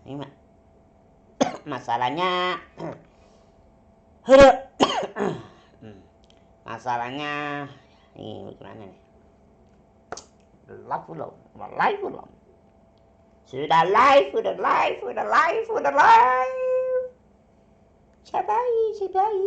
Ini masalahnya masalahnya ini gimana nih? Live belum? Live belum? Sudah live, sudah live, sudah live, sudah live. Cabai, cabai,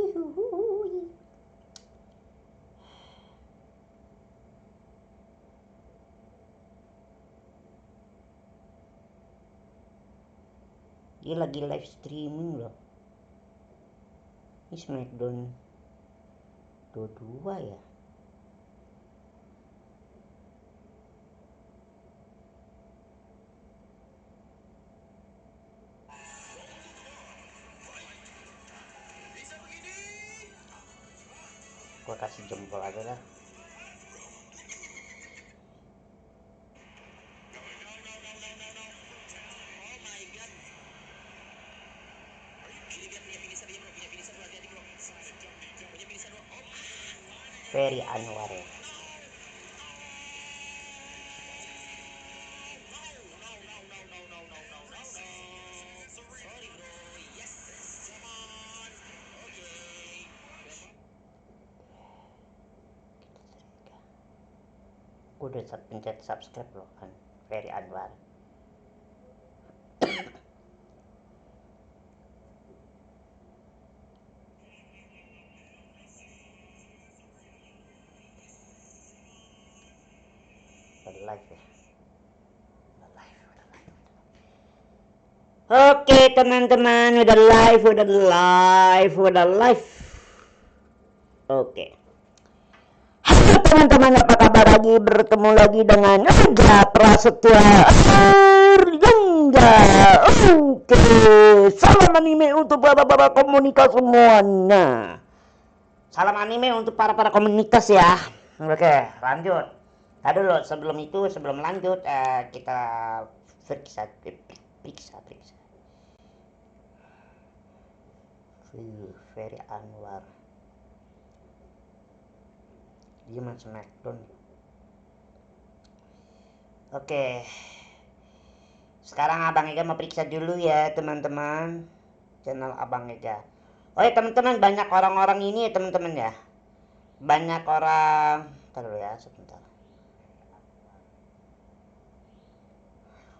dia lagi live streaming loh. Ini Smackdown 22 ya. Gua kasih jempol aja lah. Ferry Anwar ya. Gue udah pencet subscribe loh kan, Ferry Anwar. Udah live ya. Oke teman-teman, udah live, udah live, udah live. Oke. Halo teman-teman, apa kabar lagi? Bertemu lagi dengan Raja Prasetya Arjangga. Oke, salam anime untuk para komunitas semuanya. Salam anime untuk para komunitas ya. Oke, lanjut. Tadi dulu sebelum lanjut kita periksa. Ferry Anwar. Dia main Smackdown. Oke. Sekarang Abang Ega mau periksa dulu ya teman-teman. Channel Abang Ega. Oh ya teman-teman, banyak orang-orang ini ya teman-teman ya. Banyak orang. Bentar dulu ya, sebentar.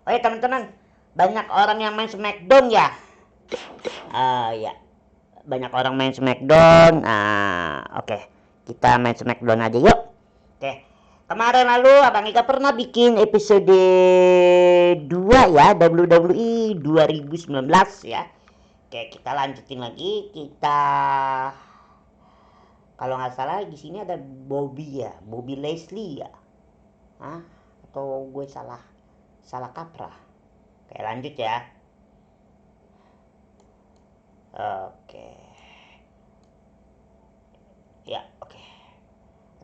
Oh ya teman-teman, banyak orang yang main Smackdown ya. Ya. Banyak orang main Smackdown. Oke. Kita main Smackdown aja yuk. Oke. Kemarin lalu Abang Ika pernah bikin episode 2 ya, WWE 2019 ya. Oke, kita lanjutin lagi. Kita kalau nggak salah di sini ada Bobby ya, Bobby Leslie ya. Hah? Atau gue salah kaprah. Oke, lanjut ya. Oke. Ya, oke.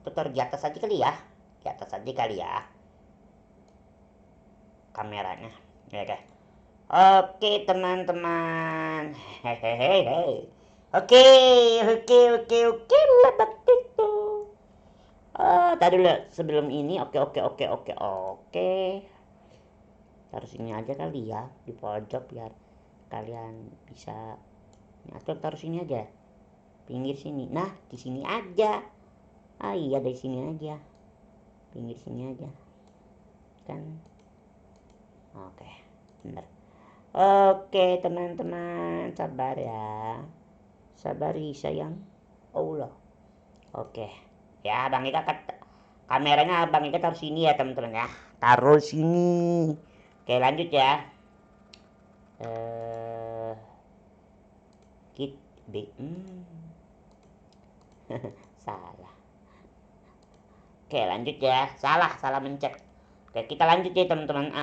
Atau taruh di atas aja kali ya. Di atas aja kali ya. Kameranya. Ya, oke. Oke, teman-teman. Hehehe. Oke. Lebat itu. Tadi dulu sebelum ini. Oke. Taruh sini aja kali ya, di pojok biar kalian bisa. Atau taruh sini aja, pinggir sini. Nah, di sini aja. Iya, dari sini aja. Pinggir sini aja. Kan. Oke, bener. Oke, teman-teman, sabar ya. Sabari sayang. Allah. Oke. Ya, Bang Ika kameranya Bang Ika taruh sini ya, teman-teman ya. Taruh sini. Oke, lanjut ya. Kit B. Salah. Oke, lanjut ya. Salah mencet. Oke, kita lanjut ya, teman-teman.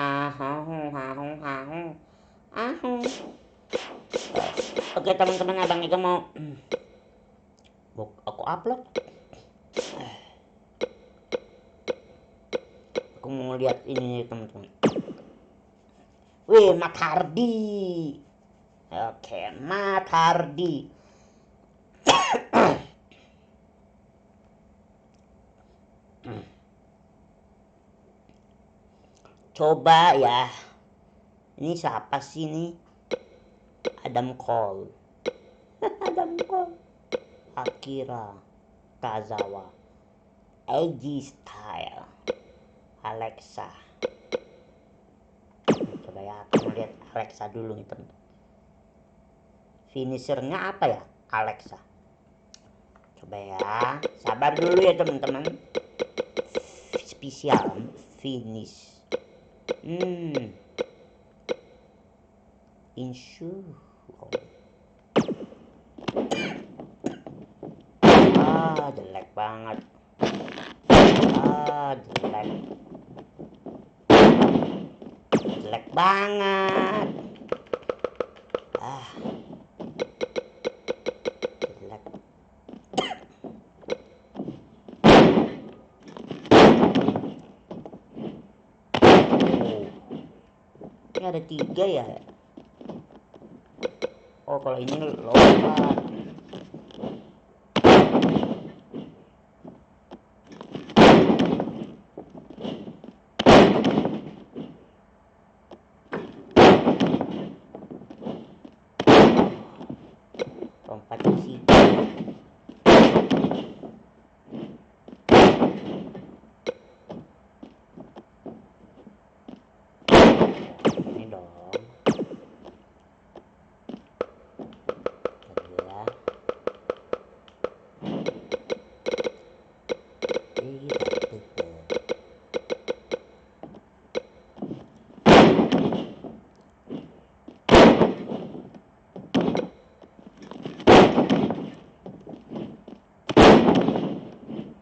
Oke, teman-teman, Abang Ika mau aku upload. Aku mau lihat ini nih, teman-teman. Wih, Matt Hardy. Oke, Matt Hardy. Coba ya. Ini siapa sih nih? Adam Cole. Adam Cole. Akira Kazawa. AJ Style. Alexa. Coba ya, aku lihat Alexa dulu nih teman. Finishernya apa ya Alexa? Coba ya, sabar dulu ya teman-teman. Spesial finish. Insyu. Jelek banget. Jelek banget. Jelek. Ini ada 3 ya. Oh, kalau ini lompat. Lompat ke situ. Ini dong.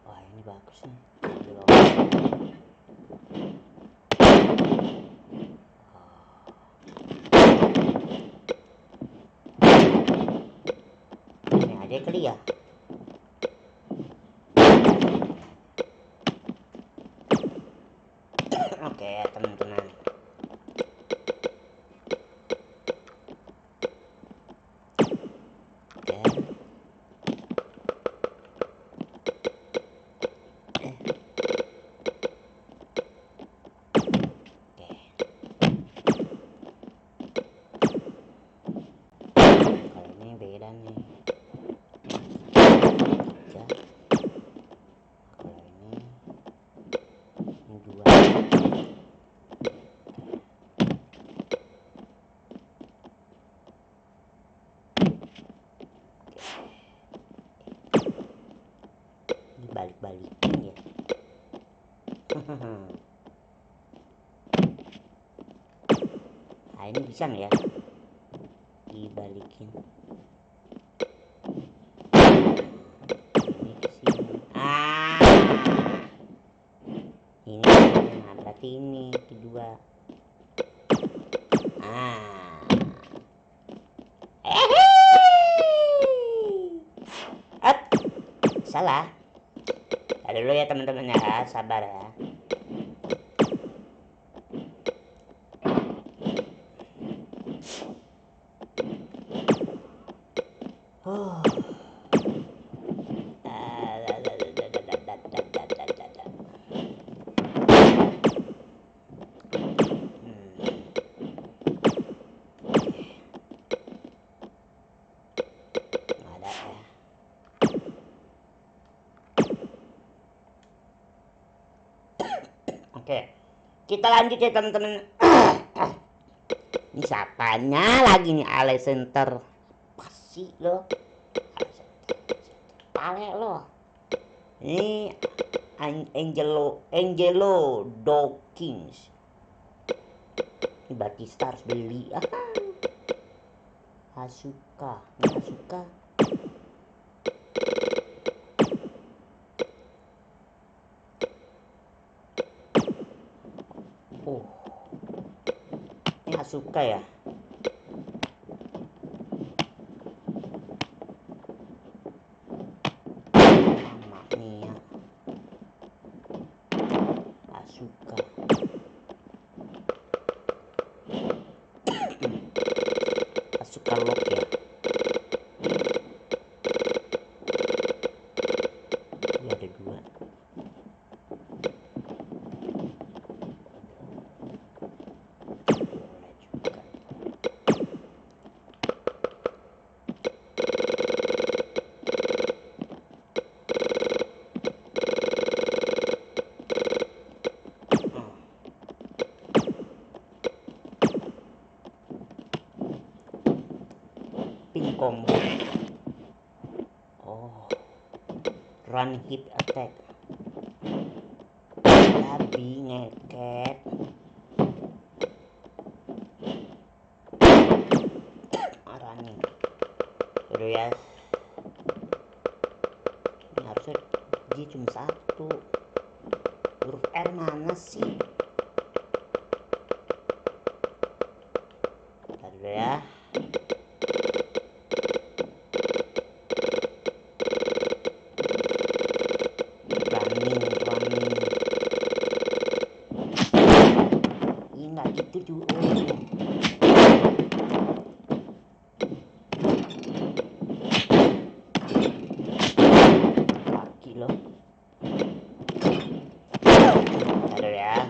Wah, ini bagus nih. Ini aja kali ya. Oke, teman-teman. Beda nih. Ya. Kalau ini 2. Dibalik-balikin ya. Nah, ini bisa nggak ya? Dibalikin. Ini kedua. Salah. Ada dulu ya teman-teman ya, sabar ya. Oke, kita lanjut ya teman-teman. Ini siapanya lagi nih Alexander? Pasti lo. Pale lo. Ini Angelo Dawkins. Ini Batista harus beli. Asuka. Ini Asuka. Ini Asuka ya. Sama nih ya. Asuka. Asuka lock ya. Ini ada 2. Boleh juga. combo. Oh, run hit attack. Babi ngeket. Running. Udah ya. Ini harusnya dia cuma satu. Huruf R mana sih? Bentar dulu ya. Running. Ini nggak gitu juga. Kaki loh. Bentar dulu ya.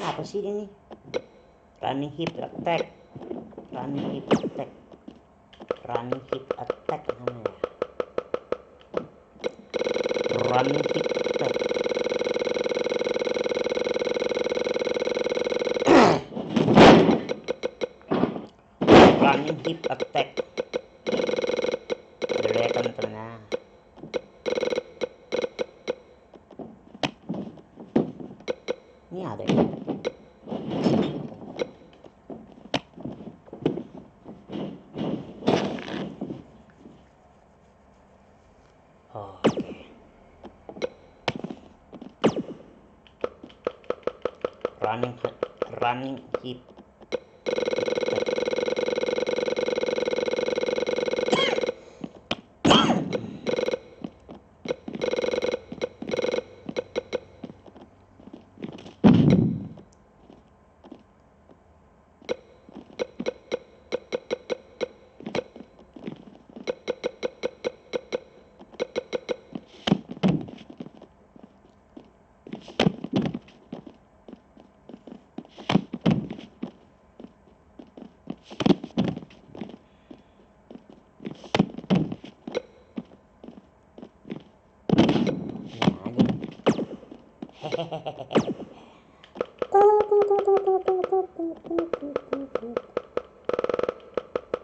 Apa sih ini? Running hit attack namanya. Running hit attack. Running hit attack. Dulu ya teman-teman. Ini ada ya. Oke. Running hit.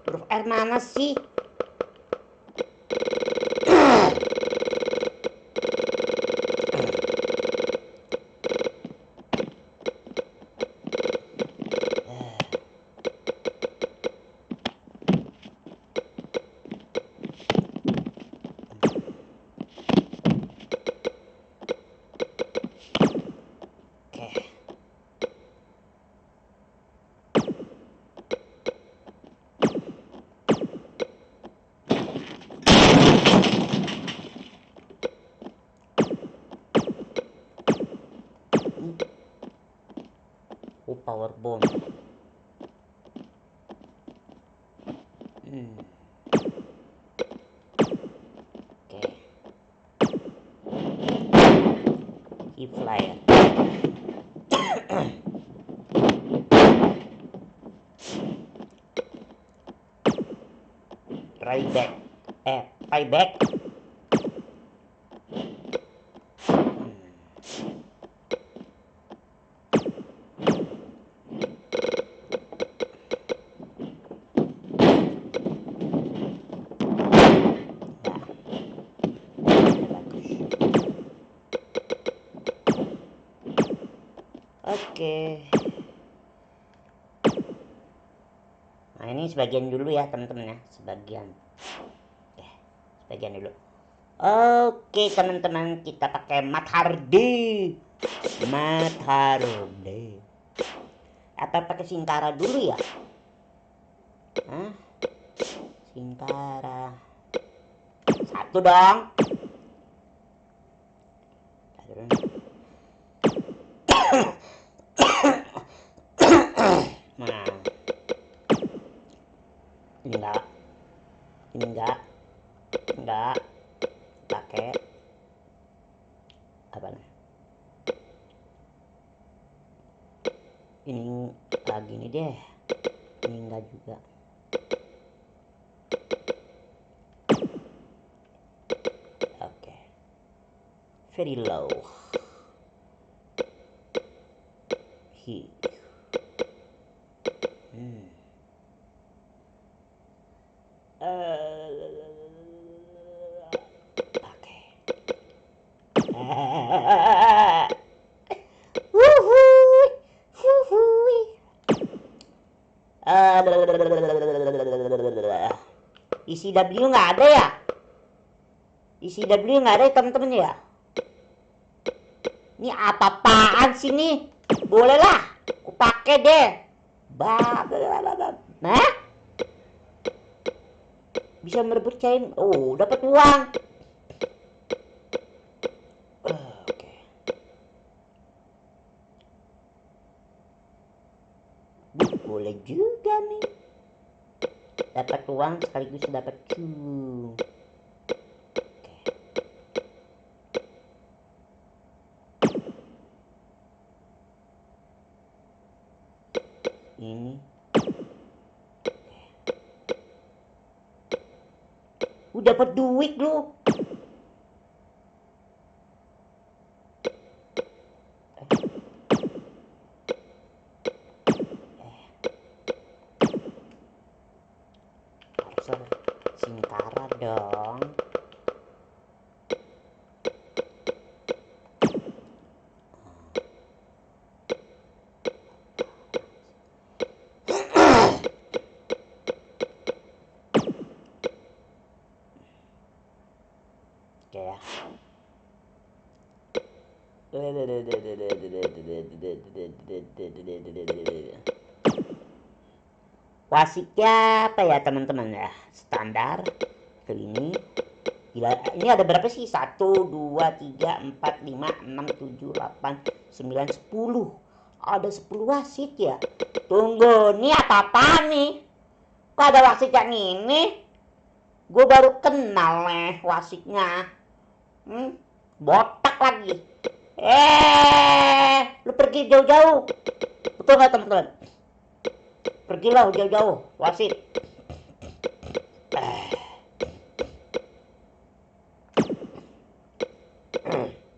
Huruf R mana sih? Power bomb. Oke. Keep flyer. Right back. Oke. Nah ini sebagian dulu ya teman-teman ya, sebagian dulu. Oke teman-teman, kita pakai Matt Hardy. Apa pakai Singkara dulu ya? Hah? Singkara satu dong. Nah, ini enggak pakai apa nih? Ini lagi nih deh, ini enggak juga. Oke, very low. ECW nggak ada ya? ECW nggak ada ya teman-teman ya? Ini apa-apaan sih nih? Boleh lah, aku pakai deh. Nah, bisa merebut cain. Oh, dapat uang. Oke. Boleh juga nih. Dapat uang sekaligus dapat cuan. Ini dapat duit lu. Singkara dong. Oke ya. Wasitnya apa ya teman-teman ya? Standar ke ini. Gila, ini ada berapa sih? 1, 2, 3, 4, 5, 6, 7, 8, 9, 10. Ada 10 wasit ya? Tunggu, ini apa nih? Kok ada wasit yang ini? Gue baru kenal nih wasitnya. Botak lagi. Lu pergi jauh-jauh. Betul nggak teman-teman? Pergilah jauh-jauh, wasit.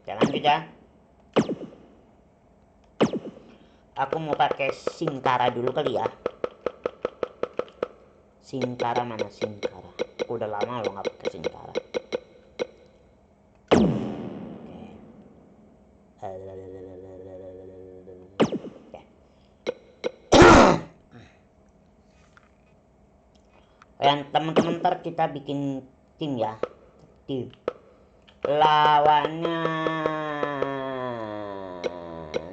Jangan juga. Aku mau pakai Singkara dulu kali ya. Singkara mana Singkara? Udah lama lo nggak pakai Singkara. Yang teman-teman ntar kita bikin tim ya, tim lawannya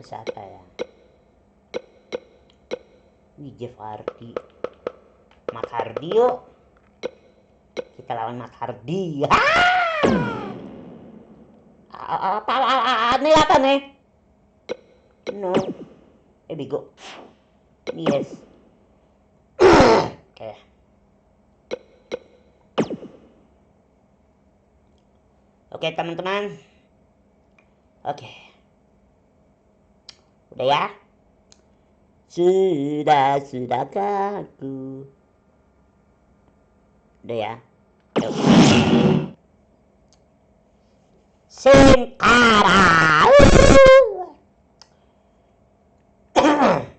siapa ya? Jeff Hardy, Matt Hardy yuk, kita lawan Matt Hardy. Aneh apa nih? No, bego. Yes. Oke. Oke teman-teman. Oke. Udah ya? Sudahkah aku? Udah ya? Yuk. Singkara.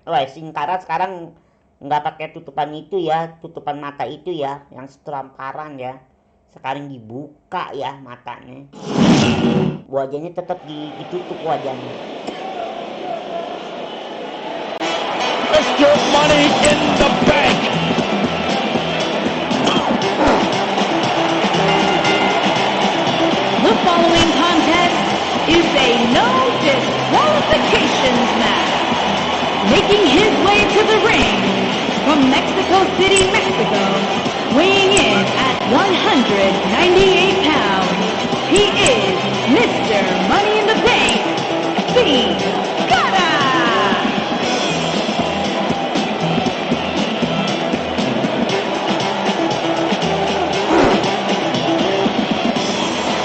Wah, Singkara sekarang nggak pakai tutupan itu ya, tutupan mata itu ya, yang seteramparan ya. Sekarang dibuka ya matanya. Wajahnya tetap ditutup wajahnya. Money in the Bank. The following contest is a no disqualifications match. Making his way to the ring from Mexico City, Mexico, weighing in at 198 pounds, he is Mr. Money in the Bank, Sin Cara!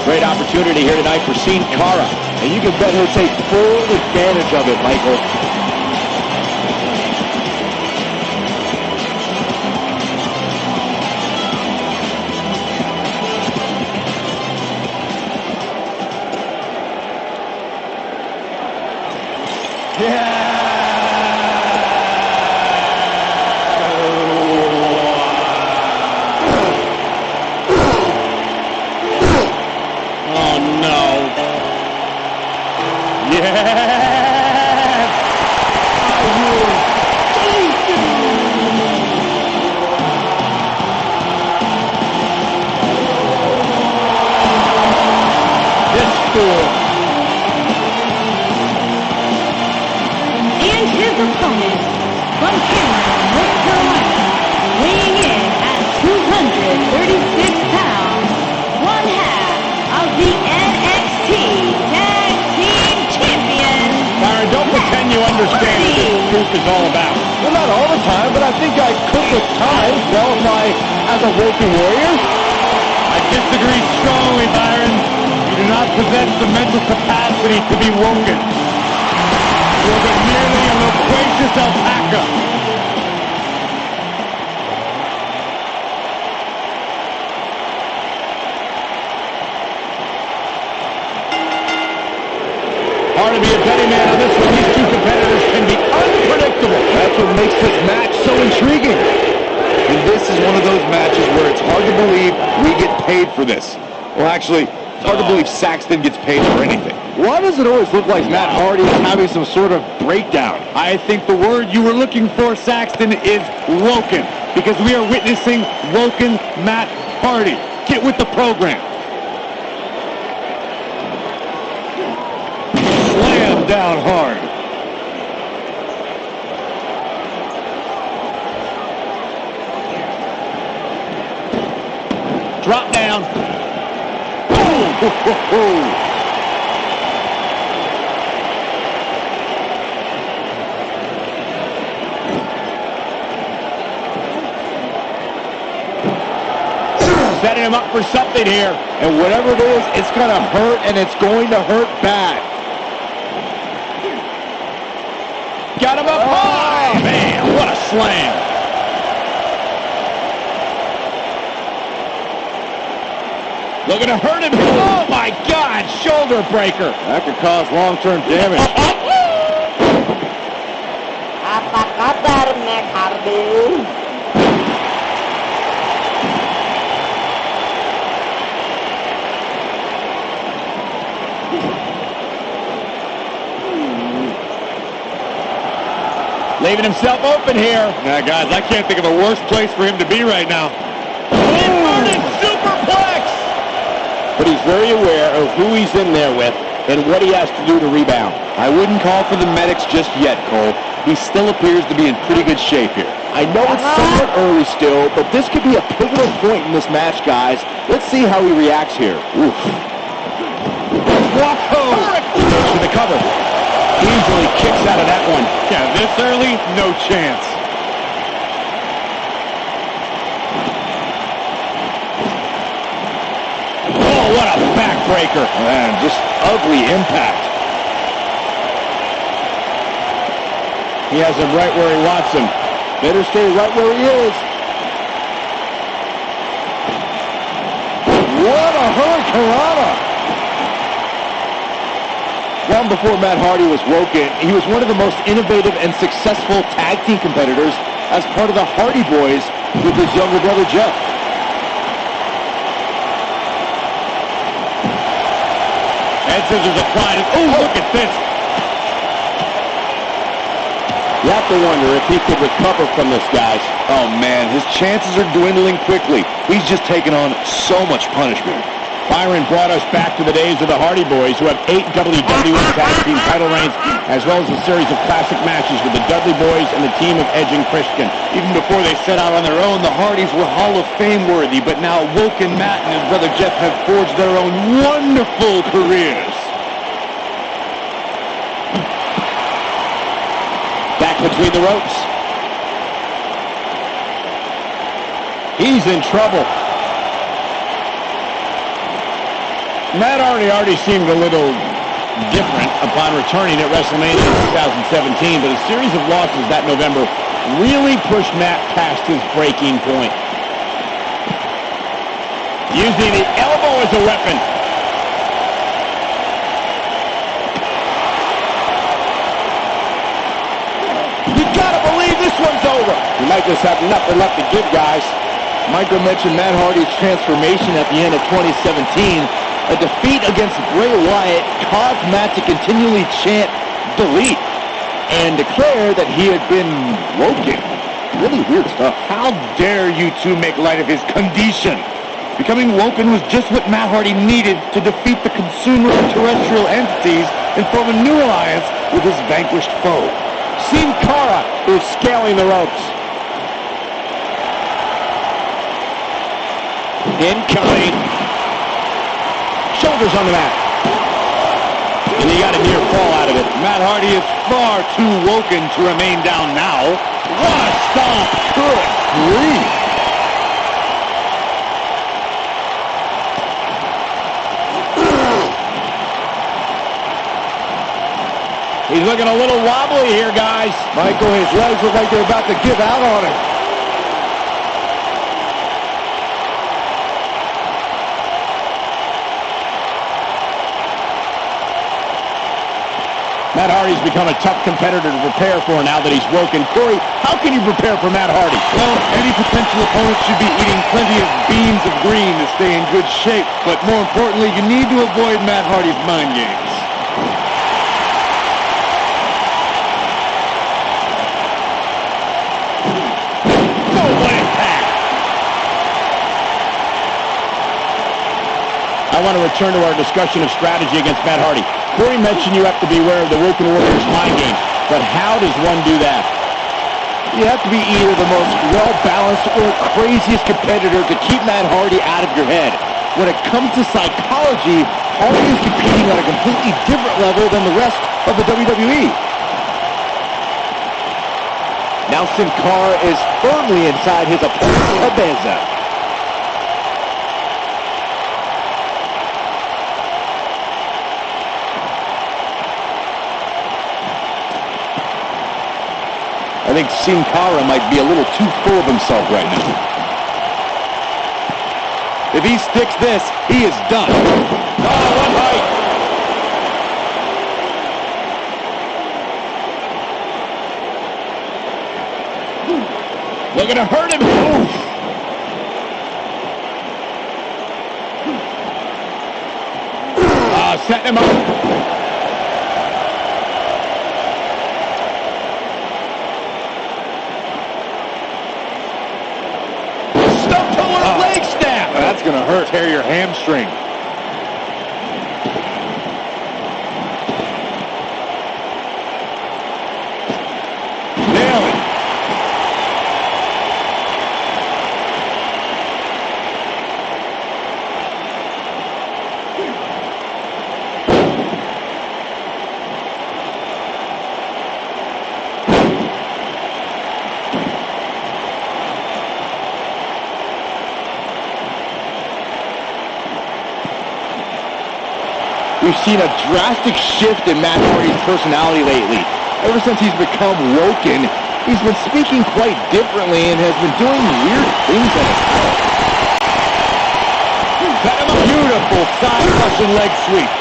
Great opportunity here tonight for Sin Cara. And you can bet he'll take full advantage of it, Michael. And his opponent from Cameron, North Carolina, weighing in at 236 pounds, one half of the NXT Tag Team Champions. Byron, don't pretend you understand what this truth is all about. Well, not all the time, but I think I could at times qualify as a Woken Warrior. I disagree strongly, Byron. You do not possess the mental capacity to be woken. You are merely a loquacious alpaca. Hard to be a betting man on this one. These two competitors can be unpredictable. That's what makes this match so intriguing. And this is one of those matches where it's hard to believe we get paid for this. Well, actually, it's hard to believe Saxton gets paid for anything. Why does it always look like Matt Hardy is having some sort of breakdown? I think the word you were looking for, Saxton, is woken. Because we are witnessing woken Matt Hardy. Get with the program. Slam down hard. Drop down. Oh! Setting him up for something here. And whatever it is, it's going to hurt, and it's going to hurt bad. Got him up high! Man, what a slam. Looking to hurt him. Oh, my God. Shoulder breaker. That could cause long-term damage. Apa kabar, Matt Hardy? Leaving himself open here. Now, guys, I can't think of a worse place for him to be right now. Inverted superplex! But he's very aware of who he's in there with and what he has to do to rebound. I wouldn't call for the medics just yet, Cole. He still appears to be in pretty good shape here. I know it's somewhat early still, but this could be a pivotal point in this match, guys. Let's see how he reacts here. Oof. Whoa! To the cover. Easily kicks out of that one. Yeah, this early, no chance. Oh, what a backbreaker. Man, just ugly impact. He has him right where he wants him. Better stay right where he is. What a hurricanrana. Long before Matt Hardy was woken, he was one of the most innovative and successful tag team competitors as part of the Hardy Boys with his younger brother Jeff. Head scissors applied. Oh, look at this. You have to wonder if he could recover from this, guys. Oh, man, his chances are dwindling quickly. He's just taken on so much punishment. Byron brought us back to the days of the Hardy Boys, who have 8 WWE Tag Team title reigns, as well as a series of classic matches with the Dudley Boys and the team of Edge and Christian. Even before they set out on their own, the Hardys were Hall of Fame worthy, but now Woken Matt and his brother Jeff have forged their own wonderful careers. Back between the ropes. He's in trouble. Matt Hardy already seemed a little different upon returning at WrestleMania in 2017, but a series of losses that November really pushed Matt past his breaking point. Using the elbow as a weapon. You gotta believe this one's over. He might just have nothing left to give, guys. Michael mentioned Matt Hardy's transformation at the end of 2017. A defeat against Bray Wyatt caused Matt to continually chant delete and declare that he had been woken. Really weird stuff. How dare you two make light of his condition? Becoming woken was just what Matt Hardy needed to defeat the consumer of terrestrial entities and form a new alliance with his vanquished foe. Sin Cara is scaling the ropes. Incoming. Shoulders on the mat. And he got a near fall out of it. Matt Hardy is far too woken to remain down now. What a stomp. Good grief. He's looking a little wobbly here, guys. Michael, his legs look like they're about to give out on him. Matt Hardy's become a tough competitor to prepare for now that he's woken. Corey, how can you prepare for Matt Hardy? Well, any potential opponent should be eating plenty of beans of green to stay in good shape. But more importantly, you need to avoid Matt Hardy's mind games. Oh, what impact! I want to return to our discussion of strategy against Matt Hardy. Corey mentioned you have to be aware of the Woken Warrior's mind games, but how does one do that? You have to be either the most well-balanced or craziest competitor to keep Matt Hardy out of your head. When it comes to psychology, Hardy is competing on a completely different level than the rest of the WWE. Now Sin Cara is firmly inside his opponent's cabeza. I think Sin Cara might be a little too full of himself right now. If he sticks this, he is done. Oh, one bite! Looking to hurt him. Oof. Setting him up. That's going to hurt. Tear your hamstring. Nail it. We've seen a drastic shift in Matt Hardy's personality lately. Ever since he's become woken, he's been speaking quite differently and has been doing weird things on his own. Beautiful side Russian leg sweep.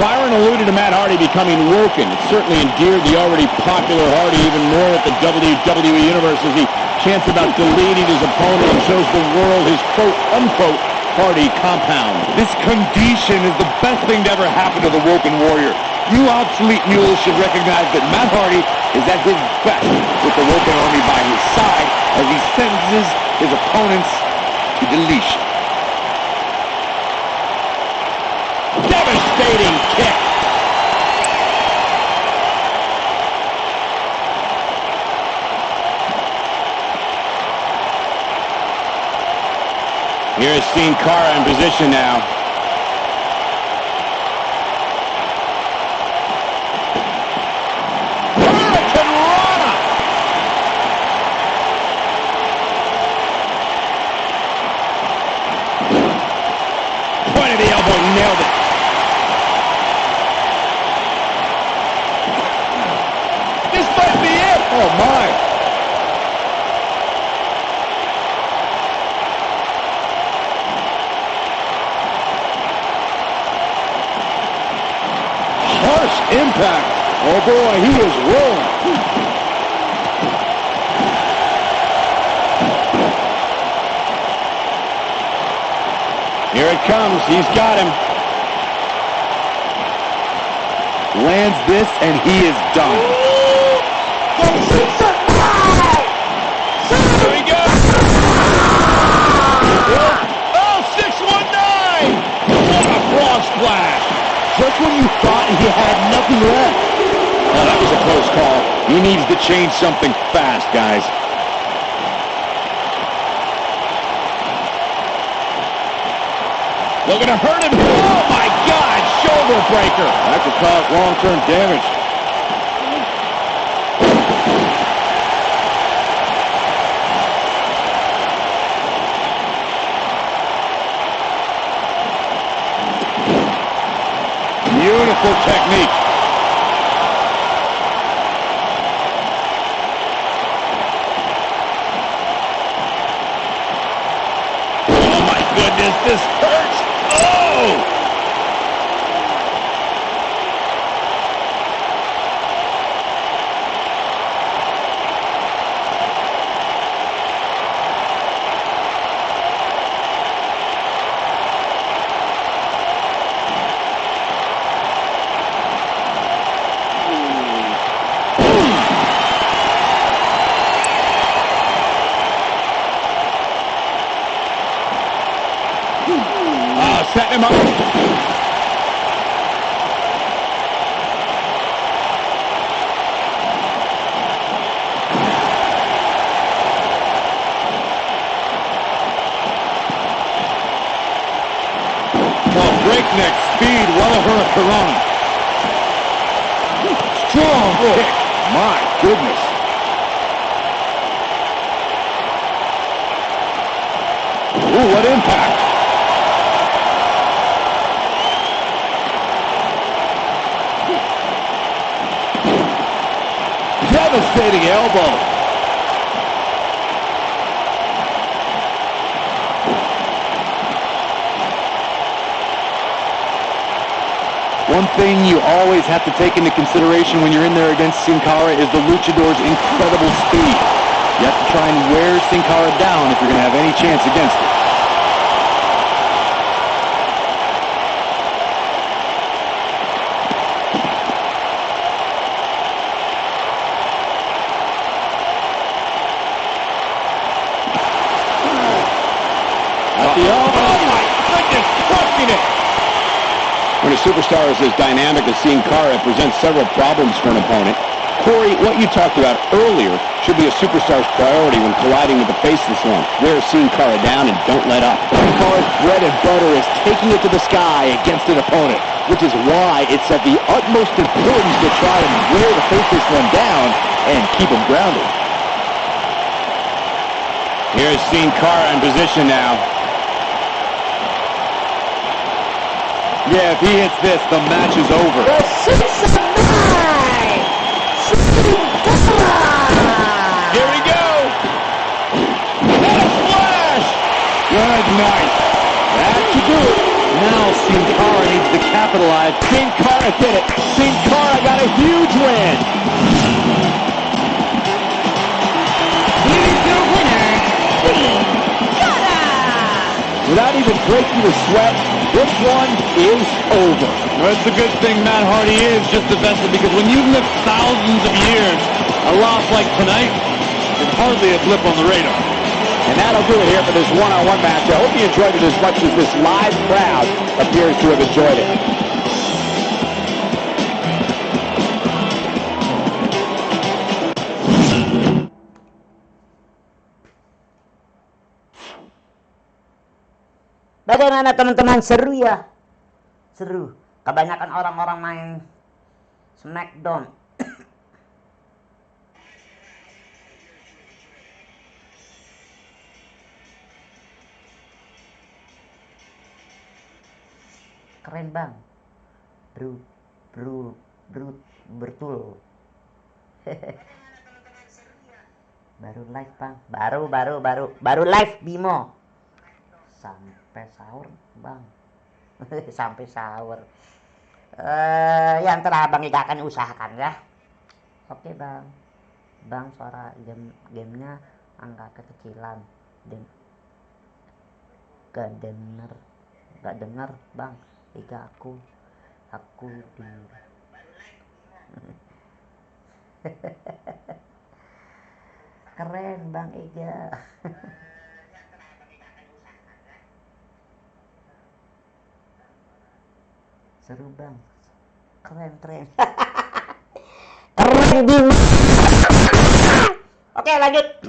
Byron alluded to Matt Hardy becoming woken. It certainly endeared the already popular Hardy even more at the WWE Universe as he chants about deleting his opponent and shows the world his quote-unquote Hardy compound. This condition is the best thing to ever happen to the Woken Warrior. You obsolete mules should recognize that Matt Hardy is at his best with the Woken Army by his side as he sentences his opponents to deletion. Devastating kick. Here's Sin Cara in position now. Hurricane Rana! Point of the elbow, nailed it. This might be it. Oh my. Impact. Oh boy, he is rolling. Here it comes. He's got him. Lands this and he is done. Here we go. Oh, 619. What a frog splash. Just when you thought he had nothing left. Oh, that was a close call. He needs to change something fast, guys. Looking to hurt him. Oh, my God. Shoulder breaker. That could cause long-term damage. Beautiful technique. Oh my goodness, this hurts. Oh! Setting him up. Oh, breakneck speed, well over a Hurricanrana. Strong kick. My goodness. Ooh, what impact. Devastating elbow. One thing you always have to take into consideration when you're in there against Sin Cara is the Luchador's incredible speed. You have to try and wear Sin Cara down if you're going to have any chance against it. When a superstar is as dynamic as Sin Cara, it presents several problems for an opponent. Corey, what you talked about earlier should be a superstar's priority when colliding with the faceless one. Wear Sin Cara down and don't let up. Sin Cara's bread and butter is taking it to the sky against an opponent, which is why it's of the utmost importance to try and wear the faceless one down and keep him grounded. Here's Sin Cara in position now. Yeah, if he hits this, the match is over. The 6 of 9! Sin Cara! Here we go! What a splash! Good night. That should do it. Now Sin Cara needs to to capitalize. Sin Cara did it. Sin Cara got a huge win. Here's your winner, Sin Cara! Without even breaking a sweat, this one is over. Well, it's a good thing Matt Hardy is just a vessel, because when you've lived thousands of years, a loss like tonight is hardly a blip on the radar. And that'll do it here for this one-on-one match. I hope you enjoyed it as much as this live crowd appears to have enjoyed it. Bagaimana teman-teman? Seru ya? Seru. Kebanyakan orang-orang main Smackdown. Keren bang. Betul. Baru live bang. Baru live Bimo. Sampai sahur bang. Sampai sahur. Ya ntar abang juga akan usahakan ya. Oke bang. Bang, suara gamenya angka kekecilan dan gak denger bang. Ega aku di keren bang Ega. Seru bang, keren keren Bimo. Oke lanjut.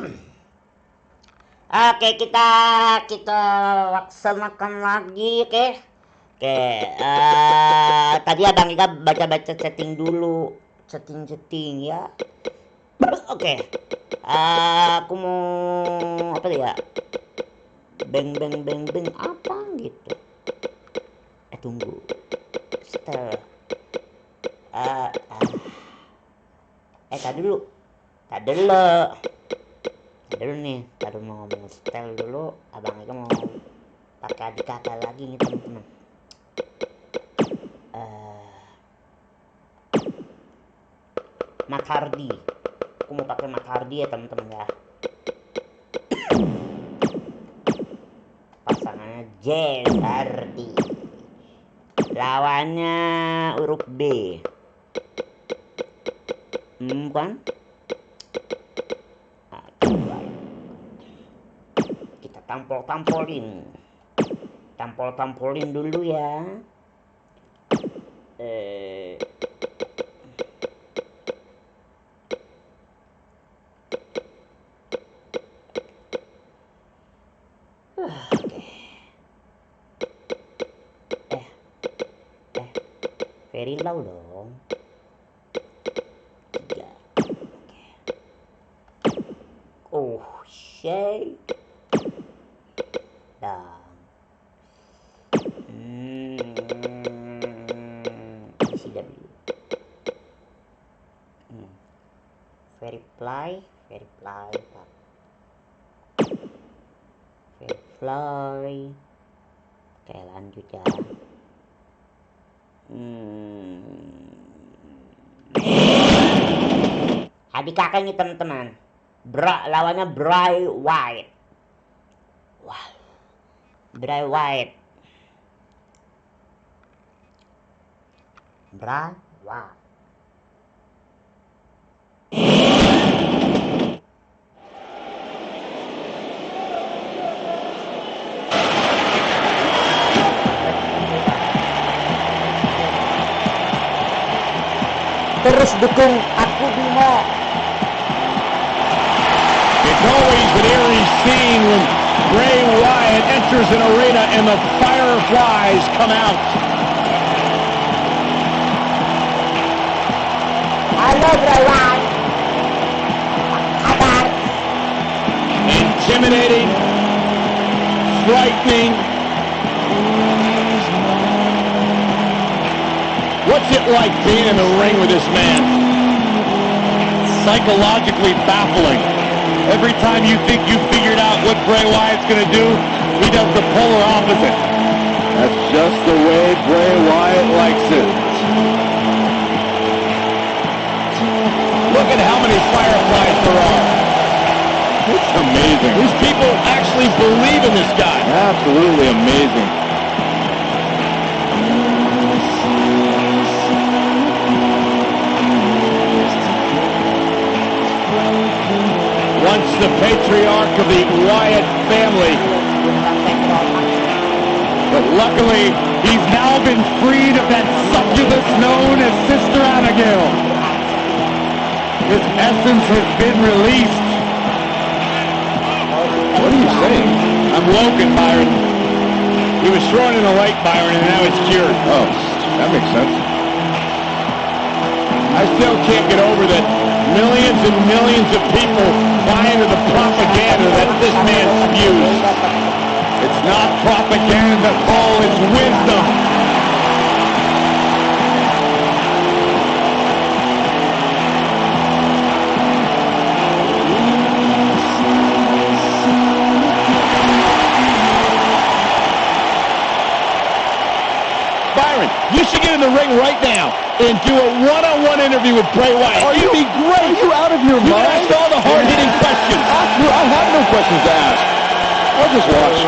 Oke kita laksanakan lagi. Oke, tadi abang Ika baca setting dulu, setting ya. Oke, aku mau apa ya? Beng apa gitu? Tunggu. Setel. Tadi dulu nih, baru mau ngomong setel dulu. Abang Ika mau pakai adik kakak lagi nih teman-teman. Matt Hardy. Aku mau pakai Matt Hardy ya teman-teman ya. Pasangannya Jeff Hardy. Lawannya huruf B. Bukan? Kita tampol-tampolin dulu ya. Very low dong. 3. Oh, shake. Dan CW. Very fly. Oke, lanjut ya. Adik kakak ini teman-teman. Lawannya Bray Wyatt. Wow. Bray Wyatt. Terus dukung aku Bimo. It's always an eerie scene when Bray Wyatt enters an arena and the fireflies come out. Halo Bray Wyatt. Kabar? Intimidating, frightening. What's it like being in the ring with this man? Psychologically baffling. Every time you think you figured out what Bray Wyatt's going to do, he does the polar opposite. That's just the way Bray Wyatt likes it. Look at how many fireflies there are. It's amazing. These people actually believe in this guy. Absolutely amazing. Once the patriarch of the Wyatt family. But luckily, he's now been freed of that succubus known as Sister Abigail. His essence has been released. What are you saying? I'm Woken, Byron. He was thrown in the lake, Byron, and now it's cured. Oh, that makes sense. I still can't get over that millions and millions of people buy into the propaganda that this man spews. It's not propaganda, Paul, it's wisdom. Byron, you should get in the ring right now and do a one-on-one interview with Bray Wyatt. It'd be great. Are you out of your You can mind? ask all the hard-hitting questions. I have no questions to ask. I'll just watch.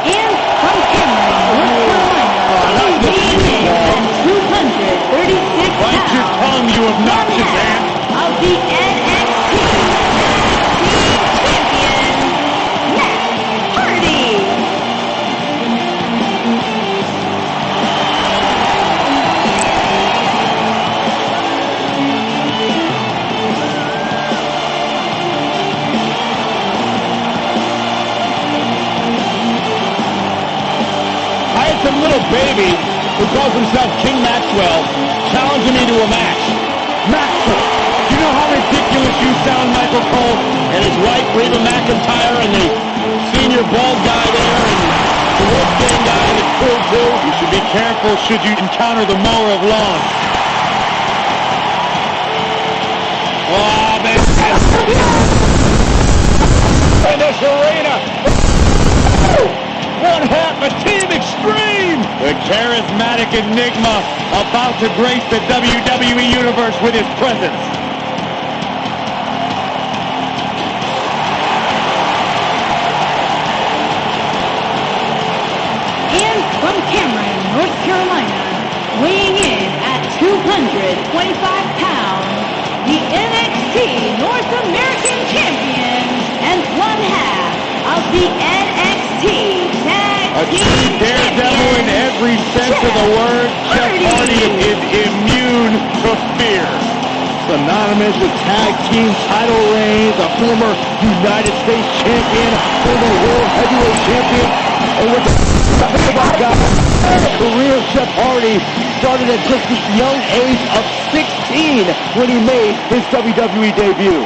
And from Cameron, North Carolina, weighing in at 236 Bite your pounds, tongue, you one obnoxious half ant. of the NXT Tag Team Champion, Matt Hardy. I had some little baby who calls himself King Maxwell challenging me to a match. Maxwell, you know how ridiculous you sound, Michael Cole? And his wife, Reba McIntyre, and the senior bald guy there, and the Wolfgang guy that's cool too. You should be careful should you encounter the mower of lawns. Oh, man. And this arena. One half of Team Extreme. The charismatic enigma about to grace the WWE Universe with his presence. And from Cameron, North Carolina, weighing in at 225 pounds, the NXT North American Champion and one half of the NXT Tag A Team daredevil in Champion, every sense of the word, Jeff Hardy is immune to fear. Synonymous with tag team title reigns, a former United States champion, former world heavyweight champion, and with the guy, career Jeff Hardy started at just the young age of 16 when he made his WWE debut.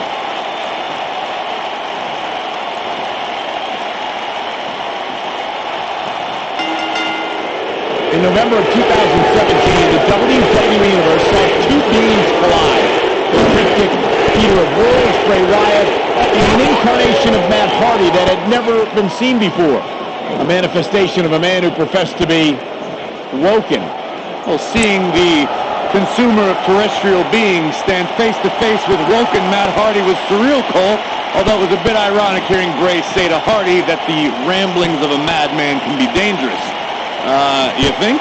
In November of 2017, the WWE Universe saw two beings collide. The cryptic Peter of Worlds, Bray Wyatt, and an incarnation of Matt Hardy that had never been seen before. A manifestation of a man who professed to be Woken. Well, seeing the consumer of terrestrial beings stand face to face with Woken Matt Hardy was surreal, Cole. Although it was a bit ironic hearing Bray say to Hardy that the ramblings of a madman can be dangerous. You think?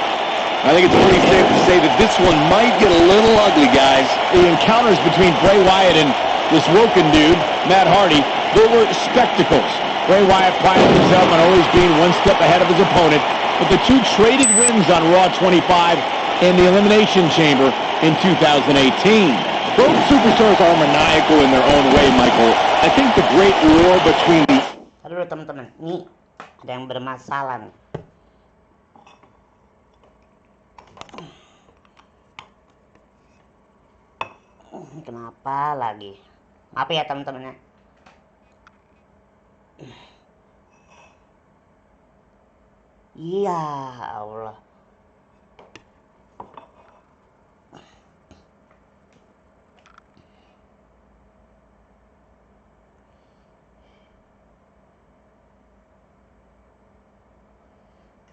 I think it's pretty safe to say that this one might get a little ugly, guys. The encounters between Bray Wyatt and this Woken dude, Matt Hardy, they were spectacles. Bray Wyatt prided himself on always being one step ahead of his opponent, but the two traded wins on Raw 25 and the Elimination Chamber in 2018. Both superstars are maniacal in their own way, Michael. I think the great war between the... Aduh teman-teman, nih ada yang bermasalah nih. Kenapa lagi? Maaf ya teman-teman ya. Iya Allah.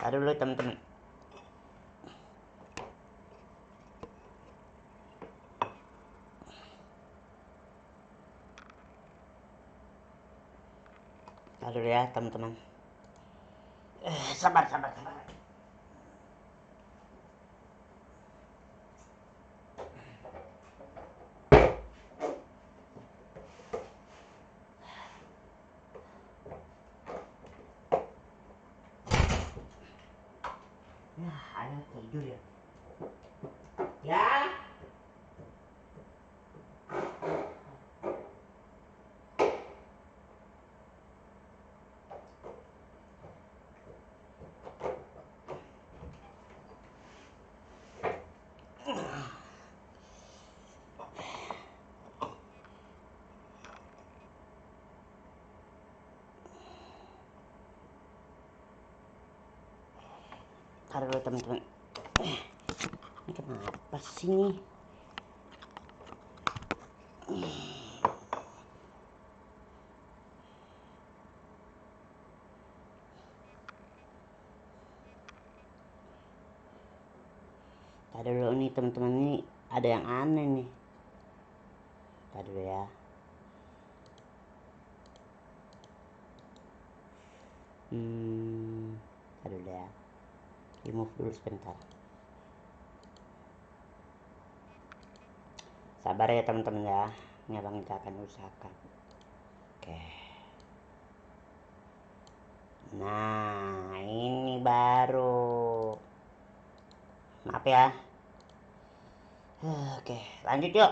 Taruh dulu teman-teman. Taruh dulu ya teman-teman. Sabar. Ada tidur ya. Ya. Taruh dulu teman-teman. Ini kenapa sih nih? Taruh dulu nih teman-teman, ini ada yang aneh nih. Taruh dulu ya. Taruh dulu ya. Remove dulu sebentar. Sabar ya teman-teman ya. Ini abang kita akan usahakan. Oke. Nah, ini baru. Maaf ya. Oke, lanjut yuk.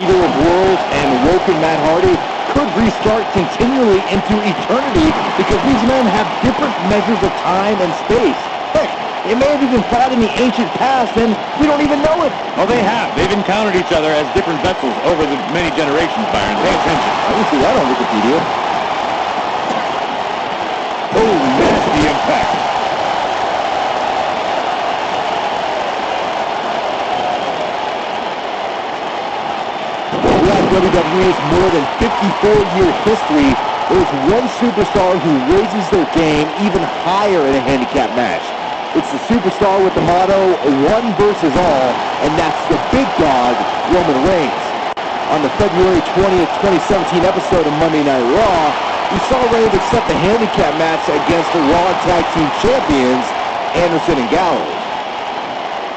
Either of World and Woken Matt Hardy could restart continually into eternity because these men have different measures of time and space. Heck, they may have even fought in the ancient past and we don't even know it. Well, they have. They've encountered each other as different vessels over the many generations, Byron. Pay attention. I didn't see that on Wikipedia. Oh, nasty impact. Throughout WWE's more than 54-year history, there's one superstar who raises their game even higher in a handicap match. It's the superstar with the motto, one versus all, and that's the big dog, Roman Reigns. On the February 20th, 2017 episode of Monday Night Raw, we saw Reigns accept the handicap match against the Raw Tag Team Champions, Anderson and Gallows.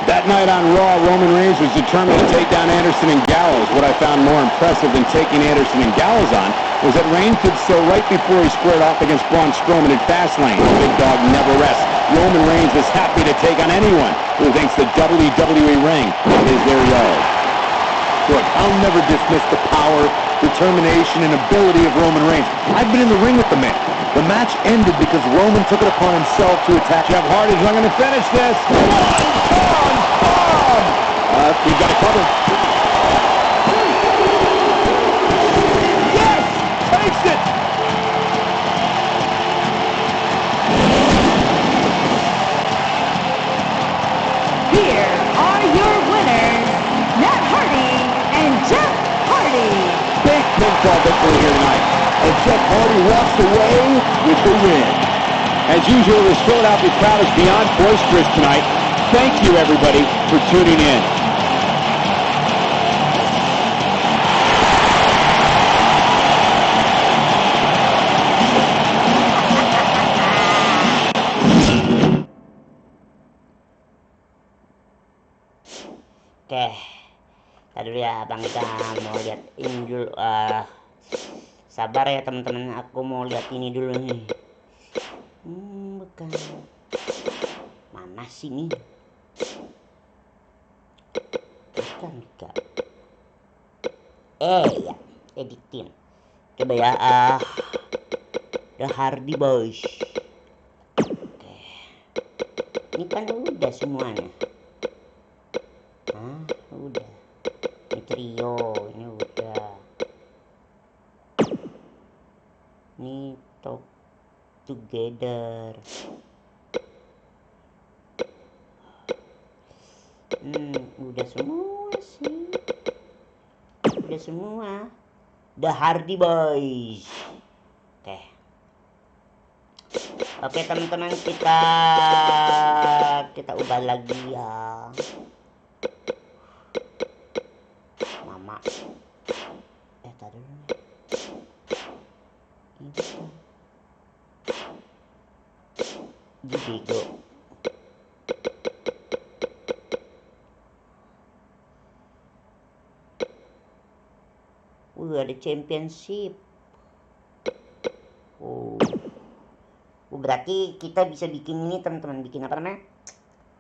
That night on Raw, Roman Reigns was determined to take down Anderson and Gallows. What I found more impressive than taking Anderson and Gallows on was that Reigns did so right before he squared off against Braun Strowman in Fastlane. The big dog never rests. Roman Reigns is happy to take on anyone who thinks the WWE ring is their yard. Look, I'll never dismiss the power, determination, and ability of Roman Reigns. I've been in the ring with the man. The match ended because Roman took it upon himself to attack. Jeff Hardy's not going to finish this. He's got it covered. Yes! Takes it! Here are your winners, Matt Hardy and Jeff Hardy. Big pinfall victory here tonight. And Jeff Hardy walks away with the win. As usual, this Philadelphia crowd is beyond boisterous tonight. Thank you, everybody, for tuning in. Oke. Tadi dulu ya bang, kita mau lihat ini dulu. Sabar ya teman-teman, aku mau lihat ini dulu nih. Bukan. Mana sih nih? Bukan juga. Ya, editin. Coba ya. The Hardy Boys. Oke. Ini kan udah semuanya. Udah. Ini trio, ini udah. Ini top together. Udah semua sih. Udah semua. The Hardy Boys. Oke. Oke teman-teman, kita ubah lagi ya. Mama. Tadi dulu nih. Ini tuh. Bego. Ada championship. Berarti kita bisa bikin ini teman-teman, bikin apa namanya?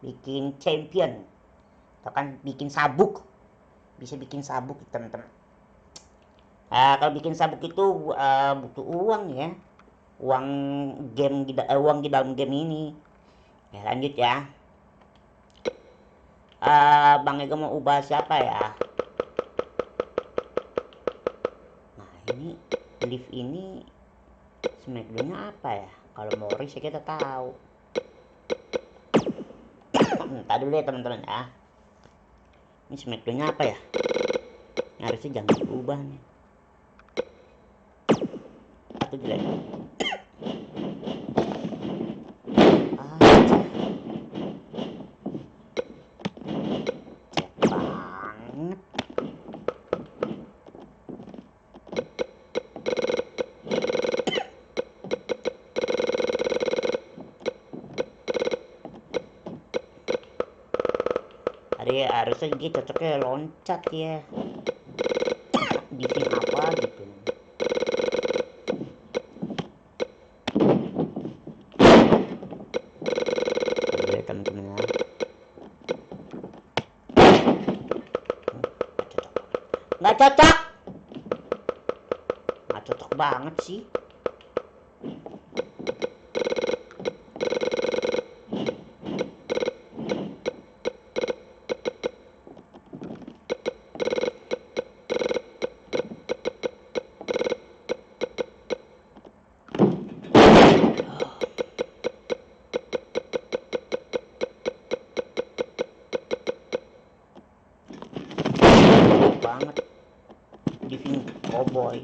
Bikin champion. Atau kan bikin sabuk. Bisa bikin sabuk teman-teman. Kalau bikin sabuk itu butuh uang ya. Uang di dalam game ini. Ya lanjut ya. Bang Ega mau ubah siapa ya? Nah ini lift ini Smackdown-nya apa ya? Kalau Morris ya kita tahu. Tadi dulu ya teman-teman ya. Ini Smackdown-nya apa ya? Ini harusnya jangan diubah nih. Atau jelek. Harusnya gitu cocoknya loncat ya di tim apa gitu. Oke teman-teman ya. Nggak cocok banget sih. Banget diving cowboy.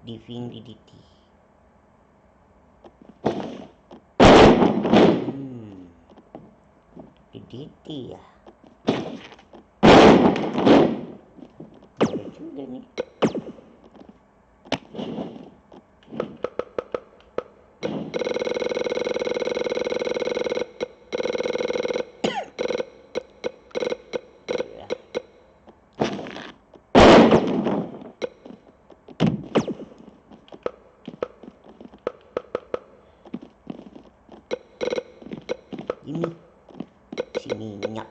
Diving DDT. DDT ya. Boleh juga nih. Ini si minyak.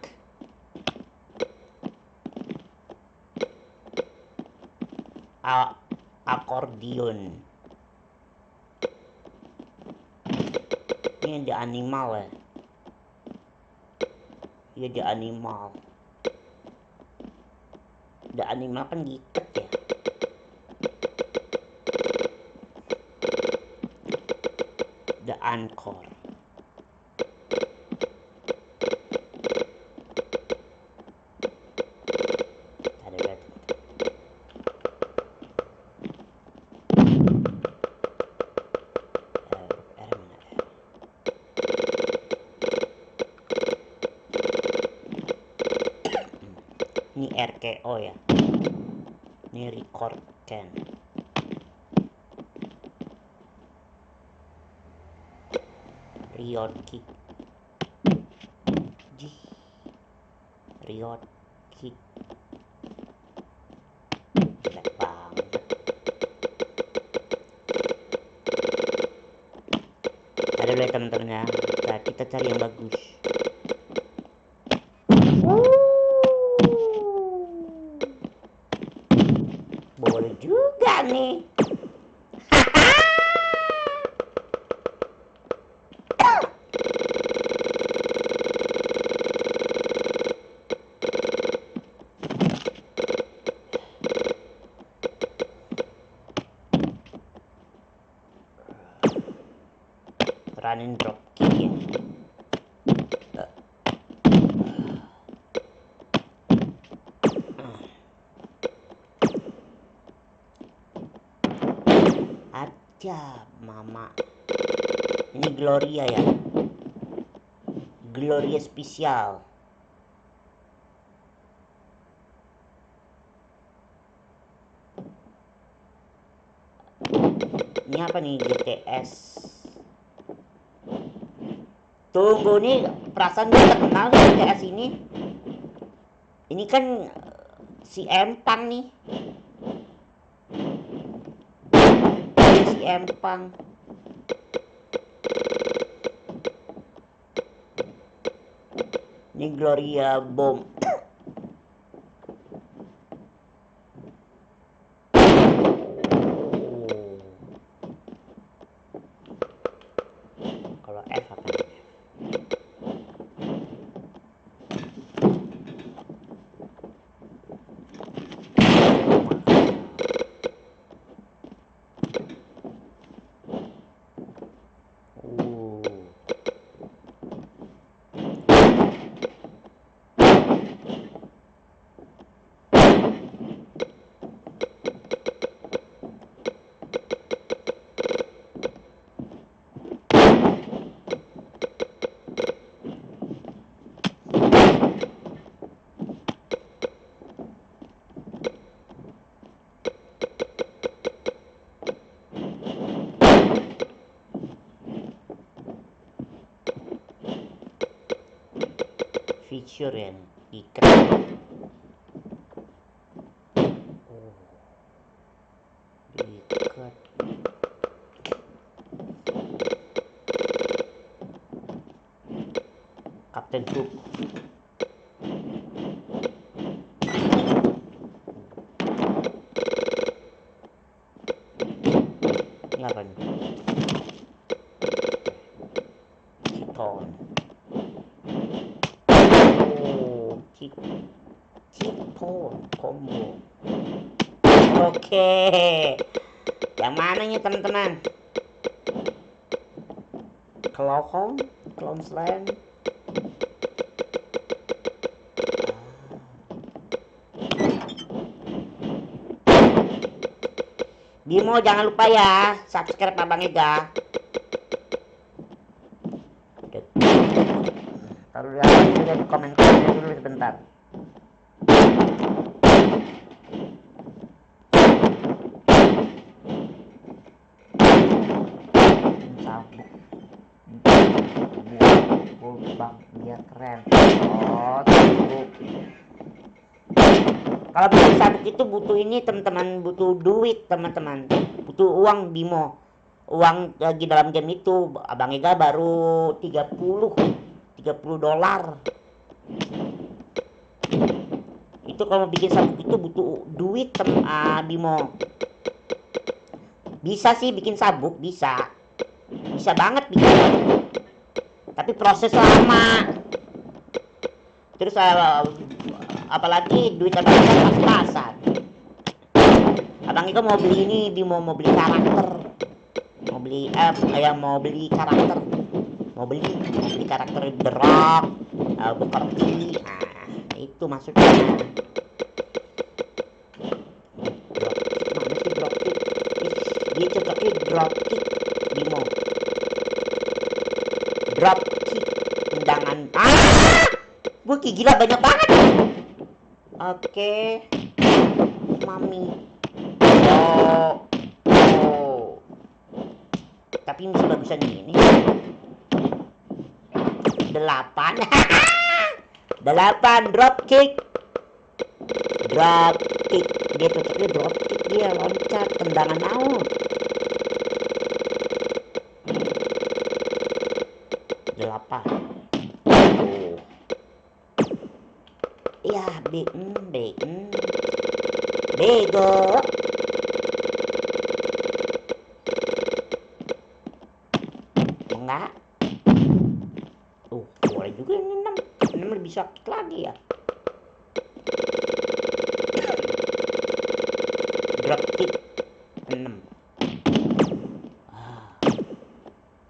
Akordion. Ini ada animal ya. Iya ada animal. Ada animal kan giket ya. The Anchor. Ini RKO ya. Ini record can. Riot kick. Riot kick. Jelek banget. Ada dulu teman-teman ya. Kita cari yang bagus. Boleh juga nih. Running drop kick ya. Ya, mama. Ini Gloria ya. Gloria spesial. Ini apa nih, GTS? Tunggu nih, perasaan gue terkenal nih GTS ini. Ini kan si Empang nih. Si Empang. Ini Gloria Bomb. Kalau F apa nih? Feature ya nih, ikan. Diikat. Kapten Cook. Ini apa nih? Citon. Citon combo. Oke. Yang mananya teman-teman? Clown Slam. Bimo jangan lupa ya, subscribe Abang Ega. Taruh lihat komen-komennya dulu sebentar. Sabuk. Bang, biar keren. Oh, sabuk. Kalau bikin sabuk itu butuh ini teman-teman, butuh duit teman-teman, butuh uang Bimo. Uang lagi dalam game itu Abang Ega baru 30 dolar. Itu kalau bikin sabuk itu butuh duit Bimo. Bisa sih bikin sabuk, bisa banget bikin sabuk. Tapi proses lama. Terus apalagi duit Abang Ega pas-pasan. Abang Ega mau beli ini, Bimo mau beli karakter. Mau beli karakter. Mau beli karakter The Rock, Albuquerque. Nah, itu maksudnya. Mana sih dropkick? Dia cocoknya dropkick, Bimo. Dropkick, tendangan. Buki gila banyak banget. Oke. Mami. Oh. Tapi masih bagusan ini. 8 dropkick. Dia cocoknya dropkick, dia loncat tendangan out. 8. Ya bego. Enggak. Boleh juga ini 6 lebih sakit lagi ya. Dropkick 6.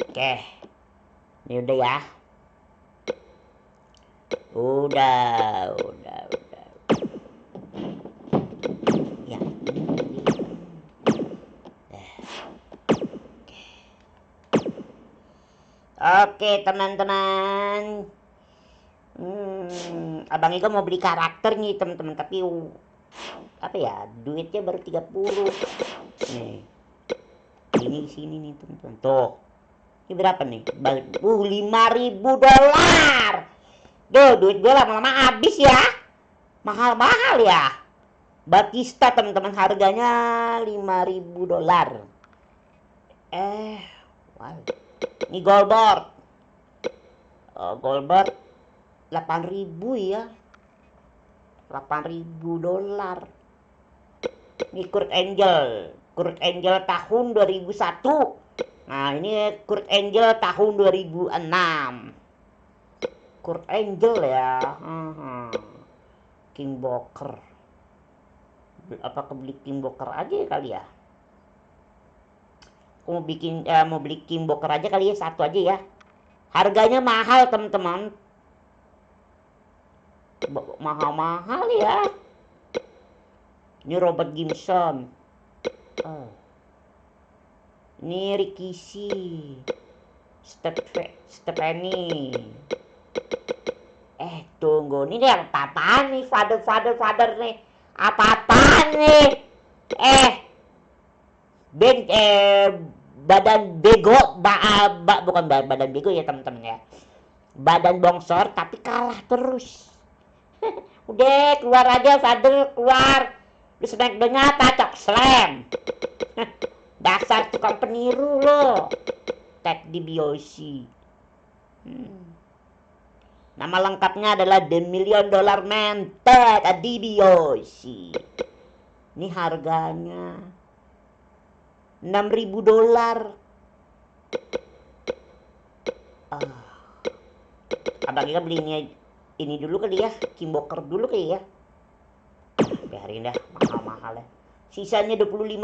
Oke. Ini udah ya. Udah. Ya. Oke teman-teman. Abang Igo mau beli karakter nih teman-teman, tapi apa ya, duitnya baru 30. Nih. Ini di sini nih teman-teman. Tuh. Ini berapa nih? $5.000. Duh, duit gue lama-lama habis ya. Mahal-mahal ya. Batista teman-teman, harganya $5.000. Wow. Ini Goldberg. Goldberg 8.000 ya. $8.000. Ini Kurt Angle tahun 2001. Nah, ini Kurt Angle tahun 2006. Kurt Angle ya. King Booker. Apa kebeli King Booker aja kali ya? Aku mau beli King Booker aja kali ya, satu aja ya. Harganya mahal teman-teman. Mahal-mahal ya. Ini Robert Gibson. Ini Rikishi. Stephanie. Tunggu, ini apa-apaan nih, father nih? Apa-apaan nih? Badan bego, bukan badan bego ya teman-teman ya. Badan bongsor tapi kalah terus. Udah keluar aja, father, keluar. Lu Smackdown-nya cocok slam. Dasar tukang peniru lo. Ted DiBiase. Nama lengkapnya adalah The $1 Million Man, Ted DiBiase. Ini harganya $6.000. Abang kita beli ini dulu kali ya, King Booker dulu kali ya. Biarin dah, mahal-mahal ya. Sisanya $25.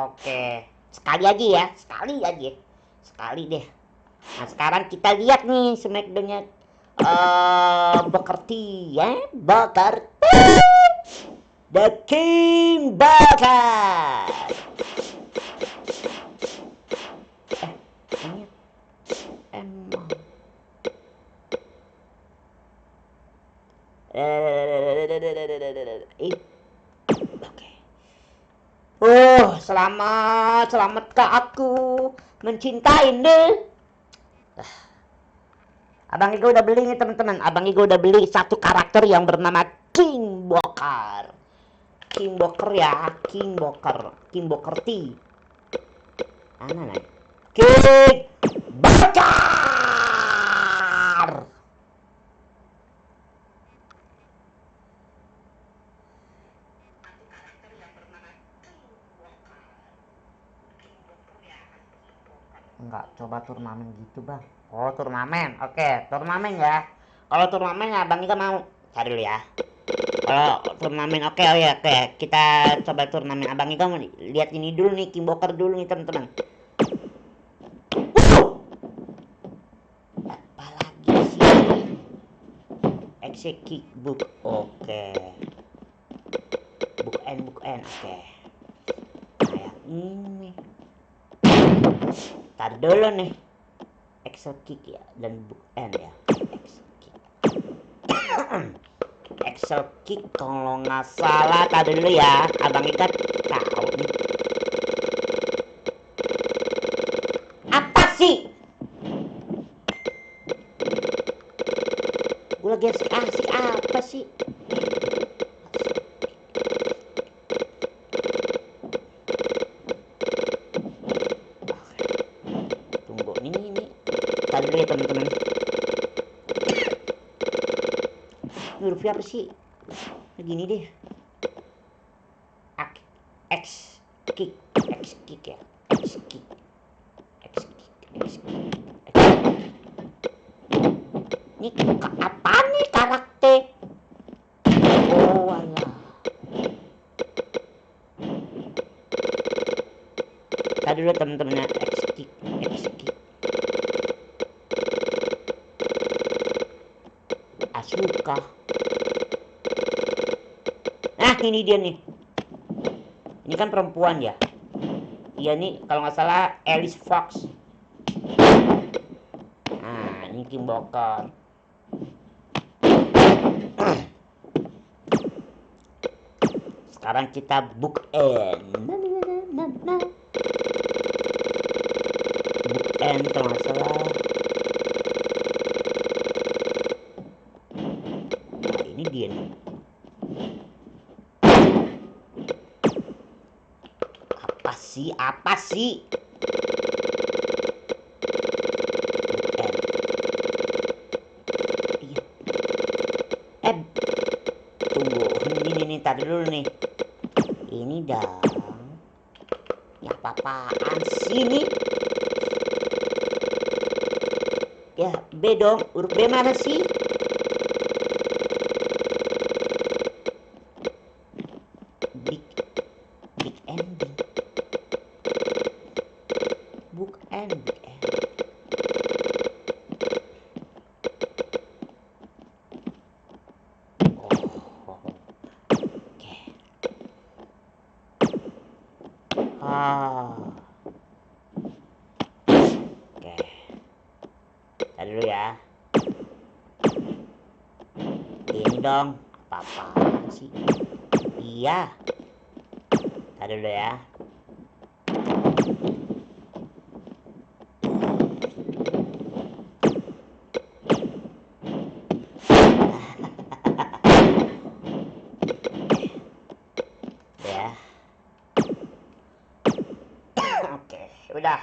Oke. Sekali aja ya, sekali deh. Nah, sekarang kita lihat nih Smackdown-nya Booker T ya, Booker T, The King Booker. Oke. Selamat ke aku mencintai deh. Abang Igo udah beli nih teman-teman. Abang Igo udah beli satu karakter yang bernama King Booker. King Booker ya, King Booker T. Mana nih? King Booker. Enggak, coba turnamen gitu bang. Oh turnamen, oke, turnamen ya. Kalau turnamen ya Bang Ika mau cari dulu ya. Kalau turnamen oke, kita coba turnamen. Abang Ika mau lihat ini dulu nih, King Booker dulu nih teman-teman. Apalagi sih? Execute book, oke. Book end, oke. Kayak ini. Tadi dulu nih. Excel kick ya dan book end ya. Excel kick kalau nggak salah tadi dulu ya. Abang Ikat tahu nih. Apa sih? Gue lagi asik apa sih? Tadi ya teman-teman. Hurufnya apa sih? Begini deh. X kick ya. X kick. Ini apa nih karakter? Oh alah. Tadi dulu teman-temannya X kick. Asuka. Nah ini dia nih. Ini kan perempuan ya. Iya nih kalau nggak salah Alice Fox. ini King Booker. Sekarang kita bookend. Bookend kalau nggak salah. Nah, ini dia nih. Apa sih? Tunggu, ini tadi dulu nih. Ini dong. Ya apa-apaan sih ini? Ya B dong, huruf B mana sih? Big ending. Book end. Oke. Tadi dulu ya. Ini dong. Apa-apaan sih? Iya. Tadi dulu ya. Udah.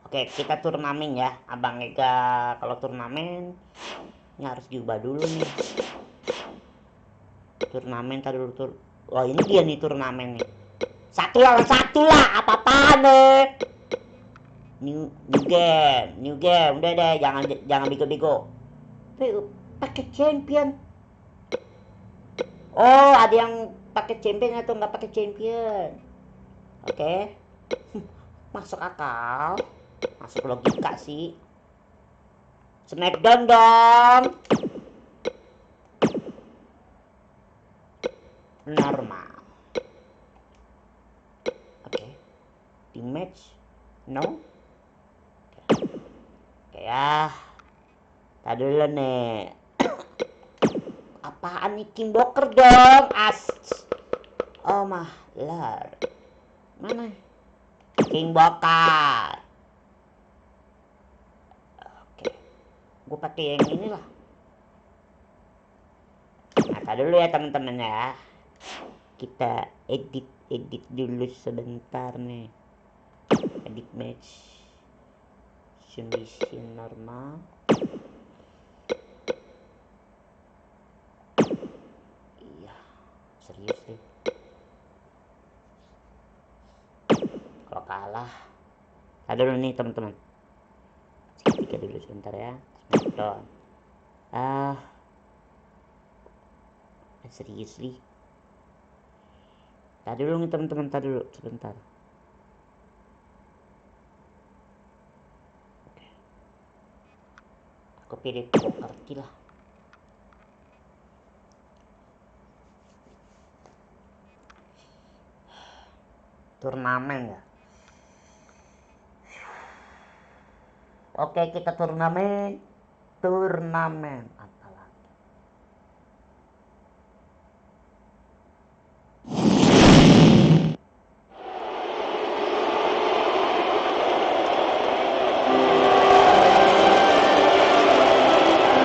Oke, kita turnamen ya, Abang Ega. Kalau turnamen ini harus diubah dulu nih. Turnamen tadi dulu Wah, ini dia nih turnamen nih. 1 lawan 1 lah, apa-apaan nih. New game. Udah deh, jangan bego-bego. Pakai champion. Oh, ada yang pakai champion atau nggak pakai champion? Oke. Masuk akal, masuk logika sih. Smackdown dong. Normal. Oke. Di match no. Oke ya. Tadi dulu nih. Apaan nih King Booker dong? Oh my lord. Mana? King Booker. Oke. Gue pakai yang ini lah. Nah, tadi dulu ya teman-teman ya. Kita edit dulu sebentar nih. Edit match. Submission normal. Iya, serius deh. Kalau kalah, ada dulu nih teman-teman. Tiga dulu sebentar ya. Smackdown. Serius nih. Tadi dulu nih teman-teman, tadi dulu sebentar. Oke. Aku pilih Booker T lah. Turnamen ya. Oke, kita turnamen apa lagi?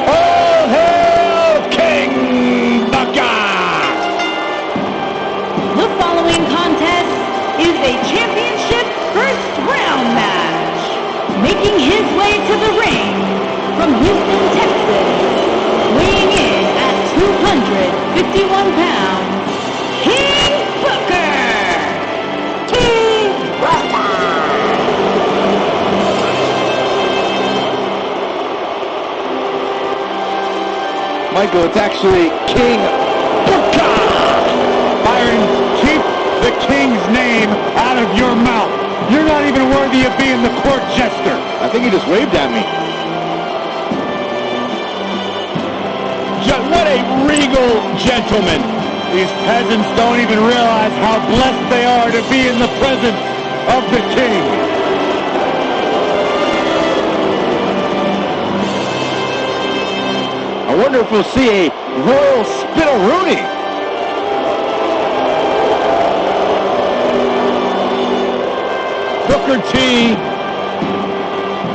All hail King Booker! The following contest is a championship first round match. Making his way to the ring from Houston, Texas, weighing in at 251 pounds, King Booker! King Booker! Michael, it's actually King Booker! Byron, keep the King's name out of your mouth. You're not even worthy of being the court jester. I think he just waved at me. What a regal gentleman. These peasants don't even realize how blessed they are to be in the presence of the king. I wonder if we'll see a Royal Spittle-Rooney. Booker T,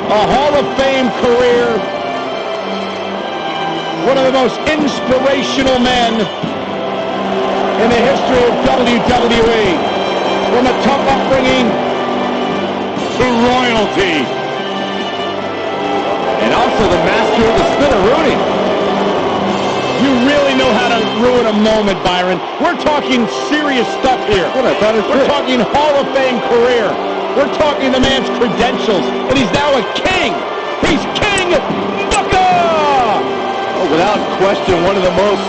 a Hall of Fame career, one of the most inspirational men in the history of WWE. From a tough upbringing to royalty. And also the master of the Spittle-Rooney. You really know how to ruin a moment, Byron. We're talking serious stuff here. We're talking Hall of Fame career. We're talking the man's credentials, and he's now a king. He's King Booker! Oh, without question, one of the most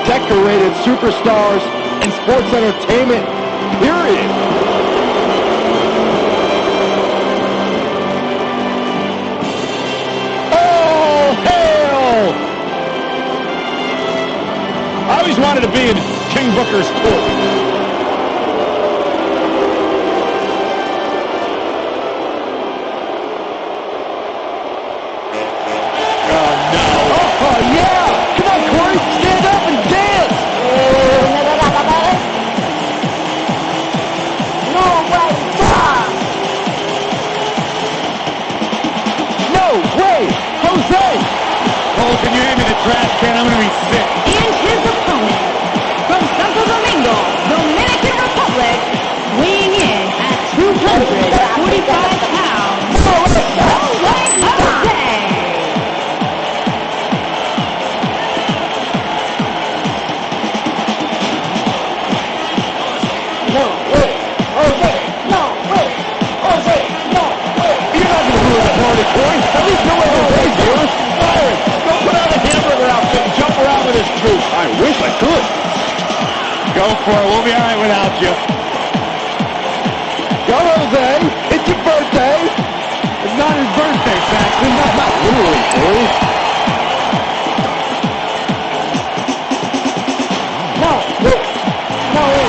decorated superstars in sports entertainment, period. Oh, hell! I always wanted to be in King Booker's court. Can you hand me the trash can? I'm going to be sick. And his opponent, from Santo Domingo, Dominican Republic, weighing in at 245 pounds, Jose. No way, Jose! No way, Jose! No way! You're not going to ruin the party, Corey. At least no way Jose's here. Byron, go put on a hamburger outfit and jump around with his troops. I wish I could. Go for it. We'll be all right without you. Go, Jose. It's your birthday. It's not his birthday, Saxon. Not literally, Corey. No way. No way.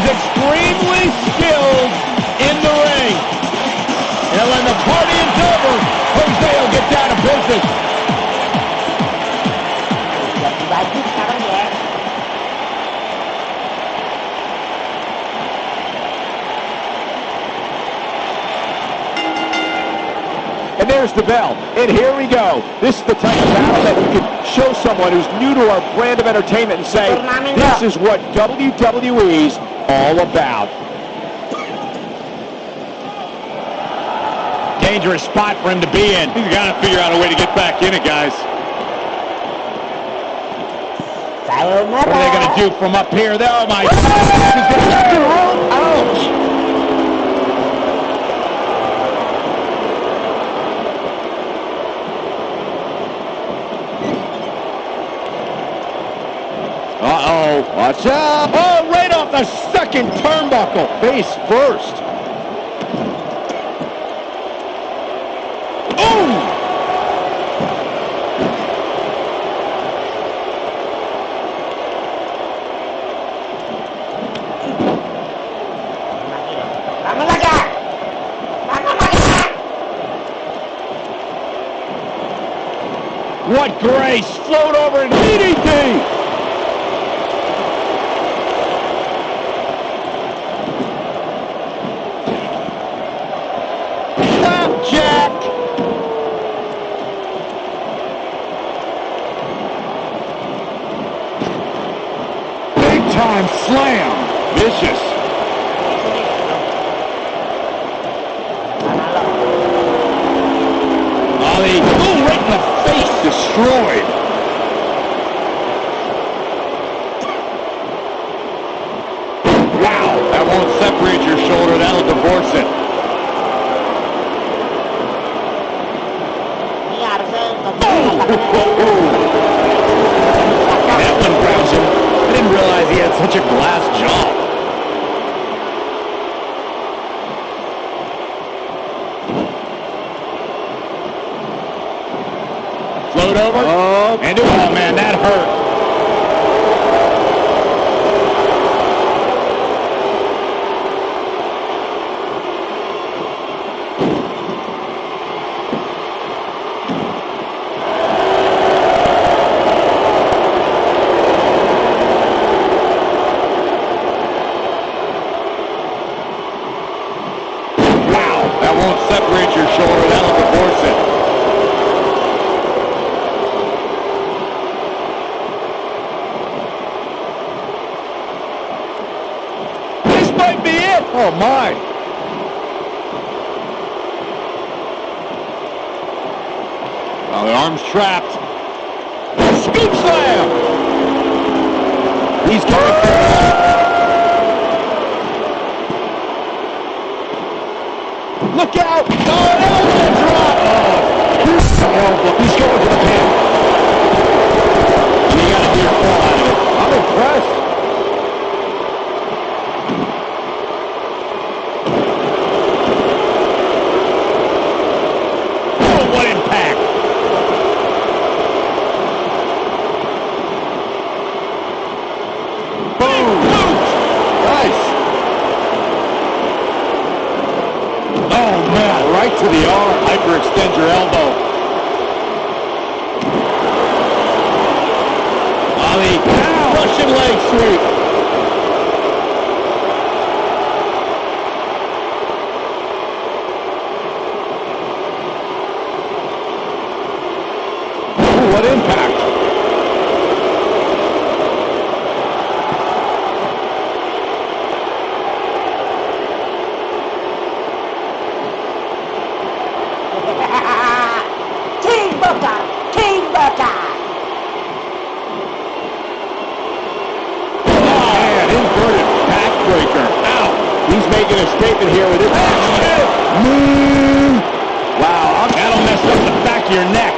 Extremely skilled in the ring. And when the party is over, Jose will get down to business. And there's the bell. And here we go. This is the type of battle that you can show someone who's new to our brand of entertainment and say, this is what WWE's all about. Dangerous spot for him to be in. He's got to figure out a way to get back in it, guys. What are they going to do from up here? Oh, my God. Ouch. Uh-oh. Watch out. Oh, right off the second turnbuckle. Face first. Ooh! What grace. Float over and DDT. Jack. Big time slam. Vicious. Ali. Ooh, right in the face. Destroyed. Wow. That won't separate your shoulder. That'll divorce it. That one grabs him. I didn't realize he had such a glass jaw. Float over. Oh. out. And oh man, that hurt. That won't separate your shoulder. That'll divorce it. This might be it. Oh, my. Well, the arm's trapped. Scoop slam. He's going for it. Look out! Oh, an elbow drop! Oh, he's going for the pin. You got to do your full out of it. I'm impressed. Oh, what impact! Boom! Nice! Oh, man, right to the arm. Hyperextend your elbow. Ali, Russian leg sweep. Ooh, what impact. King Booker! Inverted backbreaker. Ow! He's making a statement here with his action. Wow, That'll mess up the back of your neck.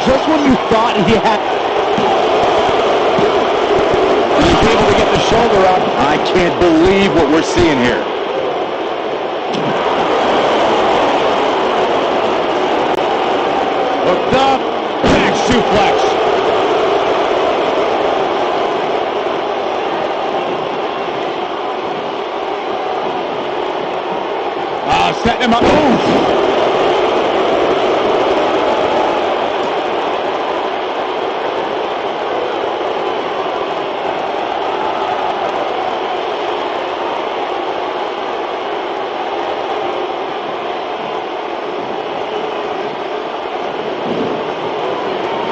just when you thought he had... He's able to get the shoulder up. I can't believe what we're seeing here. Hooked up. Back suplex. Setting him up. Ooh.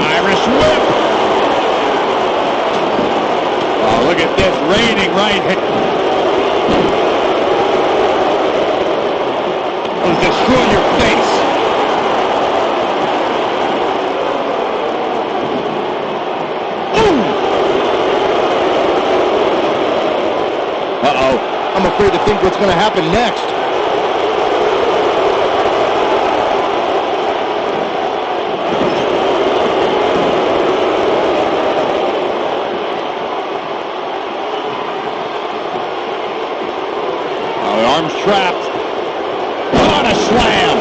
Irish whip. Oh, look at this reigning right hand. Destroy your face. Ooh. Uh-oh. I'm afraid to think what's going to happen next. Oh, the arm's trapped. What a slam!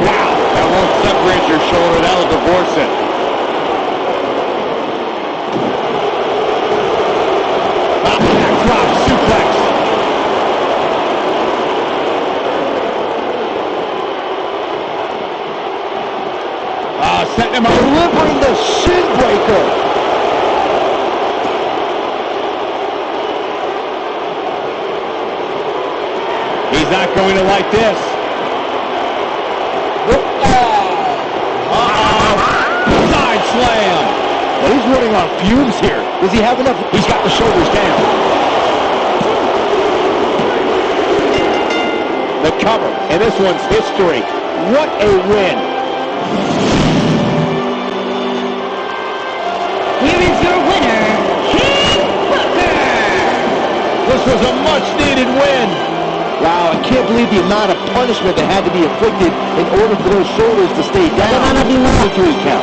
Wow, That won't separate your shoulder. That'll divorce it. backdrop suplex. Setting him up. Delivering the shin breaker. He's not going to like this. Side slam. Well, he's running on fumes here. Does he have enough? He's got the shoulders down. The cover, and this one's history. What a win. Here is your winner, King Booker! This was a much-needed win. Wow, I can't believe the amount of punishment that had to be inflicted in order for those shoulders to stay down. Victory count.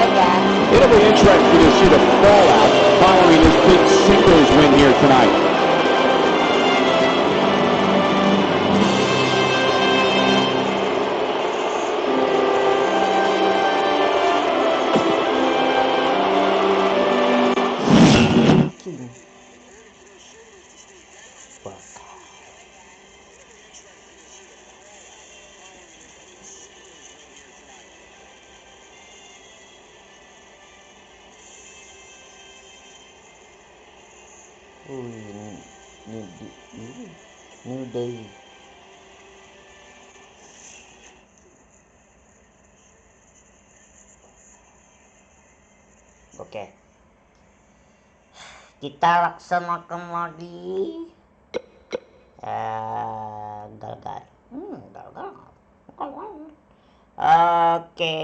It'll be interesting to see the fallout following this big singles win here tonight. pusing. Wah. New Day. Oke. Kita laksanakan lagi. Gagal. Gagal. Oke.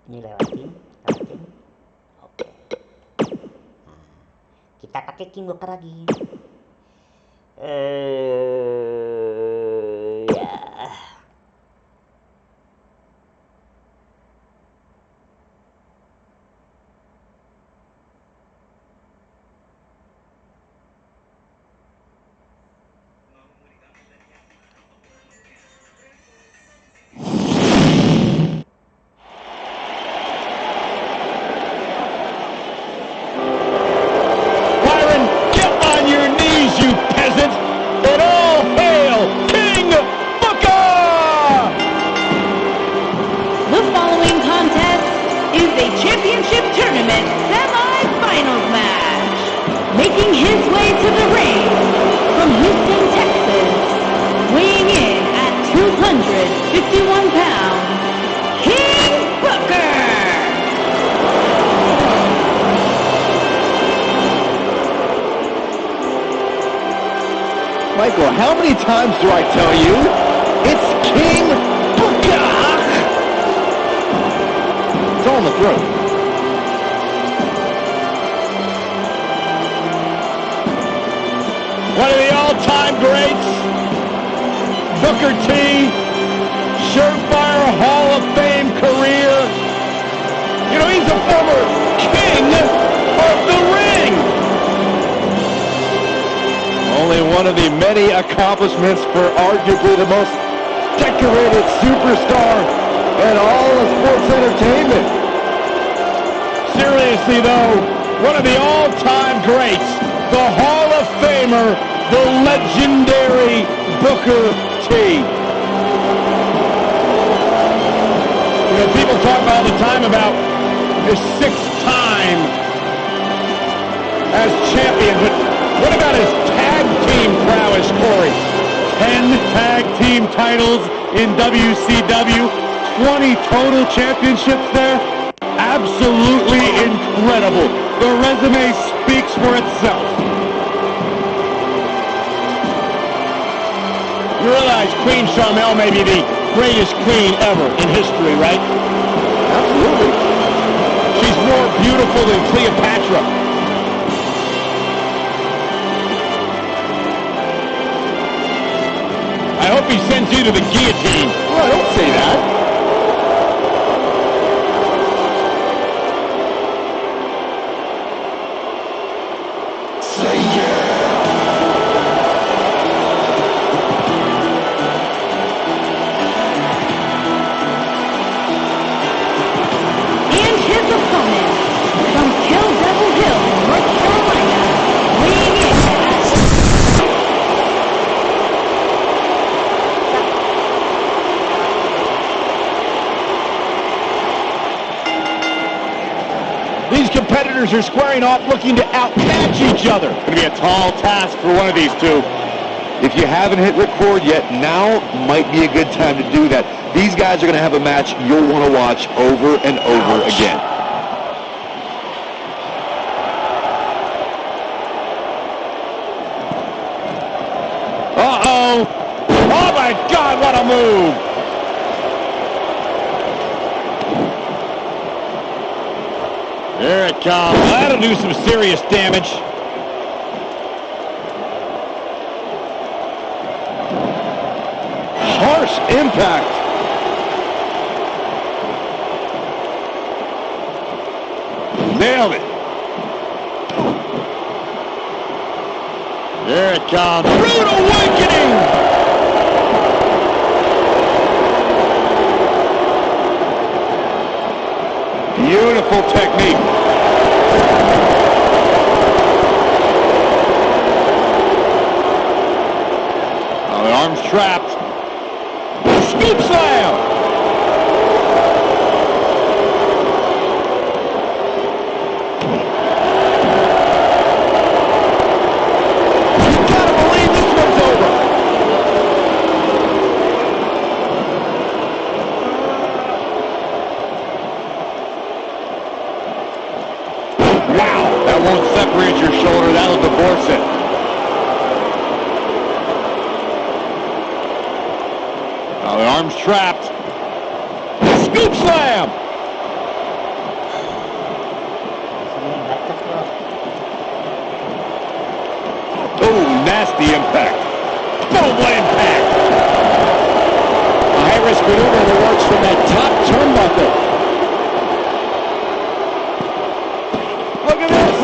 Ini lewatin. Oke. Kita pakai Kingbooker lagi. Ya. Championship Tournament semi-finals match. Making his way to the ring from Houston, Texas, weighing in at 251 pounds, King Booker. Michael, how many times do I tell you? It's King Booker! It's all in the throat. One of the all-time greats, Booker T, surefire Hall of Fame career. You know, he's a former king of the ring. Only one of the many accomplishments for arguably the most decorated superstar in all of sports entertainment. Seriously though, one of the all-time greats, the Hall of Famer, the legendary Booker T. You know, people talk all the time about his 6th time as champion, but what about his tag team prowess, Corey? 10 tag team titles in WCW, 20 total championships there. Absolutely incredible. The resume speaks for itself. You realize Queen Sharmell may be the greatest queen ever in history, right? Absolutely. She's more beautiful than Cleopatra. I hope he sends you to the guillotine. Well, don't say that. These competitors are squaring off, looking to outmatch each other. It's going to be a tall task for one of these two. If you haven't hit record yet, now might be a good time to do that. These guys are going to have a match you'll want to watch over and over again. Uh-oh. Oh, my God, what a move. There it comes. That'll do some serious damage. Harsh impact. Nailed it. There it comes. Rude awakening. Wonderful technique. Now the arm's trapped. Scoop slam! You gotta believe this one's over. Wow, that won't separate your shoulder, that'll divorce it. Now the arm's trapped. Scoop slam! Oh, nasty impact. Oh, what impact! A high-risk maneuver that works from that top turnbuckle. Look at this!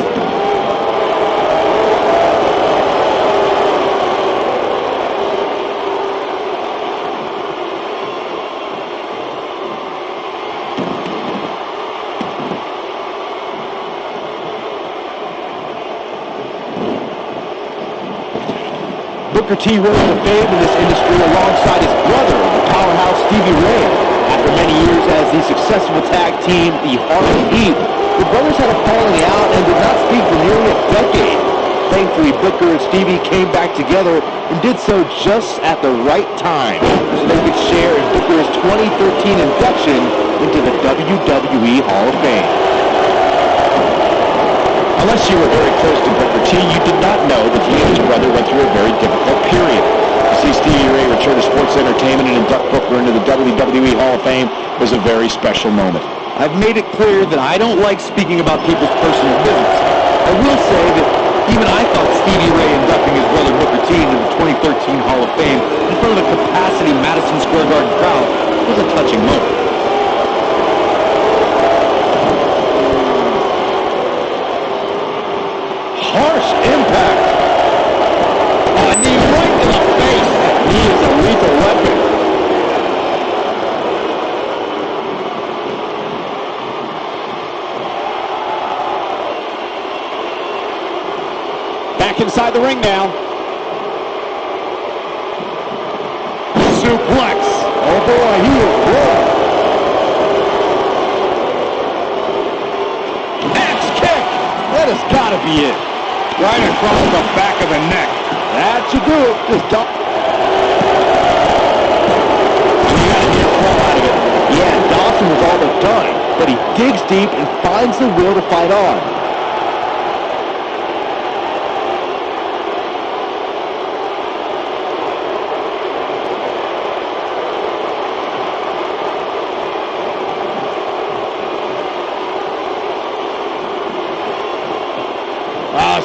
Booker T rose to fame in this industry alongside his brother, the powerhouse Stevie Ray. After many years as the successful tag team, the Harlem Heat, the brothers had a falling out and did not speak for nearly a decade. Thankfully, Booker and Stevie came back together and did so just at the right time, so they could share in Booker's 2013 induction into the WWE Hall of Fame. Unless you were very close to Booker T, you did not know that he and his brother went through a very difficult period. To see Stevie Ray return to sports entertainment and induct Booker into the WWE Hall of Fame was a very special moment. I've made it clear that I don't like speaking about people's personal business. I will say that even I thought Stevie Ray inducting his brother Booker T into the 2013 Hall of Fame in front of a capacity Madison Square Garden crowd was a touching moment. Harsh impact. A knee right in the face. That knee is a lethal weapon. Back inside the ring now. Suplex. Oh boy, he is rolling. Axe kick. That has got to be it. Right across the back of the neck. That should do it. Just dump. You gotta get a fall out of it. Yeah, Dawson was all but done, but he digs deep and finds the will to fight on.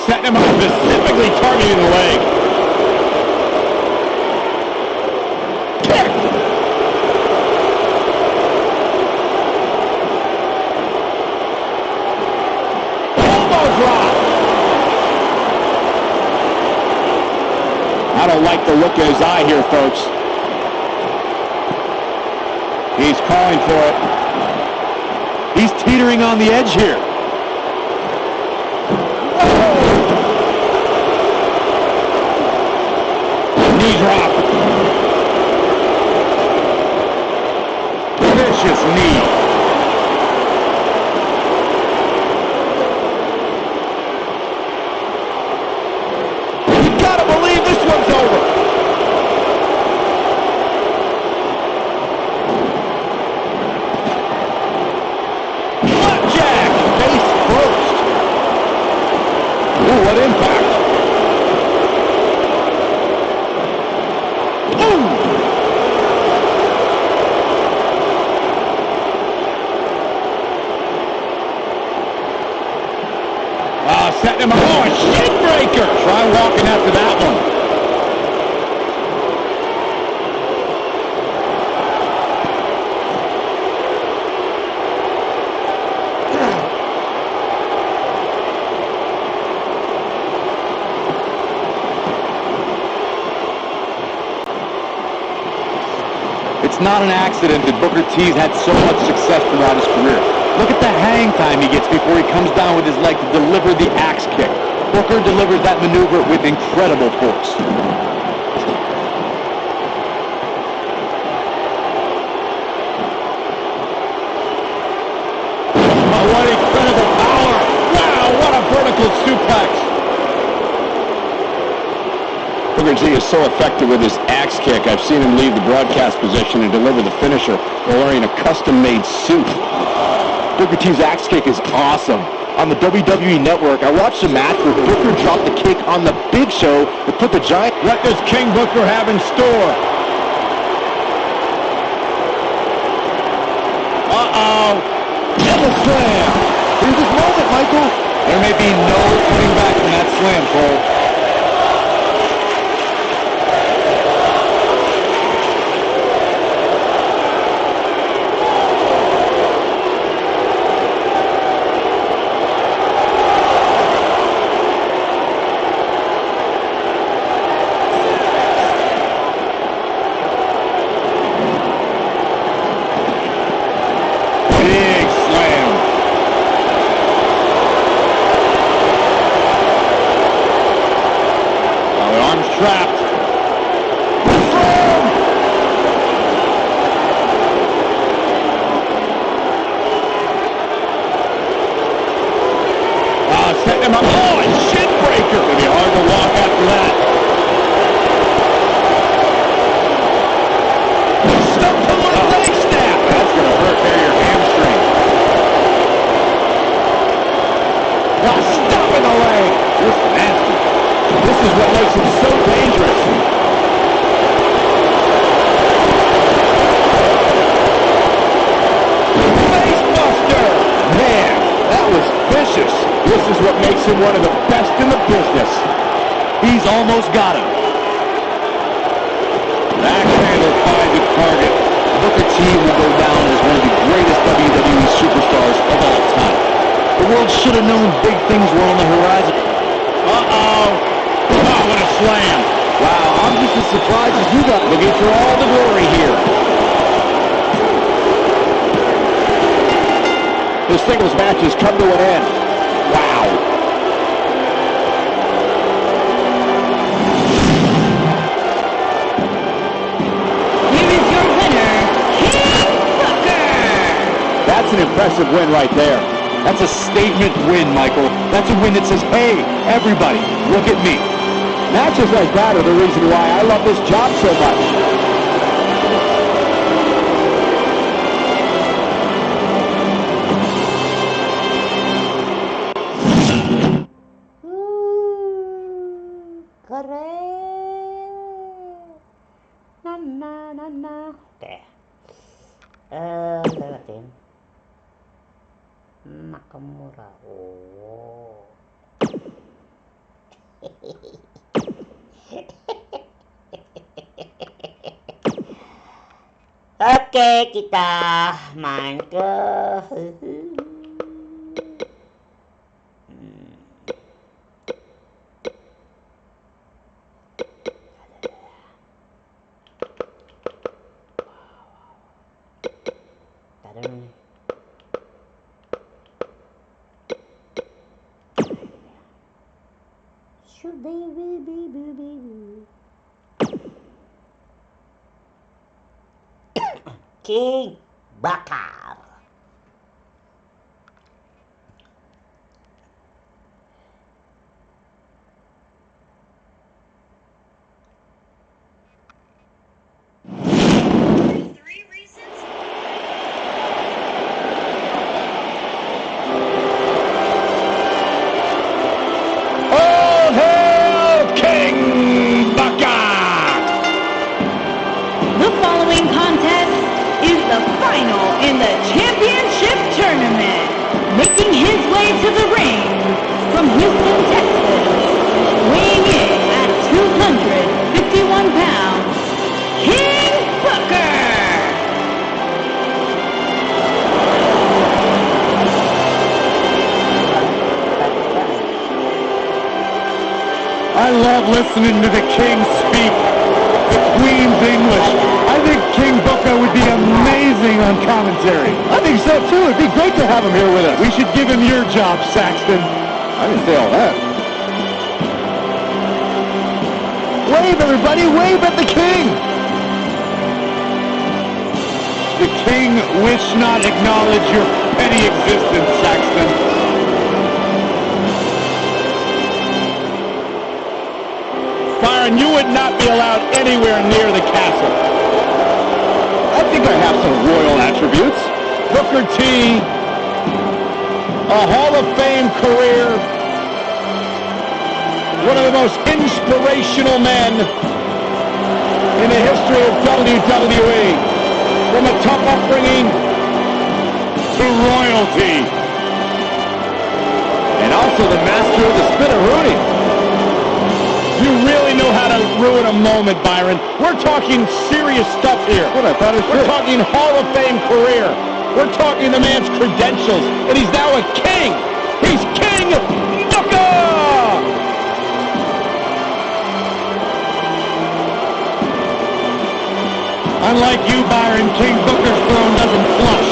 Setting him up, specifically targeting the leg. Kick! Elbow drop! I don't like the look in his eye here, folks. He's calling for it. He's teetering on the edge here. Knee drop. Vicious knee. You gotta believe this one's over. Flapjack. Face first. Ooh, what impact. Setting him up. Oh, a shin breaker. Try walking after that one. It's not an accident that Booker T's had so much success throughout his career. Look at the hang time he gets before he comes down with his leg to deliver the axe kick. Booker delivers that maneuver with incredible force. Oh, what incredible power! Wow, what a vertical suplex! Booker T is so effective with his axe kick. I've seen him leave the broadcast position and deliver the finisher while wearing a custom-made suit. Booker T's axe kick is awesome. On the WWE Network, I watched a match where Booker dropped the kick on the Big Show to put the Giant... What does King Booker have in store? Uh-oh. Double slam. Here's his moment, Michael. There may be no coming back from that slam, Cole. Big slam. Oh, the arm's trapped. Setting him up. Oh, a shin breaker. It'll be hard to walk after that. Stuck to the leg snap. That's going to hurt there, your hamstring. Oh, stop in the leg. This is nasty. This is what makes him so dangerous. Face buster. Man, that was vicious. This is what makes him one of the best in the business. He's almost got him. Backhander finds the target. Booker T will go down as one of the greatest WWE superstars of all time. The world should have known big things were on the horizon. Uh-oh. Oh, what a slam. Wow, I'm just as surprised as you got. Looking for all the glory here. This singles match has come to an end. Wow. Here is your winner, King Booker. That's an impressive win right there. That's a statement win, Michael. That's a win that says, hey, everybody, look at me. Matches like that are the reason why I love this job so much. Keren. Nana. Oke. Lewatin. Nakamura. Oh. Oke, kita main ke King Bakar. All hail King Bakar! The following contest is the final in the championship tournament. Making his way to the ring from Houston, Texas, weighing in at 251 pounds, King Booker. I love listening to the King speak the Queen's English. I think King Booker would be amazing amazing on commentary. I think so, too. It'd be great to have him here with us. We should give him your job, Saxton. I didn't say all that. Wave, everybody. Wave at the king. The king wish not acknowledge your petty existence, Saxton. Byron, you would not be allowed anywhere near the castle. I think I have some royal attributes. Booker T, a Hall of Fame career, one of the most inspirational men in the history of WWE. From a tough upbringing to royalty. And also the master of the spin-a-rooney. You really know how to ruin a moment, Byron. We're talking serious stuff here. What I thought it We're should. talking Hall of Fame career. We're talking the man's credentials, and he's now a king. He's King Booker! Unlike you, Byron, King Booker's throne doesn't flush.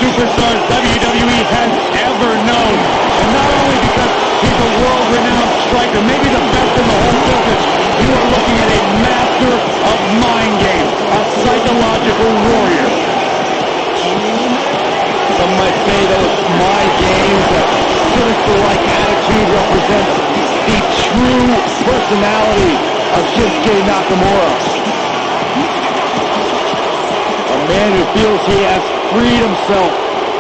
Superstars WWE has ever known. And not only because he's a world-renowned striker, maybe the best in the whole business, you are looking at a master of mind games, a psychological warrior. Some might say those mind games, that sinister-like attitude represents the true personality of Shinsuke Nakamura. A man who feels he has freed himself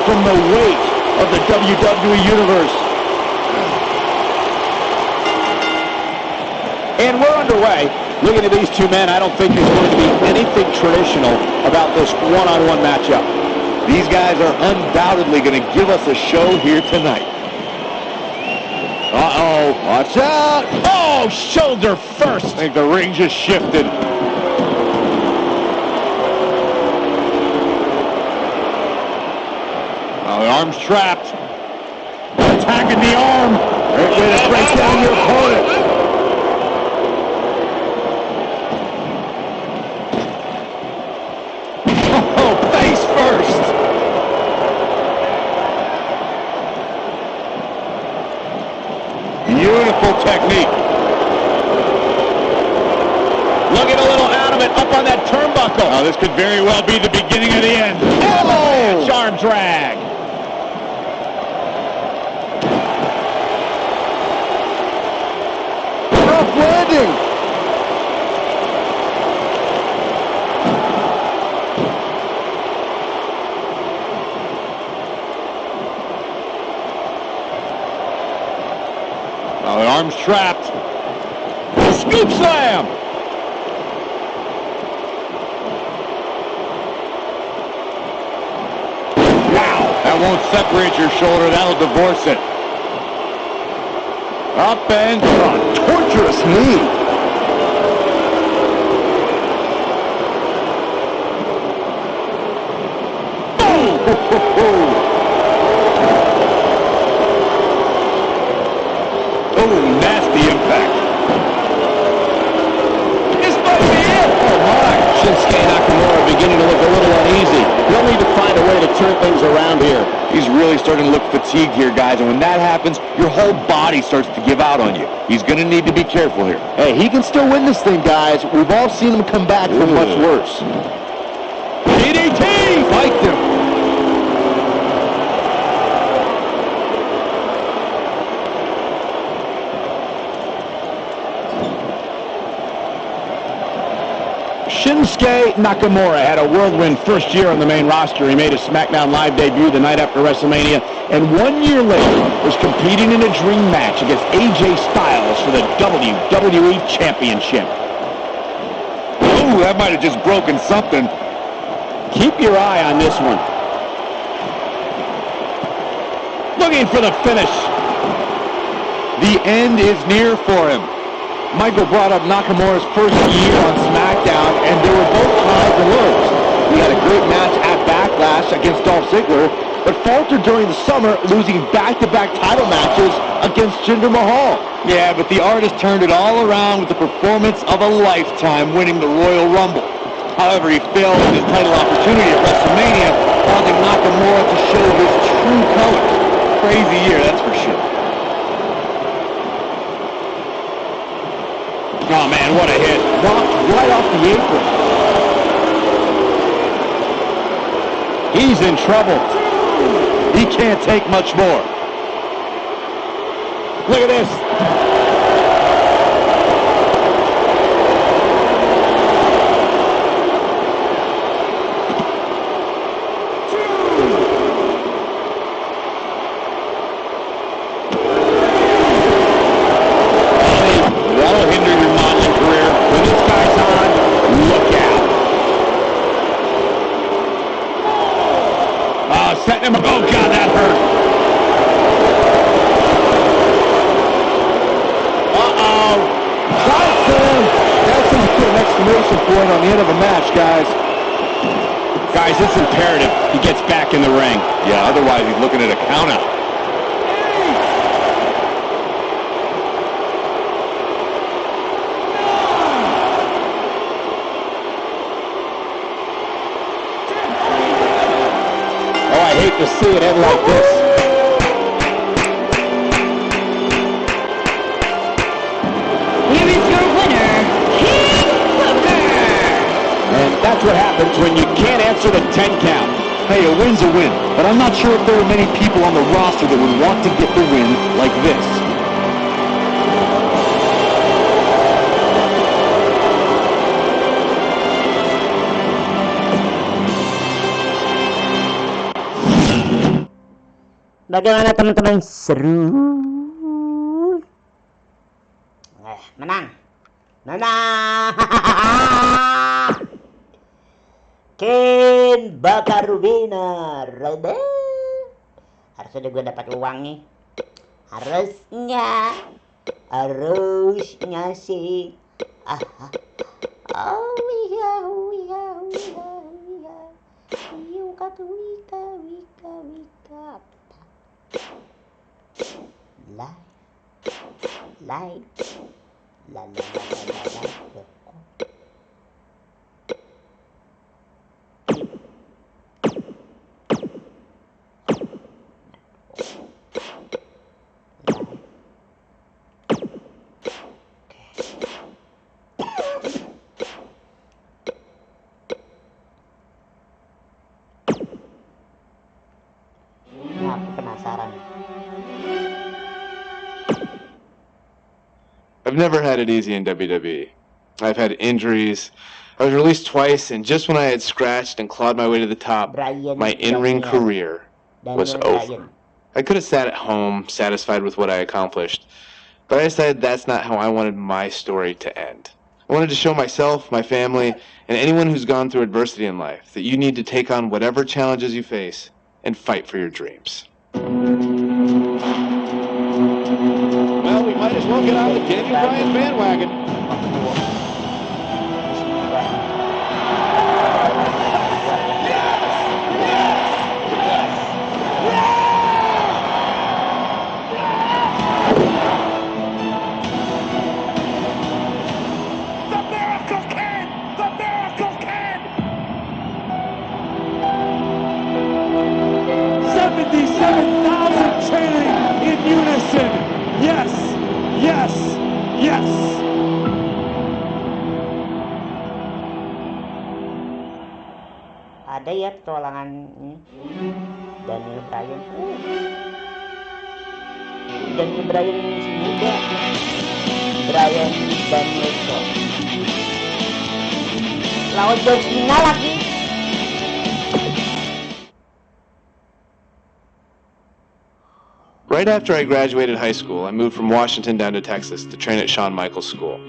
from the weight of the WWE Universe. And we're underway. Looking at these two men, I don't think there's going to be anything traditional about this one-on-one matchup. These guys are undoubtedly going to give us a show here tonight. Uh-oh, watch out! Oh, shoulder first! I think the ring just shifted. The arm's trapped. Attacking the arm. Great way to break down your opponent. Oh, face first. Beautiful technique. Looking a little out of it, up on that turnbuckle. Oh, this could very well be the beginning of the end. Oh! Arm drag. Landing. Oh, the arm's trapped. Scoop slam. Wow, that won't separate your shoulder. That'll divorce it. Up and Torturous knee. Oh, nasty impact. This might be it. Oh my. Shinsuke Nakamura beginning to look a little uneasy. easy. He'll need to find a way to turn things around here. He's really starting to look fatigued here, guys, and when that happens, your whole body starts to give out on you. He's going to need to be careful here. Hey, he can still win this thing, guys. We've all seen him come back from much worse. DDT! Fight him. Shinsuke Nakamura had a whirlwind first year on the main roster. He made his SmackDown Live debut the night after WrestleMania, and 1 year later was competing in a dream match against AJ Styles for the WWE Championship. Ooh, that might have just broken something. Keep your eye on this one. Looking for the finish. The end is near for him. Michael brought up Nakamura's first year on SmackDown, and they were both highs and lows. He had a great match at Backlash against Dolph Ziggler, but faltered during the summer, losing back-to-back title matches against Jinder Mahal. Yeah, but the artist turned it all around with the performance of a lifetime, winning the Royal Rumble. However, he failed in his title opportunity at WrestleMania, causing Nakamura to show his true colors. Crazy year, that's for sure. Oh, man, what a hit. Knocked right off the apron. He's in trouble. He can't take much more. Look at this. That'll hinder your modeling career. When this guy's on, look out. Setting him up. Oh, God, that hurt. Uh-oh. That's how you put an exclamation point on the end of a match, guys. Guys, it's imperative he gets back in the ring. Yeah, otherwise he's looking at a countout. I hate to see it end like this. Here is your winner, King Booker. And that's what happens when you can't answer the 10 count. Hey, a win's a win, but I'm not sure if there are many people on the roster that would want to get the win like this. Bagaimana teman-teman? Seru. Menang. Menang. Ken bakar winner. Harusnya gue dapat uang nih. Harusnya sih. Oh iya. Wika. Like. La. Aku penasaran. I've never had it easy in WWE. I've had injuries. I was released twice, and just when I had scratched and clawed my way to the top, my in-ring career was over. I could have sat at home, satisfied with what I accomplished, but I decided that's not how I wanted my story to end. I wanted to show myself, my family, and anyone who's gone through adversity in life that you need to take on whatever challenges you face and fight for your dreams. Well, we might as well get on the Daniel Bryan bandwagon. Yes. Ada ya petualangan ini Daniel Bryan. Daniel Bryan ini masih muda. Bryan Danielson lawan John Cena lagi. Right after I graduated high school, I moved from Washington down to Texas to train at Shawn Michaels School.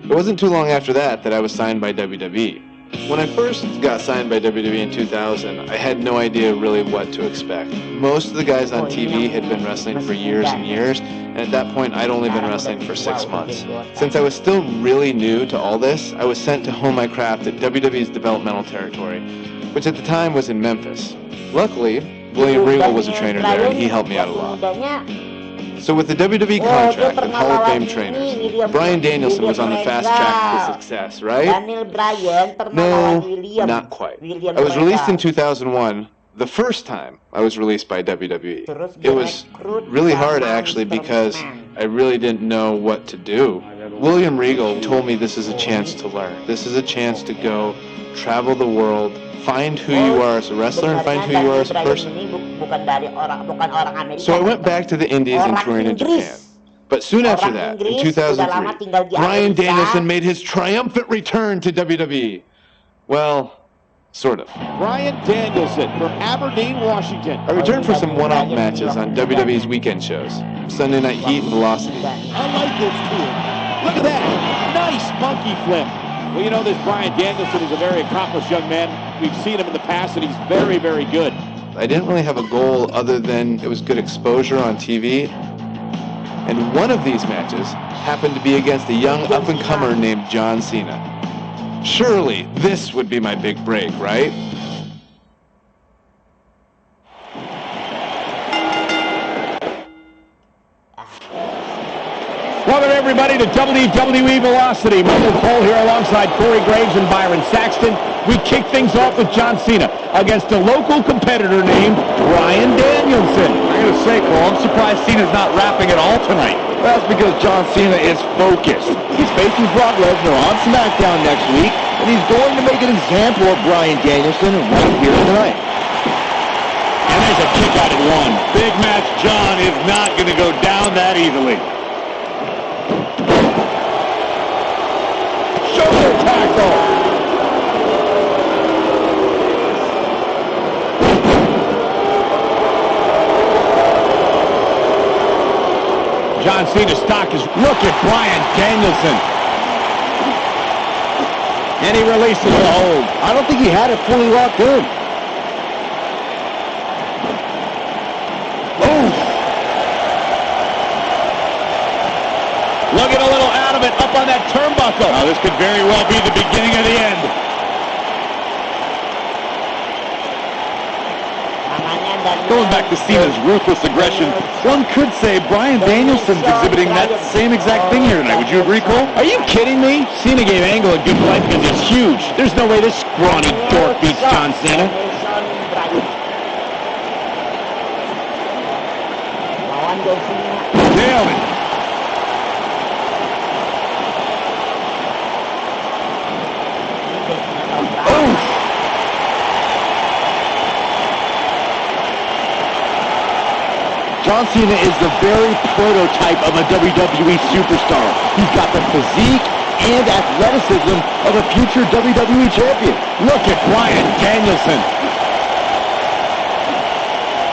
It wasn't too long after that I was signed by WWE. When I first got signed by WWE in 2000, I had no idea really what to expect. Most of the guys on TV had been wrestling for years and years, and at that point I'd only been wrestling for 6 months. Since I was still really new to all this, I was sent to hone my craft at WWE's developmental territory, which at the time was in Memphis. Luckily, William Regal was a trainer there, and he helped me out a lot. So with the WWE contract and Hall of Fame trainers, Bryan Danielson was on the fast track to success, right? No, not quite. I was released in 2001, the first time I was released by WWE. It was really hard actually because I really didn't know what to do. William Regal told me this is a chance to learn. This is a chance to go travel the world, find who you are as a wrestler and find who you are as a person. So I went back to the Indies and touring in Japan. But soon after that, in 2003, Bryan Danielson made his triumphant return to WWE. Well, sort of. Bryan Danielson from Aberdeen, Washington. I returned for some one-off matches on WWE's weekend shows, Sunday Night Heat and Velocity. I like this too. Look at that. Nice monkey flip. Well, you know, this Bryan Danielson is a very accomplished young man. We've seen him in the past, and he's very, very good. I didn't really have a goal other than it was good exposure on TV. And one of these matches happened to be against a young up-and-comer named John Cena. Surely this would be my big break, right? Welcome everybody to WWE Velocity. Michael Cole here alongside Corey Graves and Byron Saxton. We kick things off with John Cena against a local competitor named Bryan Danielson. I'm going to say, Cole, I'm surprised Cena's not rapping at all tonight. That's because John Cena is focused. He's facing Brock Lesnar on SmackDown next week, and he's going to make an example of Bryan Danielson right here tonight. And there's a kick out at one. Big match John is not going to go down that easily. Shoulder tackle. John Cena's stock is, look at Bryan Danielson. And he releases the hold. I don't think he had it fully locked in. Oof. Looking a little out of it, up on that turnbuckle. Now this could very well be the beginning of the end. Going back to Cena's ruthless aggression, one could say Bryan Danielson's exhibiting that same exact thing here tonight. Would you agree, Cole? Are you kidding me? Cena gave Angle a good fight because he's huge. There's no way this scrawny dork beats John Cena. Nailed it. John Cena is the very prototype of a WWE superstar. He's got the physique and athleticism of a future WWE champion. Look at Bryan Danielson.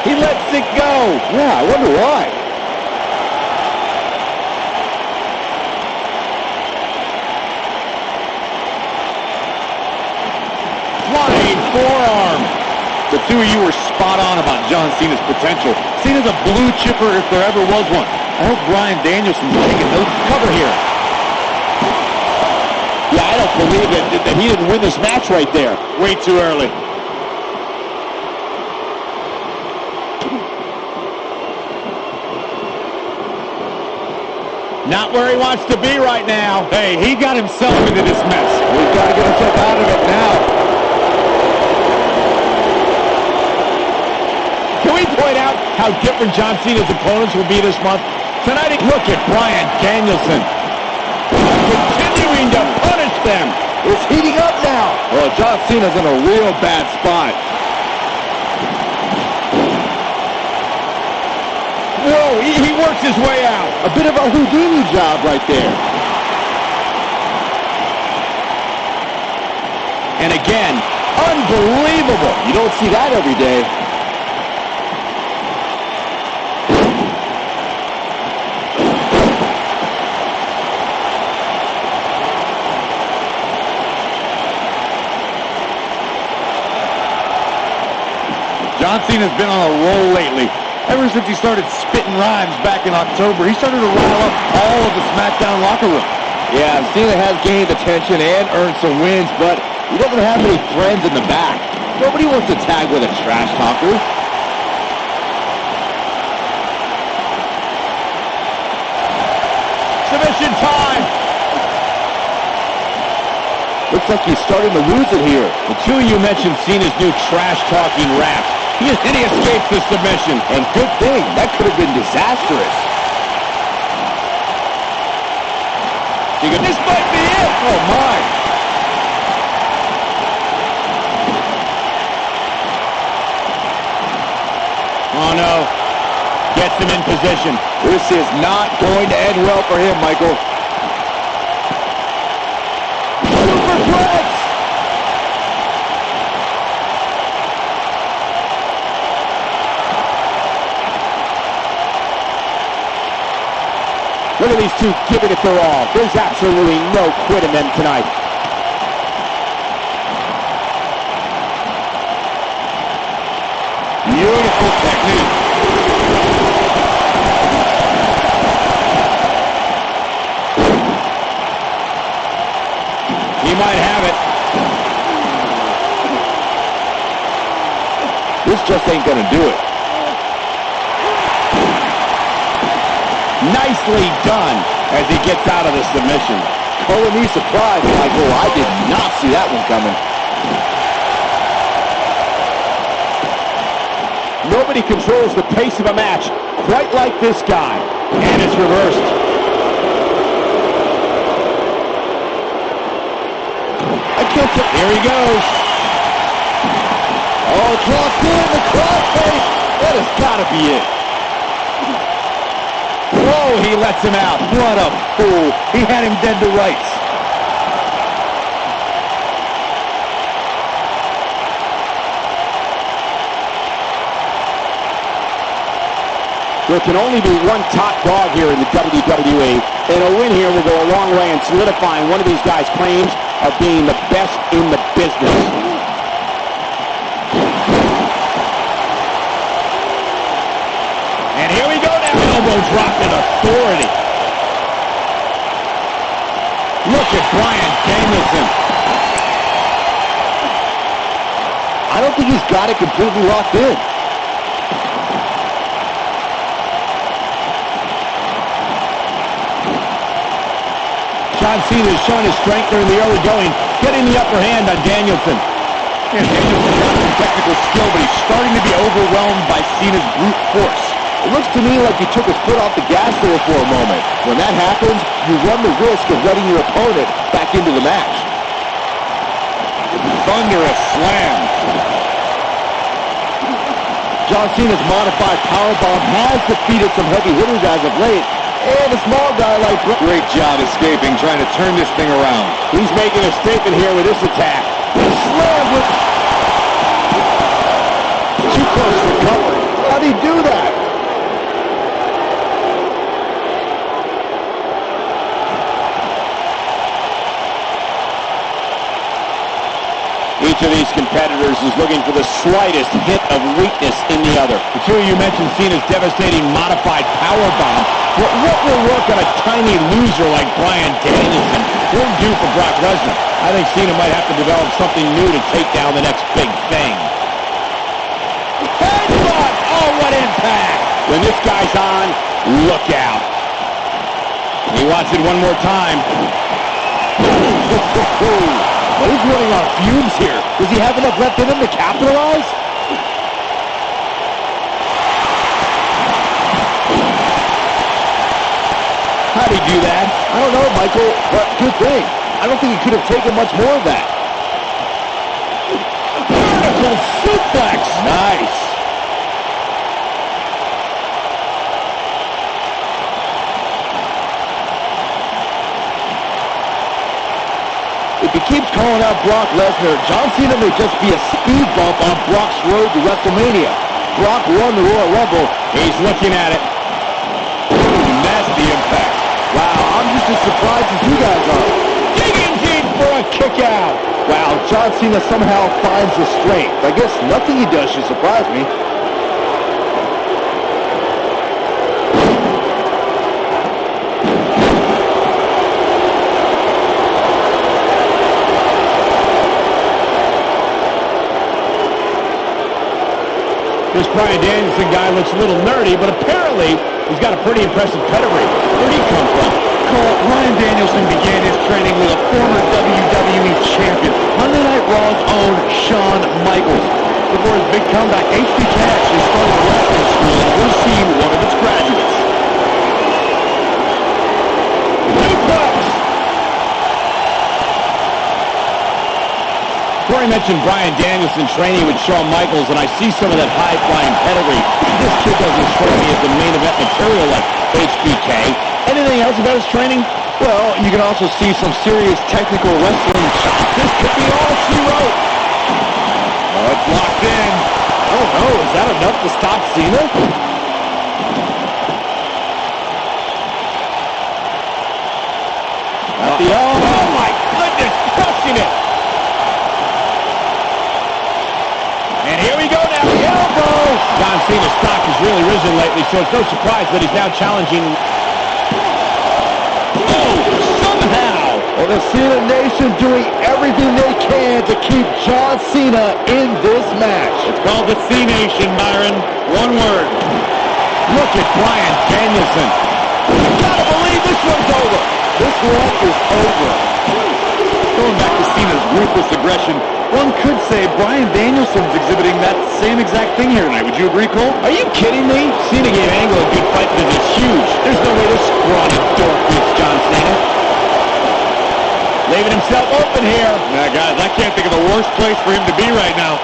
He lets it go. Yeah, I wonder why. Flying forearm. The two of you were spot on about John Cena's potential. Cena's a blue chipper if there ever was one. I hope Bryan Danielson's taking no cover here. Yeah, I don't believe that he didn't win this match right there. Way too early. Not where he wants to be right now. Hey, he got himself into this mess. He's got to get himself out of it now. Can we point out how different John Cena's opponents will be this month? Tonight, look at Bryan Danielson. Continuing to punish them. It's heating up now. Well, John Cena's in a real bad spot. Whoa, he works his way out. A bit of a Houdini job right there. And again, unbelievable. You don't see that every day. John Cena's been on a roll lately. Ever since he started spitting rhymes back in October, he started to rile up all of the SmackDown locker room. Yeah, Cena has gained attention and earned some wins, but he doesn't have any friends in the back. Nobody wants to tag with a trash talker. Submission time! Looks like he's starting to lose it here. The two of you mentioned Cena's new trash-talking rap. And he escapes the submission. And good thing. That could have been disastrous. This might be it. Oh, my. Oh, no. Gets him in position. This is not going to end well for him, Michael. Superplex! Look at these two giving it their all. There's absolutely no quit in them tonight. Beautiful technique. He might have it. This just ain't gonna do it. Nicely done as he gets out of the submission. Calling me surprised, Michael. I did not see that one coming. Nobody controls the pace of a match quite like this guy. And it's reversed. I can't get... Here he goes. Oh, it's locked in. The crossface. That has got to be it. Whoa, he lets him out. What a fool. He had him dead to rights. There can only be one top dog here in the WWE, and a win here will go a long way in solidifying one of these guys' claims of being the best in the business. And here we go now. Elbow dropped in authority. Look at Bryan Danielson. I don't think he's got it completely locked in. John Cena is showing his strength during the early going, getting the upper hand on Danielson. And Danielson's got some technical skill, but he's starting to be overwhelmed by Cena's brute force. It looks to me like he took his foot off the gas there for a moment. When that happens, you run the risk of letting your opponent back into the match. Thunderous slam. John Cena's modified powerbomb has defeated some heavy hitters as of late. And a small guy like... Great job escaping, trying to turn this thing around. He's making a statement here with this attack. Slam with... Too close to covering. How'd he do that? Each of these competitors is looking for the slightest hint of weakness in the other. The two of you mentioned Cena's devastating modified powerbomb. What will work on a tiny loser like Bryan Danielson won't do for Brock Lesnar. I think Cena might have to develop something new to take down the next big thing. Headbutt! Oh, what impact! When this guy's on, look out. He wants it one more time. Well, he's running on fumes here. Does he have enough left in him to capitalize? how'd he do that? I don't know, Michael, but good thing. I don't think he could have taken much more of that. Vertical suplex. Nice. If he keeps calling out Brock Lesnar, John Cena may just be a speed bump on Brock's road to WrestleMania. Brock won the Royal Rumble. He's looking at it. Nasty impact. Wow, I'm just as surprised as you guys are. Digging deep for a kick out. Wow, John Cena somehow finds the strength. I guess nothing he does should surprise me. This Bryan Danielson guy looks a little nerdy, but apparently he's got a pretty impressive pedigree. Where'd he come from? Cole, Bryan Danielson began his training with a former WWE champion, Monday Night Raw's own Shawn Michaels. Before his big comeback, HBK actually started a wrestling school, and we're seeing one of its graduates. Corey mentioned Bryan Danielson training with Shawn Michaels, and I see some of that high-flying pedigree. This kid doesn't strike me as the main event material like HBK. Anything else about his training? Well, you can also see some serious technical wrestling shots. This could be all she wrote. Oh, it's locked in. Oh no, is that enough to stop Cena? Oh my goodness, crushing it. And here we go now, the elbow! John Cena's stock has really risen lately, so it's no surprise that he's now challenging. Oh, somehow! Well, the Cena Nation doing everything they can to keep John Cena in this match. It's called the C-Nation, Byron. One word. Look at Bryan Danielson. You gotta believe this one's over. This one is over. Going back to Cena's ruthless aggression, one could say Bryan Danielson's exhibiting that same exact thing here tonight. Would you agree, Cole? are you kidding me? Cena gave Angle a good fight because it's huge. There's no way this scrawny dork beats John Cena. Leaving himself open here. Now, guys, I can't think of a worse place for him to be right now.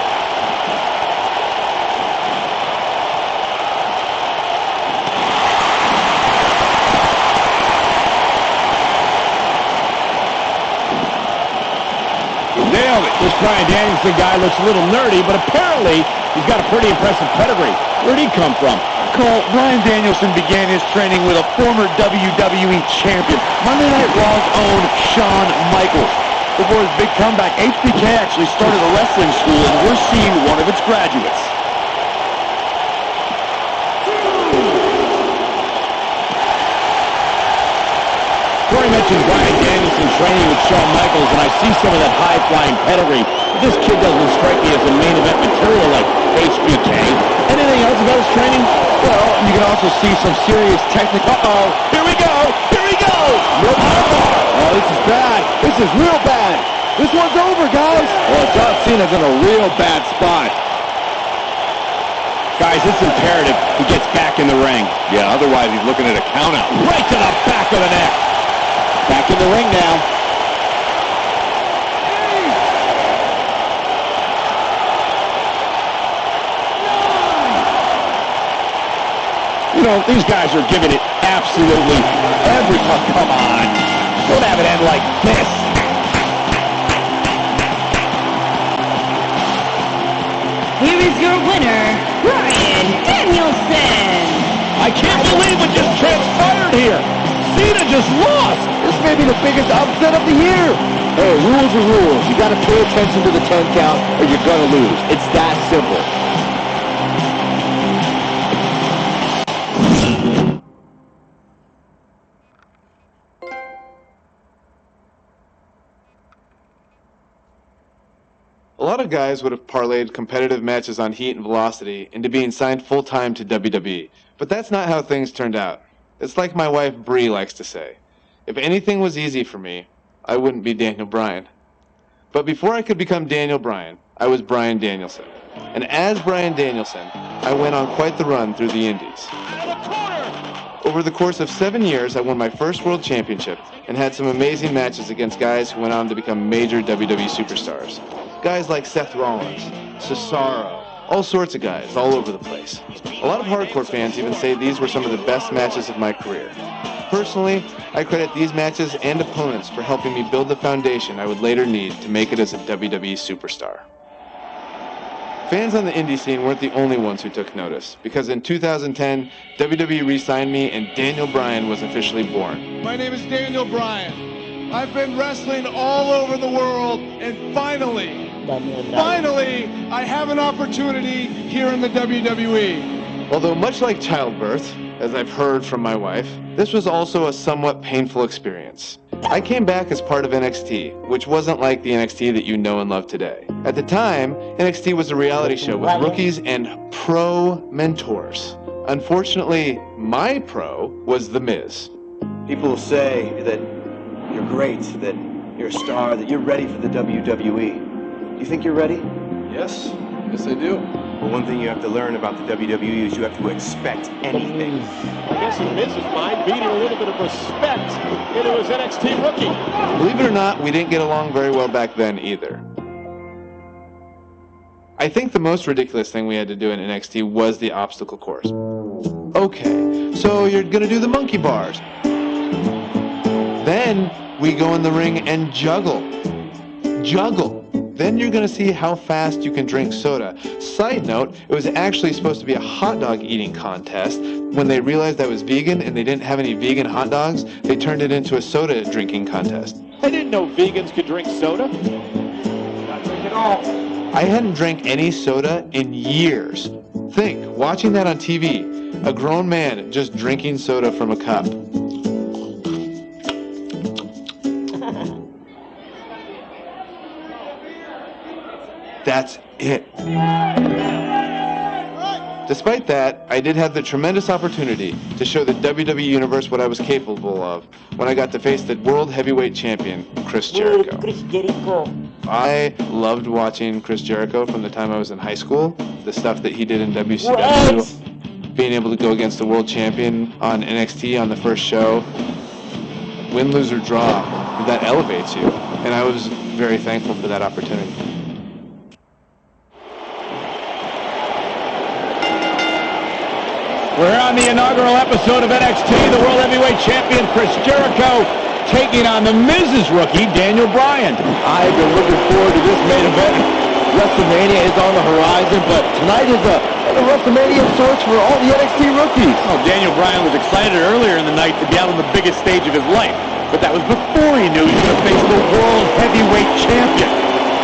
Nailed it. This Bryan Danielson guy looks a little nerdy, but apparently he's got a pretty impressive pedigree. Where'd he come from? Cole, Bryan Danielson began his training with a former WWE champion, Monday Night Raw's own Shawn Michaels. Before his big comeback, HBK actually started a wrestling school, and we're seeing one of its graduates. Corey mentioned Bryan Danielson training with Shawn Michaels, and I see some of that high-flying pedigree. But this kid doesn't strike me as the main event material like HBK. Anything else about his training? Well, you can also see some serious technical... Uh-oh, Here we go! Here he goes! Oh, this is bad. This is real bad. This one's over, guys. Well, John Cena's in a real bad spot. Guys, it's imperative he gets back in the ring. Yeah, otherwise he's looking at a countout. Right to the back of the neck. Back in the ring now. You know, these guys are giving it absolutely everything. Come on. Don't have it end like this. Here is your winner, Bryan Danielson. I can't believe what just transpired here. Cena just lost. This may be the biggest upset of the year. Hey, rules are rules. You got to pay attention to the 10 count or you're going to lose. It's that simple. A lot of guys would have parlayed competitive matches on Heat and Velocity into being signed full-time to WWE, but that's not how things turned out. It's like my wife Bree likes to say, if anything was easy for me, I wouldn't be Daniel Bryan. But before I could become Daniel Bryan, I was Bryan Danielson. And as Bryan Danielson, I went on quite the run through the Indies. Over the course of 7 years, I won my first world championship and had some amazing matches against guys who went on to become major WWE superstars. Guys like Seth Rollins, Cesaro, all sorts of guys all over the place. A lot of hardcore fans even say these were some of the best matches of my career. Personally, I credit these matches and opponents for helping me build the foundation I would later need to make it as a WWE superstar. Fans on the indie scene weren't the only ones who took notice, because in 2010, WWE re-signed me and Daniel Bryan was officially born. My name is Daniel Bryan. I've been wrestling all over the world, and finally, I have an opportunity here in the WWE. Although much like childbirth, as I've heard from my wife, this was also a somewhat painful experience. I came back as part of NXT, which wasn't like the NXT that you know and love today. At the time, NXT was a reality show with rookies and pro mentors. Unfortunately, my pro was The Miz. People say that you're great, that you're a star, that you're ready for the WWE. Do you think you're ready? Yes, I do. Well, one thing you have to learn about the WWE is you have to expect anything. I guess in Miz's mind, beating a little bit of respect into his NXT rookie. Believe it or not, we didn't get along very well back then either. I think the most ridiculous thing we had to do in NXT was the obstacle course. Okay, so you're gonna do the monkey bars. Then we go in the ring and juggle. Then you're gonna see how fast you can drink soda. Side note, it was actually supposed to be a hot dog eating contest. When they realized I was vegan and they didn't have any vegan hot dogs, they turned it into a soda drinking contest. I didn't know vegans could drink soda. Not drink at all. I hadn't drank any soda in years. Think, watching that on TV, a grown man just drinking soda from a cup. That's it. Despite that, I did have the tremendous opportunity to show the WWE Universe what I was capable of when I got to face the World Heavyweight Champion, Chris Jericho. I loved watching Chris Jericho from the time I was in high school. The stuff that he did in WCW, being able to go against the World Champion on NXT on the first show, win, lose, or draw, that elevates you. And I was very thankful for that opportunity. We're on the inaugural episode of NXT. The World Heavyweight Champion Chris Jericho taking on the Miz's rookie, Daniel Bryan. I've been looking forward to this main event. WrestleMania is on the horizon, but tonight is a WrestleMania of sorts for all the NXT rookies. Oh, Daniel Bryan was excited earlier in the night to be out on the biggest stage of his life, but that was before he knew he was going to face the World Heavyweight Champion.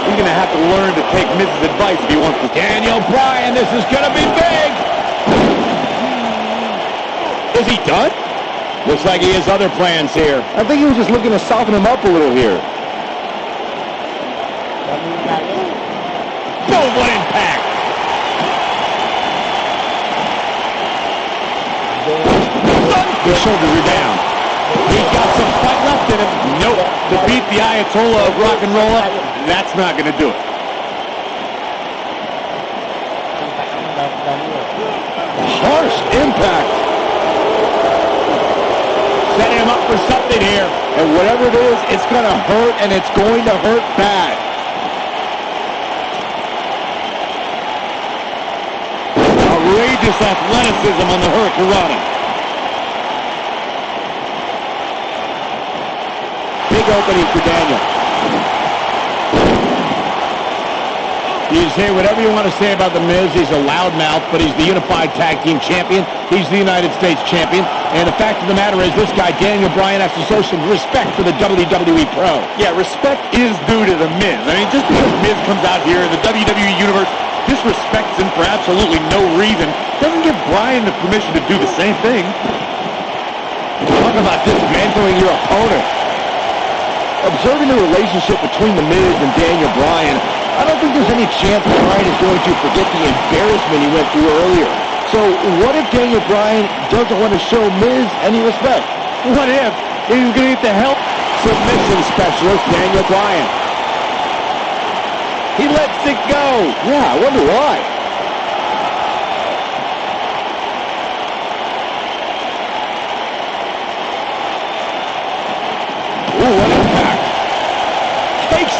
He's going to have to learn to take Miz's advice if he wants to. Daniel Bryan, this is going to be big! Is he done? Looks like he has other plans here. I think he was just looking to soften him up a little here. Boom, what impact! His shoulders are down. He's got some fight left in him. Nope. To beat the Ayatollah of rock and roll, that's not going to do it. Harsh impact. Setting him up for something here. And whatever it is, it's going to hurt, and it's going to hurt bad. Outrageous athleticism on the Hurricanrana. Big opening for Daniel. You say whatever you want to say about The Miz. He's a loudmouth, but he's the Unified Tag Team Champion. He's the United States Champion. And the fact of the matter is, this guy, Daniel Bryan, has to show some respect for the WWE Pro. Yeah, respect is due to The Miz. I mean, just because Miz comes out here in the WWE Universe, disrespects him for absolutely no reason, doesn't give Bryan the permission to do the same thing. Talk about dismantling your opponent. Observing the relationship between The Miz and Daniel Bryan, I don't think there's any chance Bryan is going to forget the embarrassment he went through earlier. So what if Daniel Bryan doesn't want to show Miz any respect? What if he's going to get the help? Submission specialist Daniel Bryan. He lets it go. Yeah, I wonder why.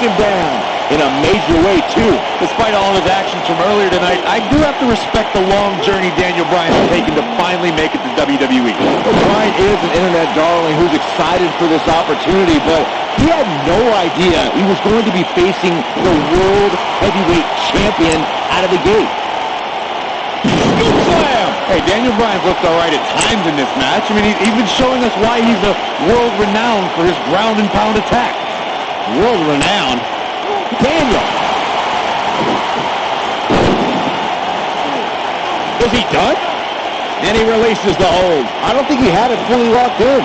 him down in a major way, too. Despite all of his actions from earlier tonight, I do have to respect the long journey Daniel Bryan has taken to finally make it to WWE. Well, Bryan is an internet darling who's excited for this opportunity, but he had no idea he was going to be facing the World Heavyweight Champion out of the gate. Scoop slam! Hey, Daniel Bryan's looked all right at times in this match. I mean, he's been showing us why he's world-renowned for his ground and pound attack. World-renowned? Daniel! Is he done? And he releases the hold. I don't think he had it fully locked in.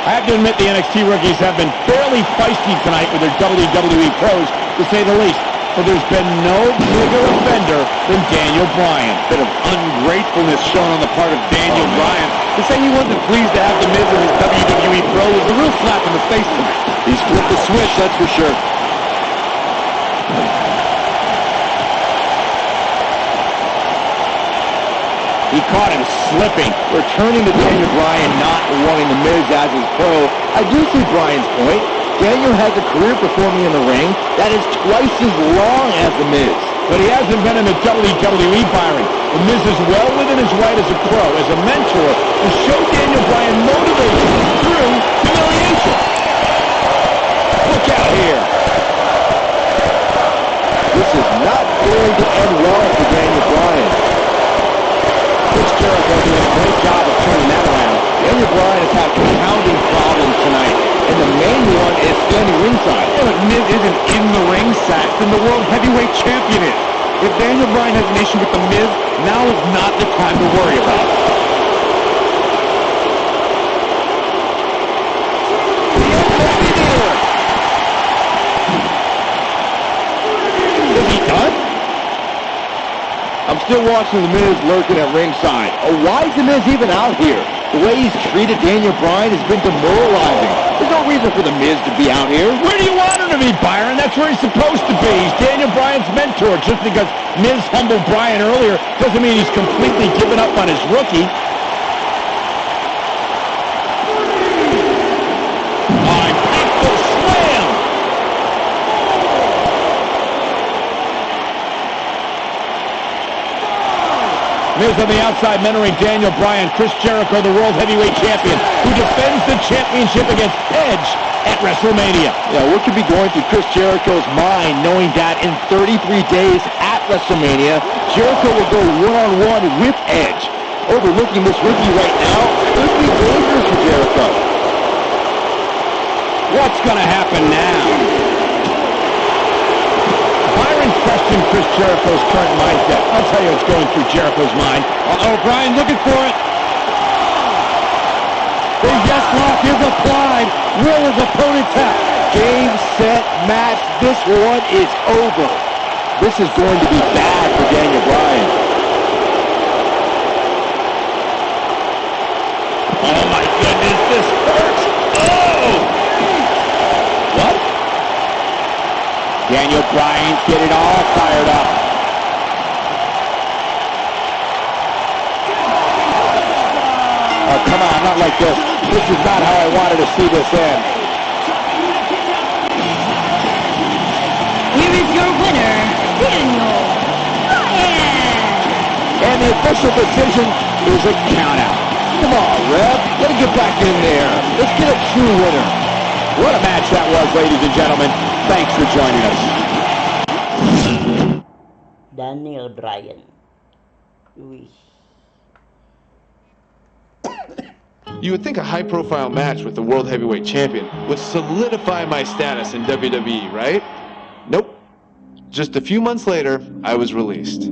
I have to admit the NXT rookies have been fairly feisty tonight with their WWE pros, to say the least. But there's been no bigger offender than Daniel Bryan. Bit of ungratefulness shown on the part of Daniel Bryan. To say he wasn't pleased to have The Miz as his WWE pro was a real slap in the face tonight. He's flipped the switch, that's for sure. He caught him slipping. Returning to Daniel Bryan not wanting The Miz as his pro, I do see Bryan's point. Daniel has a career performing in the ring that is twice as long as The Miz. But he hasn't been in the WWE, Byron. The Miz is well within his right as a pro, as a mentor, to show Daniel Bryan motivation through humiliation. Look out here. This is not going to end well for Daniel Bryan. Chris Jericho doing a great job of turning that around. Daniel Bryan has had compounding problems tonight, and the main one is standing ringside. Yeah, but Miz isn't in the ring sack, then the World Heavyweight Champion is. If Daniel Bryan has an issue with The Miz, now is not the time to worry about it. Is he done? I'm still watching The Miz lurking at ringside. Oh, why is The Miz even out here? The way he's treated Daniel Bryan has been demoralizing. There's no reason for The Miz to be out here. Where do you want him to be, Byron? That's where he's supposed to be. He's Daniel Bryan's mentor. Just because Miz humbled Bryan earlier doesn't mean he's completely given up on his rookie. Impactful slam! Miz on the outside mentoring Daniel Bryan. Chris Jericho, the World Heavyweight Champion, who defends the championship against Edge at WrestleMania. Yeah, what could be going through Chris Jericho's mind knowing that in 33 days at WrestleMania, Jericho will go one-on-one with Edge. Overlooking this rookie right now could be dangerous for Jericho. What's going to happen now? Byron questioned Chris Jericho's current mindset. I'll tell you what's going through Jericho's mind. Uh-oh, Bryan looking for it. The yes lock is applied. Will his opponent tap? Game, set, match. This one is over. This is going to be bad for Daniel Bryan. Oh my goodness, this hurts. Oh! What? Daniel Bryan's getting all fired up. Oh, come on, not like this. This is not how I wanted to see this end. Here is your winner, Daniel Bryan. And the official decision is a countout. Come on, Rev. Let him get back in there. Let's get a true winner. What a match that was, ladies and gentlemen. Thanks for joining us. Daniel Bryan. Uy. You would think a high-profile match with the World Heavyweight Champion would solidify my status in WWE, right? Nope. Just a few months later, I was released.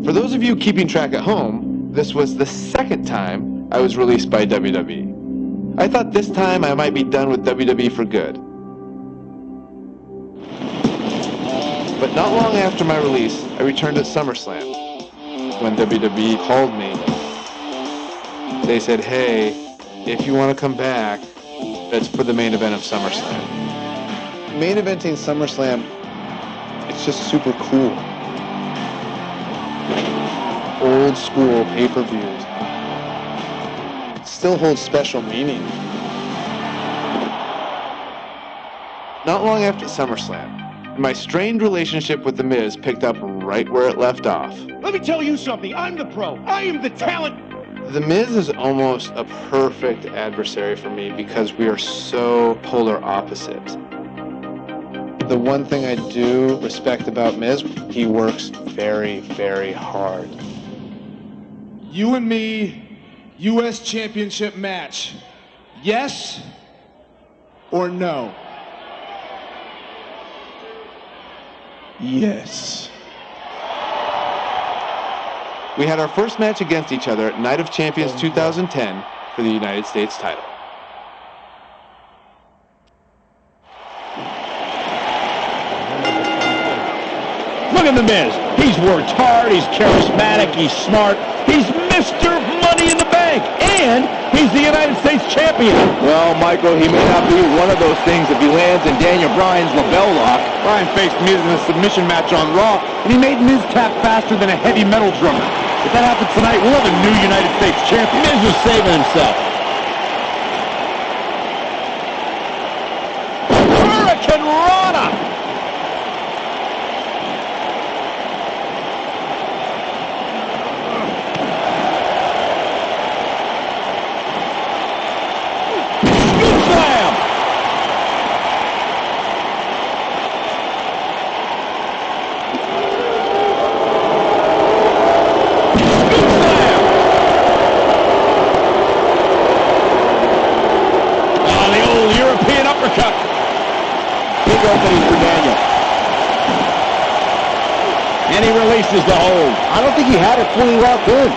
For those of you keeping track at home, this was the second time I was released by WWE. I thought this time I might be done with WWE for good. But not long after my release, I returned at SummerSlam. When WWE called me, they said, hey, if you want to come back, it's for the main event of SummerSlam. Main eventing SummerSlam, it's just super cool. old school pay-per-views still holds special meaning. Not long after SummerSlam, my strained relationship with The Miz picked up right where it left off. Let me tell you something. I'm the pro. I am the talent. The Miz is almost a perfect adversary for me because we are so polar opposites. The one thing I do respect about Miz, he works very, very hard. You and me, U.S. Championship match. Yes or no? Yes. We had our first match against each other at Night of Champions 2010 for the United States title. Look at The Miz. He's worked hard, he's charismatic, he's smart, he's Mr. Money in the Bank, and he's the United States champion. Well, Michael, he may not be one of those things if he lands in Daniel Bryan's LaBelle lock. Bryan faced Miz in a submission match on Raw, and he made Miz tap faster than a heavy metal drummer. If that happens tonight, we'll have a new United States champion. Miz was saving himself. Hurricane Rana! Slam! Uppercut. Big opening for Daniel. And he releases the hold. I don't think he had it fully locked in.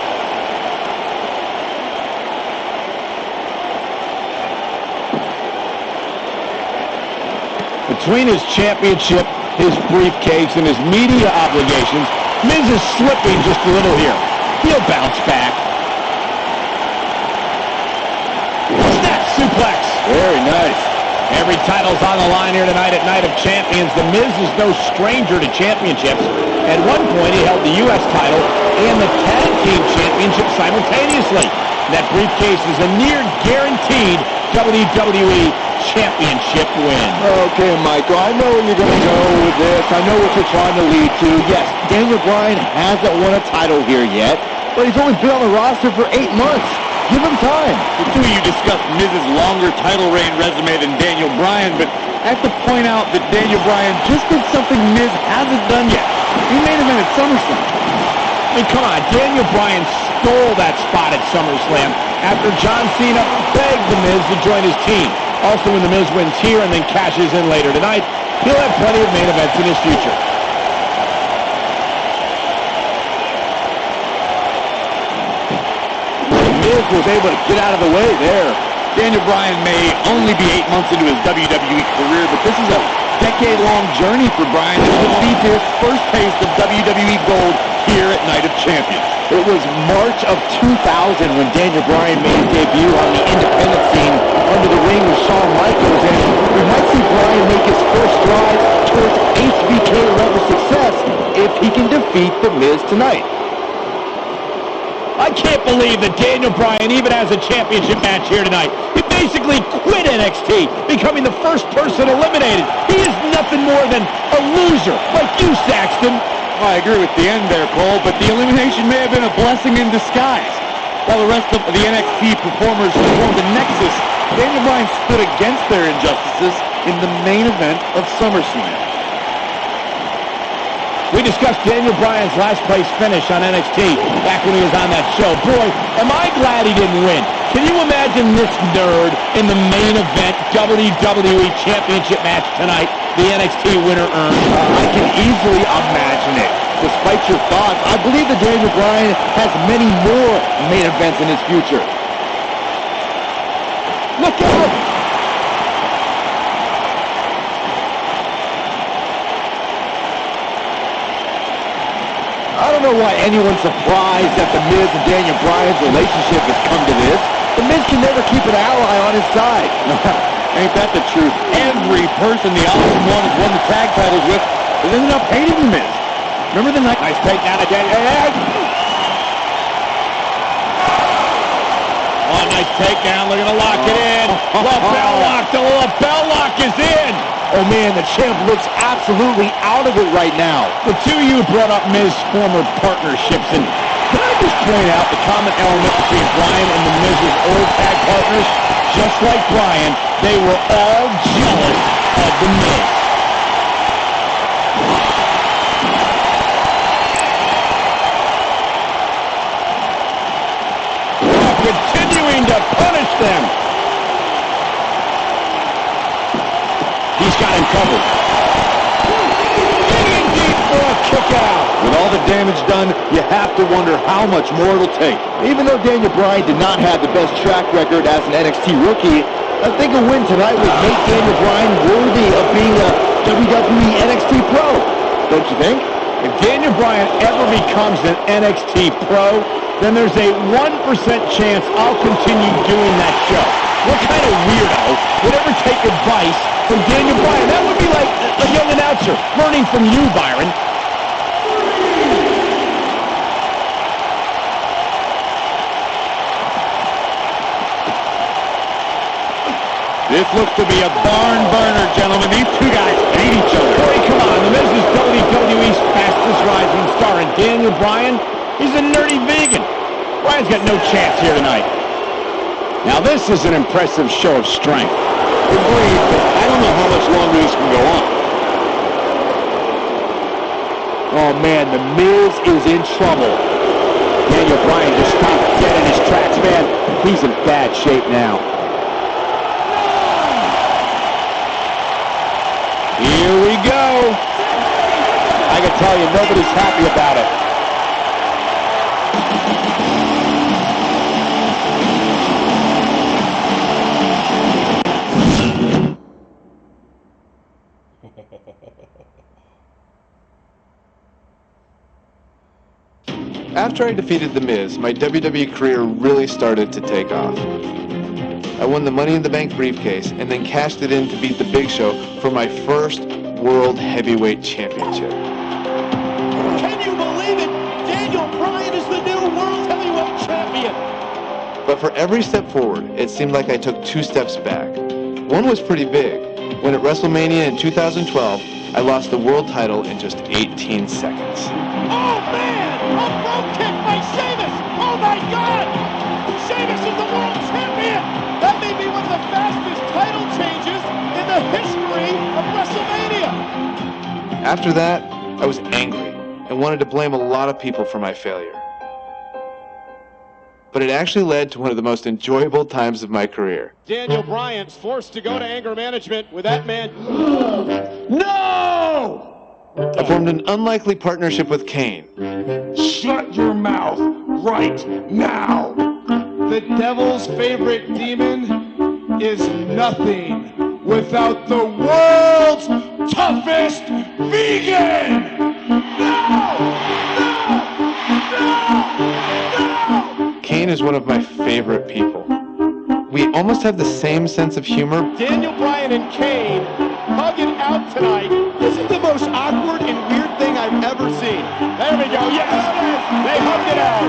Between his championship, his briefcase, and his media obligations, Miz is slipping just a little here. He'll bounce back. Snap suplex. Very nice. Every title's on the line here tonight at Night of Champions. The Miz is no stranger to championships. At one point, he held the U.S. title and the Tag Team Championship simultaneously. That briefcase is a near guaranteed WWE Championship win. Okay, Michael, I know where you're going to go with this. I know what you're trying to lead to. Yes, Daniel Bryan hasn't won a title here yet, but he's only been on the roster for 8 months. Give him time. The two of you discussed Miz's longer title reign resume than Daniel Bryan, but I have to point out that Daniel Bryan just did something Miz hasn't done yet. He made him at SummerSlam. I mean, come on, Daniel Bryan stole that spot at SummerSlam after John Cena begged The Miz to join his team. Also, when The Miz wins here and then cashes in later tonight, he'll have plenty of main events in his future. Miz was able to get out of the way there. Daniel Bryan may only be 8 months into his WWE career, but this is a decade-long journey for Bryan that will lead to his first taste of WWE gold here at Night of Champions. It was March of 2000 when Daniel Bryan made his debut on the independent scene under the ring with Shawn Michaels, and we might see Bryan make his first stride towards HBK level success if he can defeat The Miz tonight. I can't believe that Daniel Bryan even has a championship match here tonight. He basically quit NXT, becoming the first person eliminated. He is nothing more than a loser, like you, Saxton. I agree with the end there, Cole, but the elimination may have been a blessing in disguise. While the rest of the NXT performers formed a nexus, Daniel Bryan stood against their injustices in the main event of SummerSlam. We discussed Daniel Bryan's last place finish on NXT back when he was on that show. Boy, am I glad he didn't win. Can you imagine this nerd in the main event WWE Championship match tonight? The NXT winner earned. I can easily imagine it. Despite your thoughts, I believe that Daniel Bryan has many more main events in his future. Look out! I don't know why anyone's surprised that The Miz and Daniel Bryan's relationship has come to this. The Miz can never keep an ally on his side. Ain't that the truth? Every person the Awesome One has won the tag titles with has ended up hating The Miz. Remember the night? Nice takedown of Daniel. nice takedown. Looking to lock it in. LaBelle lock. The LaBelle lock is in. Oh, man, the champ looks absolutely out of it right now. The two of you brought up Miz's former partnerships, and can I just point out the common element between Bryan and the Miz's old tag partners? Just like Bryan, they were all jealous of the Miz. Continuing to punish them. He's got him covered. Digging deep for a kick out. With all the damage done, you have to wonder how much more it'll take. Even though Daniel Bryan did not have the best track record as an NXT rookie, I think a win tonight would make Daniel Bryan worthy of being a WWE NXT Pro. Don't you think? If Daniel Bryan ever becomes an NXT Pro, then there's a 1% chance I'll continue doing that show. What kind of weirdo would ever take advice from Daniel Bryan? That would be like a young announcer learning from you, Byron. This looks to be a barn burner, gentlemen. These two guys hate each other. Corey, come on. The Miz is WWE's fastest rising star, and Daniel Bryan, he's a nerdy vegan. Bryan's got no chance here tonight. Now this is an impressive show of strength. Agreed, but I don't know how much longer this can go on. Oh man, the Miz is in trouble. Daniel Bryan just stopped dead in his tracks, man. He's in bad shape now. Here we go. I can tell you, nobody's happy about it. After I defeated The Miz, my WWE career really started to take off. I won the Money in the Bank briefcase and then cashed it in to beat The Big Show for my first World Heavyweight Championship. Can you believe it? Daniel Bryan is the new World Heavyweight Champion. But for every step forward, it seemed like I took 2 steps back. One was pretty big. When at WrestleMania in 2012, I lost the world title in just 18 seconds. Oh man! A front kick by Sheamus! Oh my God! Sheamus is the world champion! That may be one of the fastest title changes in the history of WrestleMania! After that, I was angry and wanted to blame a lot of people for my failure. But it actually led to one of the most enjoyable times of my career. Daniel Bryan's forced to go to anger management with that man. No! I formed an unlikely partnership with Kane. Shut your mouth right now. The devil's favorite demon is nothing without the world's toughest vegan. No! Kane is one of my favorite people. We almost have the same sense of humor. Daniel Bryan and Kane hug it out tonight. This is the most awkward and weird thing I've ever seen. There we go. Yes, they hugged it out.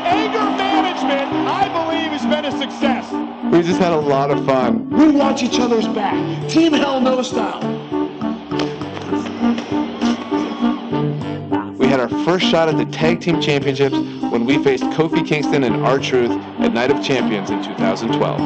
Anger management, I believe, has been a success. We just had a lot of fun. We watch each other's back. Team Hell No style. We had our first shot at the Tag Team Championships when we faced Kofi Kingston and R-Truth at Night of Champions in 2012.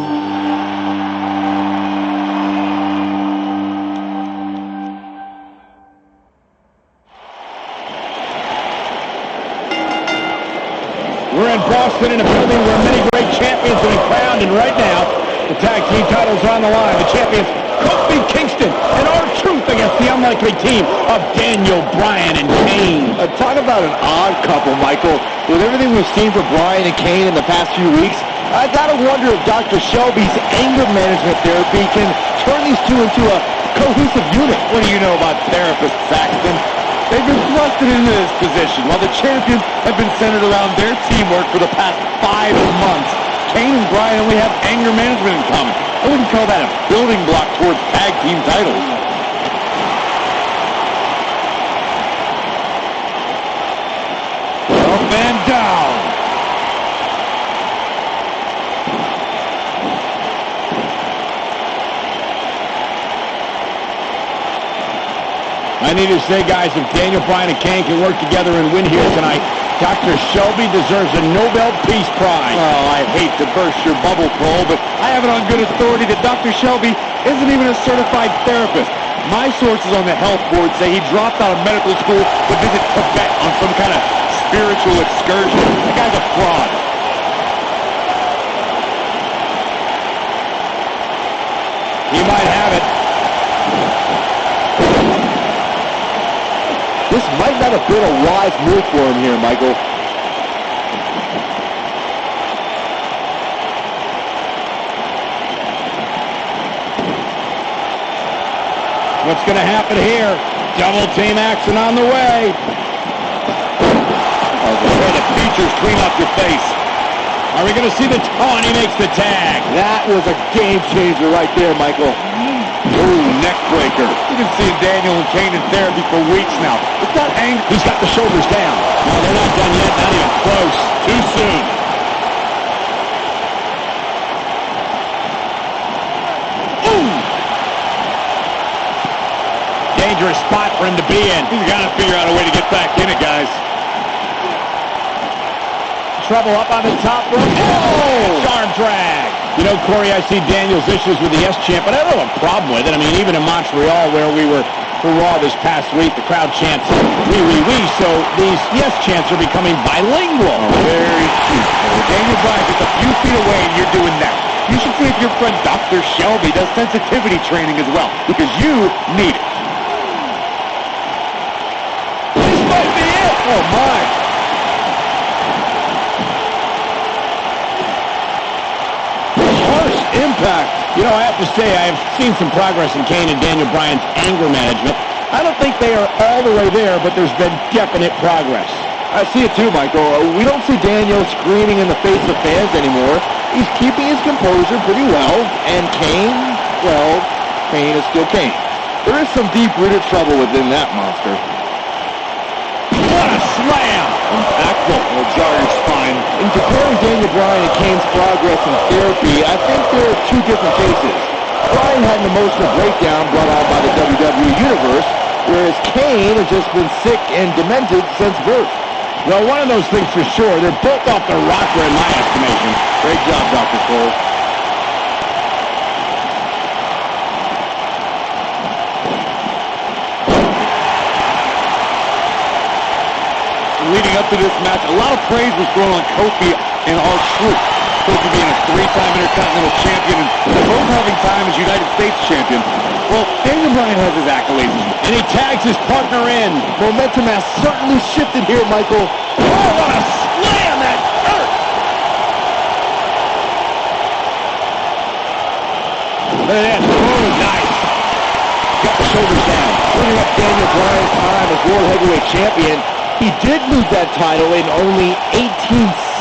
We're in Boston in a building where many great champions have been crowned, and right now, the tag team titles are on the line. The champions, Kofi Kingston and R-Truth against the unlikely team of Daniel Bryan and Kane. Talk about an odd couple, Michael. With everything we've seen from Bryan and Kane in the past few weeks, I gotta wonder if Dr. Shelby's anger management therapy can turn these two into a cohesive unit. What do you know about therapist Saxton? They've been thrusted into this position while the champions have been centered around their teamwork for the past 5 months. Kane and Bryan only have anger management in common. I wouldn't call that a building block towards tag team titles. Up and down. I need to say, guys, if Daniel Bryan and Kane can work together and win here tonight, Dr. Shelby deserves a Nobel Peace Prize. Oh, I hate to burst your bubble, Cole, but I have it on good authority that Dr. Shelby isn't even a certified therapist. My sources on the health board say he dropped out of medical school to visit Tibet on some kind of spiritual excursion. That guy's a fraud. He might have it. This might not have been a wise move for him here, Michael. What's going to happen here? Double team action on the way. Oh, the way the features clean off your face. Are we going to see the... Oh, and he makes the tag. That was a game changer right there, Michael. Ooh, neck breaker. You've been seeing Daniel and Kane in therapy for weeks now. It's not anger. He's got the shoulders down. No, they're not done yet. Not even close. Too soon. Ooh! Dangerous spot for him to be in. He's got to figure out a way to get back in it, guys. Trouble up on the top rope. Oh! Arm drag. You know, Corey, I see Daniel's issues with the Yes Champ, but I don't have a problem with it. I mean, even in Montreal, where we were for Raw this past week, the crowd chants, "We, we, we," so these Yes chants are becoming bilingual. Oh, very cute. Daniel Bryan is a few feet away, and you're doing that. You should see if your friend Dr. Shelby does sensitivity training as well, because you need it. This might be it. Oh, my. Impact. You know, I have to say, I have seen some progress in Kane and Daniel Bryan's anger management. I don't think they are all the way there, but there's been definite progress. I see it too, Michael. We don't see Daniel screaming in the face of fans anymore. He's keeping his composure pretty well. And Kane, well, Kane is still Kane. There is some deep-rooted trouble within that monster. What a slam! Impactful. Will jar your spine. In comparing Daniel Bryan and Kane's progress in therapy, I think there are two different cases. Bryan had an emotional breakdown brought on by the WWE Universe, whereas Kane has just been sick and demented since birth. Well, one of those things for sure. They're both off their rocker in my estimation. Great job, Dr. Cole. Leading up to this match, a lot of praise was thrown on Kofi and R-Truth. Kofi being a three-time Intercontinental Champion and both having time as United States Champion. Well, Daniel Bryan has his accolades, and he tags his partner in. Momentum has certainly shifted here, Michael. Oh, what a slam! That hurt! Look at that. Oh, nice. Got the shoulders down. Bringing up Daniel Bryan's time as World Heavyweight Champion. He did lose that title in only 18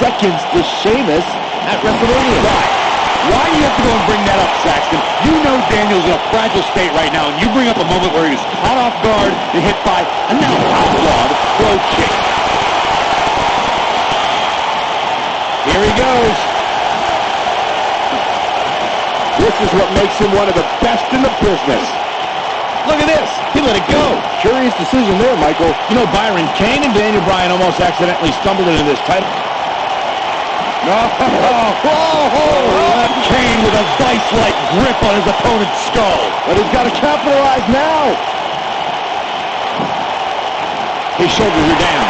seconds to Sheamus at WrestleMania. Why do you have to go and bring that up, Saxton? You know Daniel's in a fragile state right now, and you bring up a moment where he was caught off guard and hit by a now outlawed throw kick. Here he goes. This is what makes him one of the best in the business. Look at this. He let it go. Curious decision there, Michael. You know, Byron, Kane and Daniel Bryan almost accidentally stumbled into this title. Kane with a vice-like grip on his opponent's skull. But he's got to capitalize now. His shoulders are down.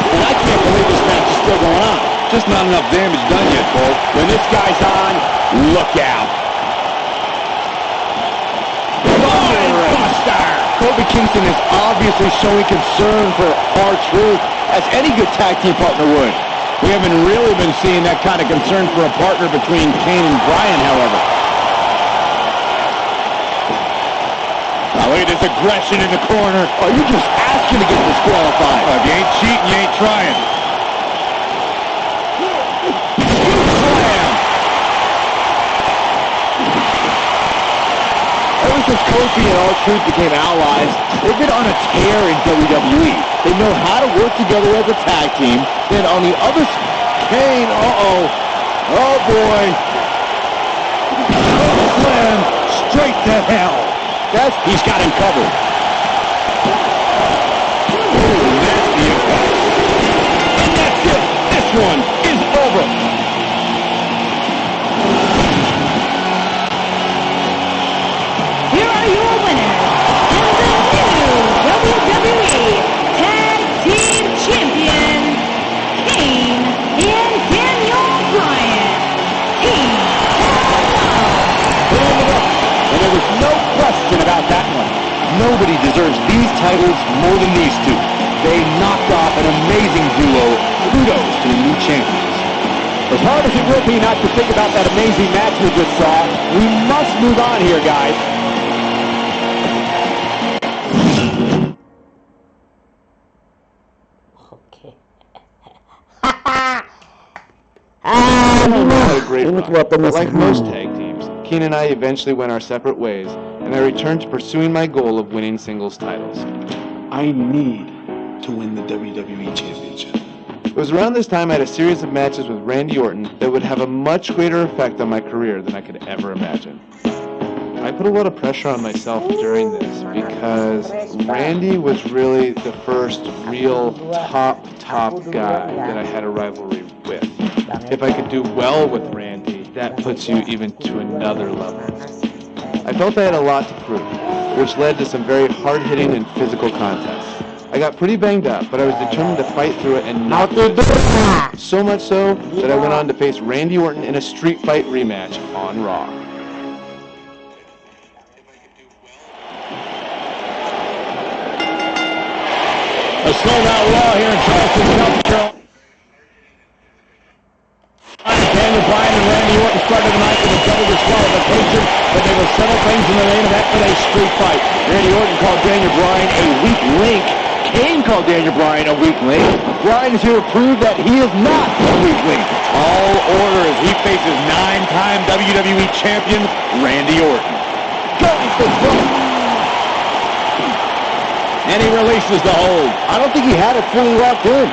And I can't believe this match is still going on. Just not enough damage done yet, Cole. When this guy's on, look out. Kofi Kingston is obviously showing concern for R-Truth, as any good tag team partner would. We haven't really been seeing that kind of concern for a partner between Kane and Bryan, however. Now look at this aggression in the corner. Oh, you're just asking to get disqualified. If you ain't cheating, you ain't trying. Ever since Kofi and R-Truth became allies, they've been on a tear in WWE. They know how to work together as a tag team. Then on the other side, Kane, oh boy. Slam straight to hell. He's got him covered. Nasty impact. And that's it. This one is over. Here are your winners and the new WWE Tag Team Champions, Kane and Daniel Bryan. Team And there was no question about that one. Nobody deserves these titles more than these two. They knocked off an amazing duo. Kudos to the new champions. As hard as it will be not to think about that amazing match we just saw, we must move on here, guys. Oke. What a great Ini run. buat But like penasaran. most tag teams, Kane and I eventually went our separate ways, and I returned to pursuing my goal of winning singles titles. I need to win the WWE Championship. It was around this time I had a series of matches with Randy Orton that would have a much greater effect on my career than I could ever imagine. I put a lot of pressure on myself during this because Randy was really the first real top guy that I had a rivalry with. If I could do well with Randy, that puts you even to another level. I felt I had a lot to prove, which led to some very hard-hitting and physical contests. I got pretty banged up, but I was determined to fight through it and not lose. So much so that I went on to face Randy Orton in a street fight rematch on Raw. A sold-out Raw here in Charleston, South Carolina. Daniel Bryan and Randy Orton started tonight with a double disqualification, but they will settle things in the main event for a street fight. Randy Orton called Daniel Bryan a weak link. Kane called Daniel Bryan a weak link. Bryan is here to prove that he is not a weak link. All order as he faces 9-time WWE champion Randy Orton. Going for broke. And he releases the hold. I don't think he had it fully locked in.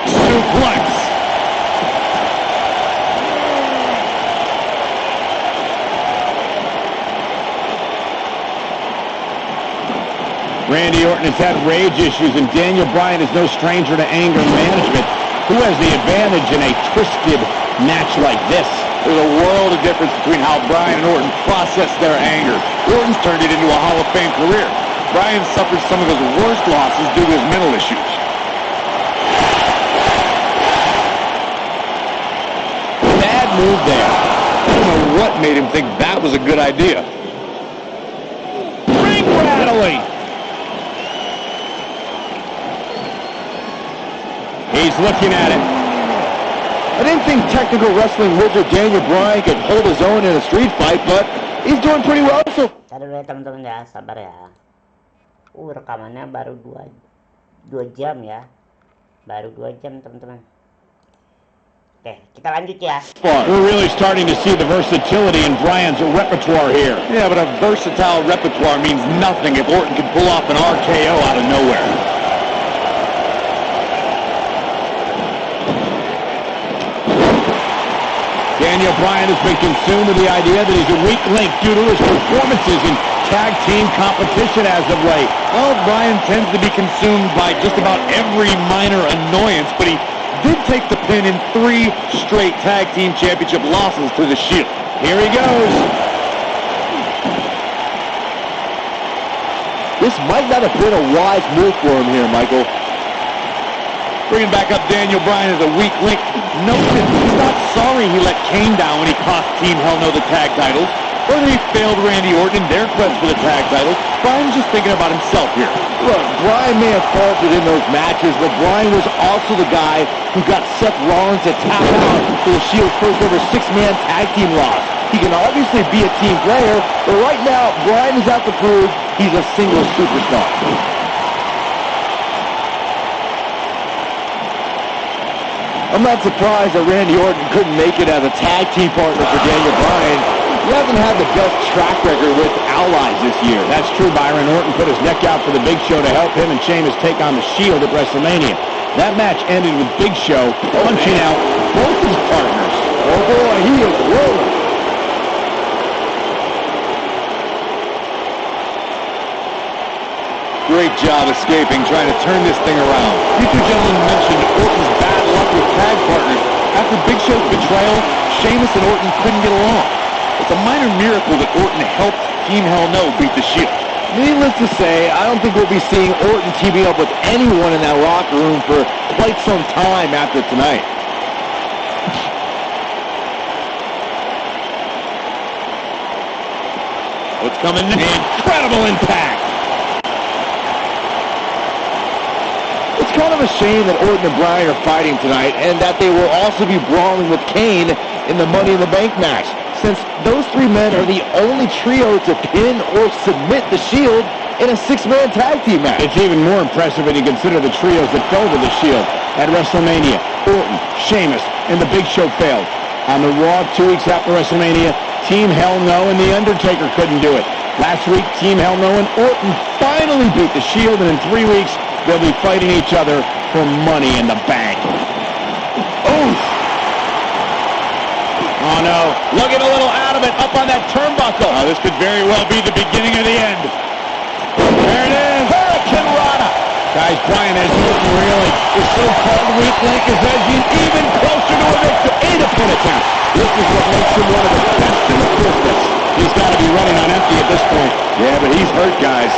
Suplex. Randy Orton has had rage issues, and Daniel Bryan is no stranger to anger management. Who has the advantage in a twisted match like this? There's a world of difference between how Bryan and Orton process their anger. Orton's turned it into a Hall of Fame career. Bryan suffered some of his worst losses due to his mental issues. Bad move there. I don't know what made him think that was a good idea. Ring rattling. He's looking at it. I didn't think technical wrestling wizard Daniel Bryan could hold his own in a street fight, but he's doing pretty well so. Tadi dulu ya teman-teman ya, sabar ya. Rekamannya baru 2 jam ya. Baru 2 jam teman-teman. Oke, kita lanjut ya. We're really starting to see the versatility in Bryan's repertoire here. Yeah, but a versatile repertoire means nothing if Orton can pull off an RKO out of nowhere. Daniel Bryan has been consumed with the idea that he's a weak link due to his performances in tag team competition as of late. Well, Bryan tends to be consumed by just about every minor annoyance, but he did take the pin in 3 straight tag team championship losses to the Shield. Here he goes. This might not have been a wise move for him here, Michael. Bringing back up Daniel Bryan as a weak link. Note that he's not sorry he let Kane down when he cost Team Hell No the tag titles, or that he failed Randy Orton in their quest for the tag titles. Bryan's just thinking about himself here. Look, Bryan may have faltered in those matches, but Bryan was also the guy who got Seth Rollins to tap out for the Shield's first ever 6-man tag team loss. He can obviously be a team player, but right now, Bryan is out to prove he's a single superstar. I'm not surprised that Randy Orton couldn't make it as a tag team partner for Daniel Bryan. He hasn't had the best track record with allies this year. That's true, Byron. Orton put his neck out for the Big Show to help him and Sheamus take on the Shield at WrestleMania. That match ended with Big Show punching out both his partners. Oh boy, he is rolling. Great job escaping, trying to turn this thing around. You two gentlemen mentioned Orton's bad luck with tag partners. After Big Show's betrayal, Sheamus and Orton couldn't get along. It's a minor miracle that Orton helped Team Hell No beat the Shield. Needless to say, I don't think we'll be seeing Orton teaming up with anyone in that locker room for quite some time after tonight. What's coming next? Incredible impact. It's kind of a shame that Orton and Bryan are fighting tonight and that they will also be brawling with Kane in the Money in the Bank match, since those three men are the only trio to pin or submit the Shield in a six-man tag team match. It's even more impressive when you consider the trios that fell to the Shield at WrestleMania. Orton, Sheamus, and The Big Show failed. On the Raw 2 weeks after WrestleMania, Team Hell No and The Undertaker couldn't do it. Last week, Team Hell No and Orton finally beat the Shield, and in 3 weeks, they'll be fighting each other for Money in the Bank. Oof! Oh no, looking a little out of it, up on that turnbuckle. This could very well be the beginning of the end. There it is, Hurricane Rana. Guys, Bryan has looking really. His so-called weak link is edging even closer to a victory. 8 pin attempt. This is what makes him one of the best in the business. He's got to be running on empty at this point. Yeah, but he's hurt, guys.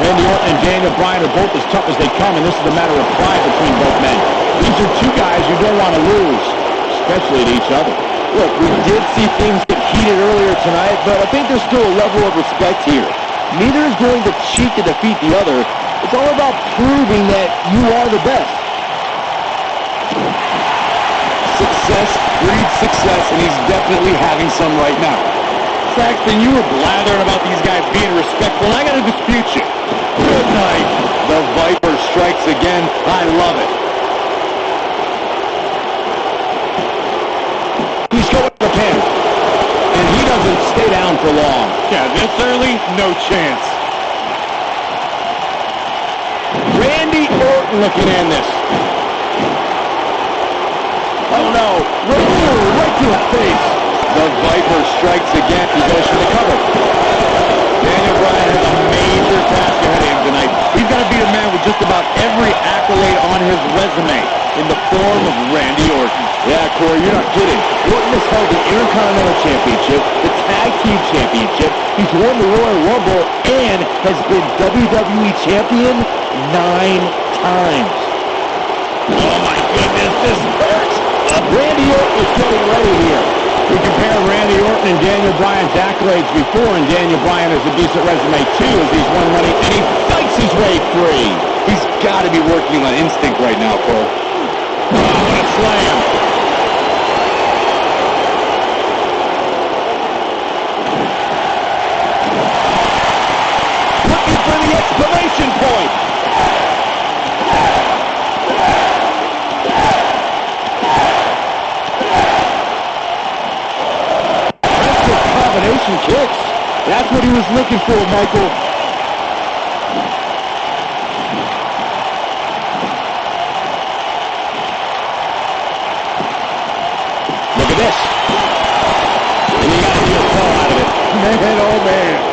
Randy Orton and Daniel Bryan are both as tough as they come, and this is a matter of pride between both men. These are two guys you don't want to lose, especially to each other. Look, we did see things get heated earlier tonight, but I think there's still a level of respect here. Neither is going to cheat to defeat the other. It's all about proving that you are the best. Success breeds success, and he's definitely having some right now. Saxton, you were blathering about these guys being respectful, and I got to dispute you. Good night. The Viper strikes again. I love it. He's going to the pin, and he doesn't stay down for long. Yeah, this early, no chance. Randy Orton looking in this. Oh no, right to the face. The Viper strikes again. He goes for the cover. Daniel Bryan has a major task ahead of him tonight. He's got to be a man with just about every accolade on his resume in the form of Randy Orton. Yeah, Corey, you're not kidding. Orton has held the Intercontinental Championship, the Tag Team Championship, he's won the Royal Rumble, and has been WWE Champion 9 times. Oh my goodness, this hurts. Randy Orton is getting ready here. We compare Randy Orton and Daniel Bryan's accolades before, and Daniel Bryan has a decent resume too, as he's won money, and he fights his way free. He's got to be working on instinct right now, Cole. Oh, what a slam. Looking for the exclamation point. Combination kicks. That's what he was looking for, Michael. Look at this. And you got to get a fall out of it. Man, oh man.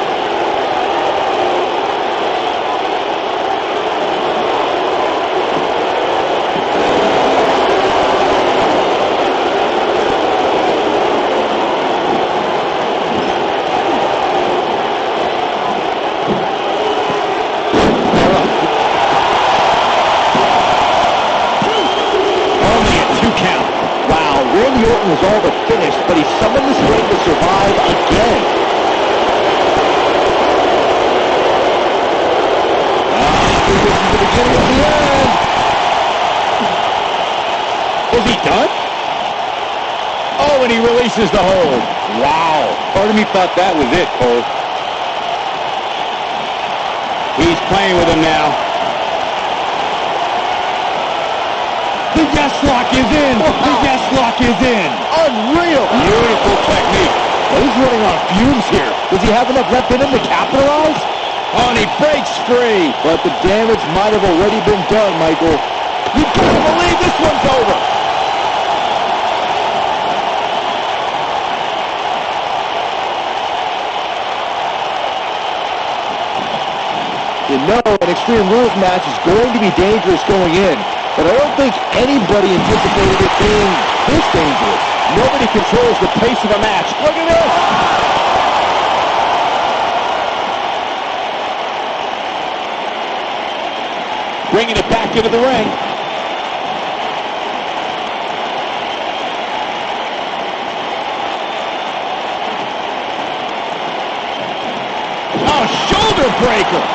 Randy Orton was all but finished, but he summoned the strength to survive again. This is the beginning of the end. Is he done? Oh, and he releases the hold. Wow. Part of me thought that was it, Cole. He's playing with him now. The yes lock is in. The yes lock is in. Unreal. Beautiful technique. Well, he's running on fumes here. Does he have enough left in him to capitalize? Oh, and he breaks free. But the damage might have already been done, Michael. You gotta believe this one's over. You know, an Extreme Rules match is going to be dangerous going in, but I don't think anybody anticipated it being this dangerous. Nobody controls the pace of a match. Look at this! Bringing it back into the ring. Oh, shoulder breaker.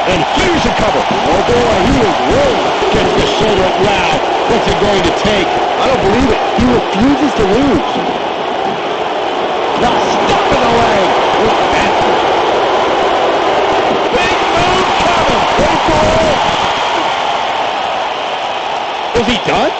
And here's a cover. Oh boy, he is rolling. Gets the shoulder up. Wow. What's it going to take? I don't believe it. He refuses to lose. The stop in the leg. Look at that. Big move coming. Wait for it. Is he done?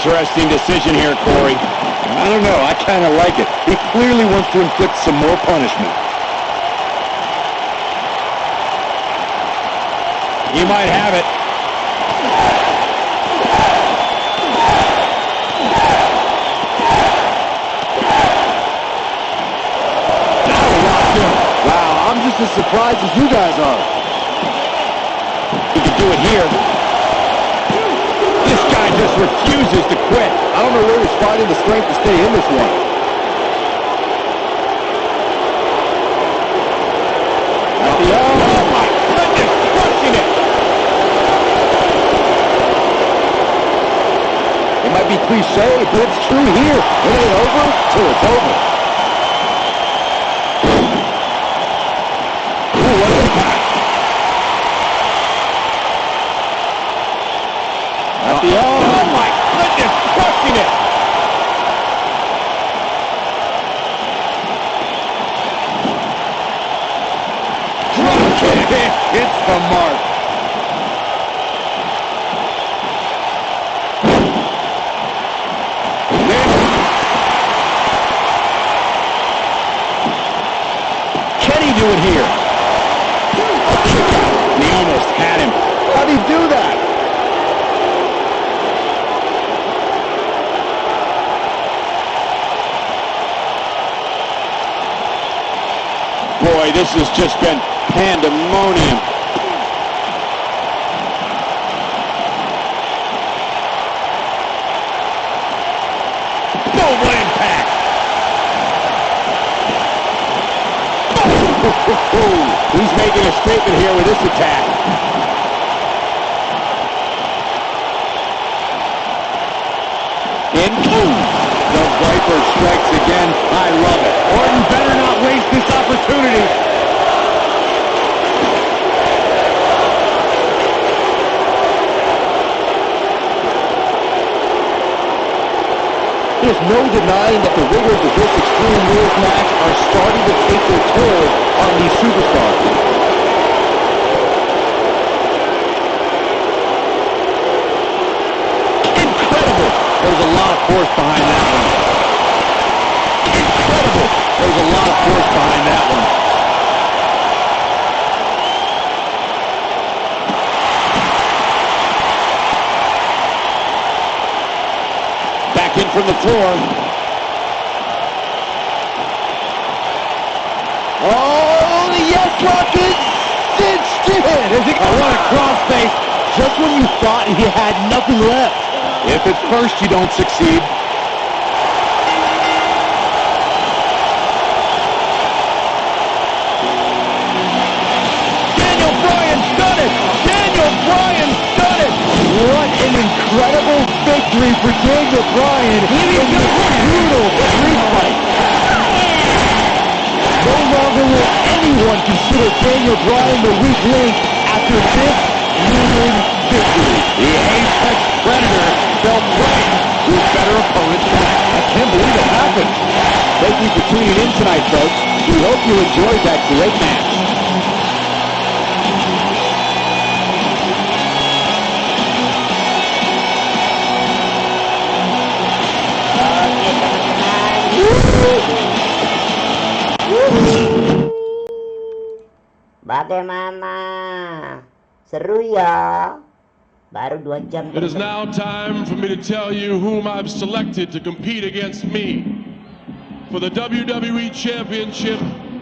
Interesting decision here, Corey. I don't know. I kind of like it. He clearly wants to inflict some more punishment. He might have it. Wow, I'm just as surprised as you guys are. He can do it here. This guy just refuses to quit. I don't know where he's finding the strength to stay in this one. Oh my goodness, crushing it. It might be cliche, but it's true here. It ain't over till it's over. Ooh, what an impact. Oh my goodness, crushing it. Drop kick, hits the mark. Can he do it here? He almost had him. How'd he do that? Boy, this has just been pandemonium. Global impact. He's making a statement here with this attack. In two. The Viper strikes again. I love it. Orton better not waste this opportunity. There's no denying that the rigors of this Extreme Rules match are starting to take their toll on these superstars. Incredible. There's a lot of force behind that one. Incredible. There's a lot of force behind that one. Back in from the floor. Oh, the yes lock is cinched in. What a crossface. Just when you thought he had nothing left. If at first you don't succeed. Daniel Bryan's done it! Daniel Bryan's done it! What an incredible victory for Daniel Bryan in this brutal street fight. No longer will anyone consider Daniel Bryan the weak link after this grueling victory. The Apex Predator fell prey to a better opponent's back. I can't believe it happened. Thank you for tuning in tonight, folks. We hope you enjoyed that great match. Bagaimana? Seru ya? Baru 2 jam. It is now time for me to tell you whom I've selected to compete against me for the WWE Championship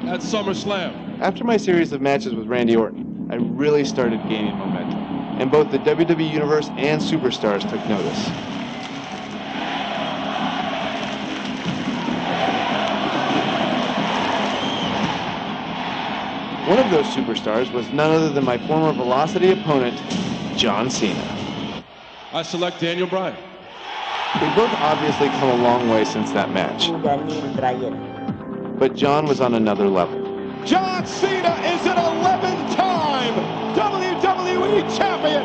at SummerSlam. After my series of matches with Randy Orton, I really started gaining momentum, and both the WWE Universe and Superstars took notice. One of those superstars was none other than my former Velocity opponent, John Cena. I select Daniel Bryan. We've both obviously come a long way since that match, Daniel Bryan. but John was on another level. John Cena is an 11-time WWE Champion.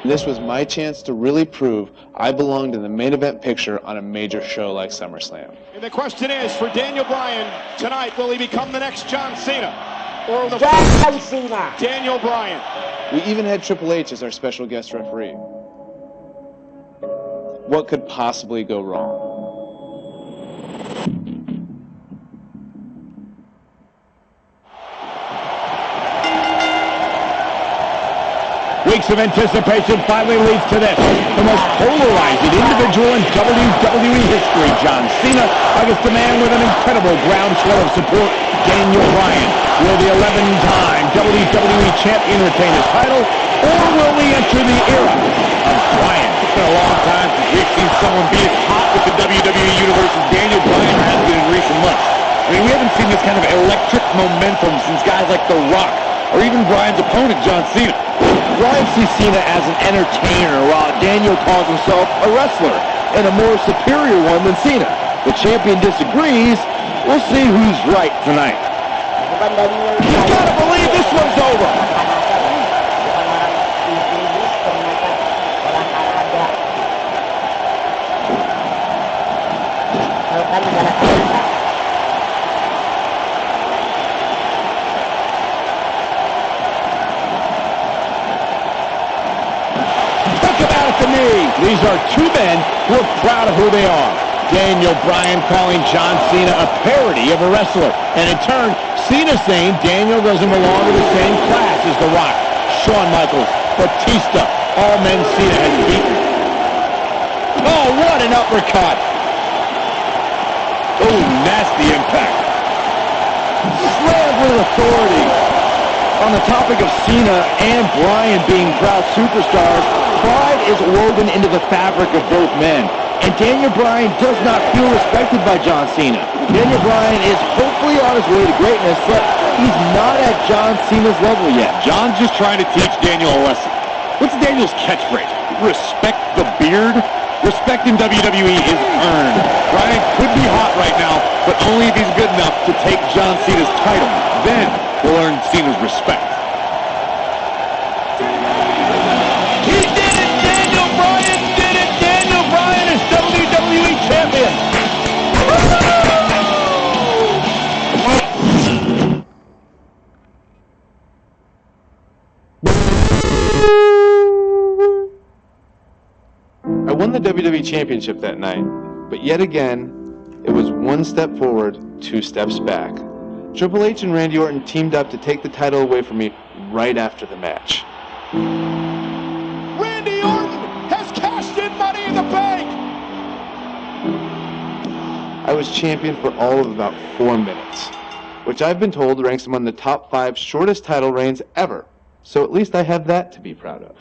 This was my chance to really prove I belonged in the main event picture on a major show like SummerSlam. And the question is, for Daniel Bryan, tonight, will he become the next John Cena? Or the John Cena. Daniel Bryan? We even had Triple H as our special guest referee. What could possibly go wrong? Weeks of anticipation finally leads to this. The most polarizing individual in WWE history, John Cena, against a man with an incredible groundswell of support, Daniel Bryan. Will the 11-time WWE Champion retain his title, or will we enter the era of Bryan? It's been a long time since we've seen someone be as hot with the WWE Universe as Daniel Bryan has been in recent months. I mean, we haven't seen this kind of electric momentum since guys like The Rock, or even Bryan's opponent, John Cena. Bryan sees Cena as an entertainer, while Daniel calls himself a wrestler, and a more superior one than Cena. The champion disagrees. We'll see who's right tonight. You gotta believe this one's over. These are two men who are proud of who they are. Daniel Bryan calling John Cena a parody of a wrestler. And in turn, Cena saying Daniel doesn't belong to the same class as The Rock, Shawn Michaels, Batista, all men Cena has beaten. Oh, what an uppercut. Oh, nasty impact. Slammed with authority. On the topic of Cena and Bryan being proud superstars, pride is woven into the fabric of both men. And Daniel Bryan does not feel respected by John Cena. Daniel Bryan is hopefully on his way to greatness, but he's not at John Cena's level yet. John's just trying to teach Daniel a lesson. What's Daniel's catchphrase? Respect the beard? Respect in WWE is earned. Bryan could be hot right now, but only if he's good enough to take John Cena's title. Then he'll earn Cena's respect. He did it! Daniel Bryan did it! Daniel Bryan is WWE Champion! I won the WWE Championship that night, but yet again, it was one step forward, 2 steps back. Triple H and Randy Orton teamed up to take the title away from me right after the match. Randy Orton has cashed in Money in the Bank! I was champion for all of about 4 minutes, which I've been told ranks among the top 5 shortest title reigns ever, so at least I have that to be proud of.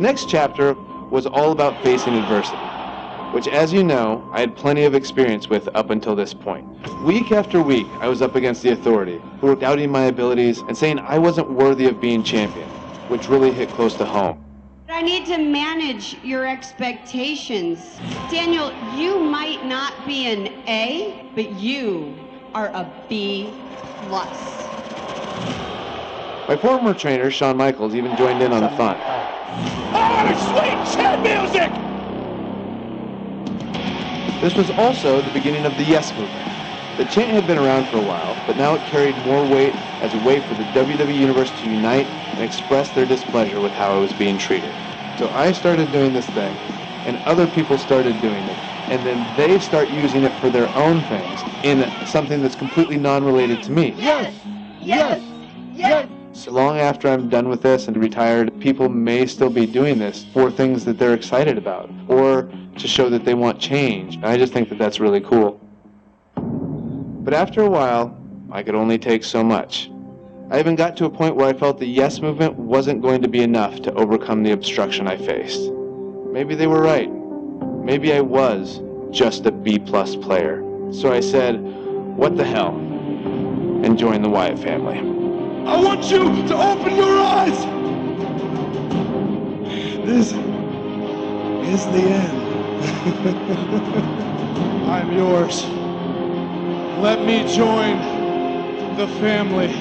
Next chapter was all about facing adversity, which, as you know, I had plenty of experience with up until this point. Week after week, I was up against the Authority, who were doubting my abilities and saying I wasn't worthy of being champion, which really hit close to home. I need to manage your expectations. Daniel, you might not be an A, but you are a B+. My former trainer, Shawn Michaels, even joined in on the fun. Oh, sweet chin music! This was also the beginning of the Yes Movement. The chant had been around for a while, but now it carried more weight as a way for the WWE Universe to unite and express their displeasure with how I was being treated. So I started doing this thing, and other people started doing it, and then they start using it for their own things in something that's completely non-related to me. Yes! Yes! Yes! So long after I'm done with this and retired, people may still be doing this for things that they're excited about or to show that they want change. I just think that that's really cool. But after a while, I could only take so much. I even got to a point where I felt the Yes Movement wasn't going to be enough to overcome the obstruction I faced. Maybe they were right. Maybe I was just a B-plus player. So I said, what the hell, and joined the Wyatt family. I want you to open your eyes. This is the end. I'm yours. Let me join the family.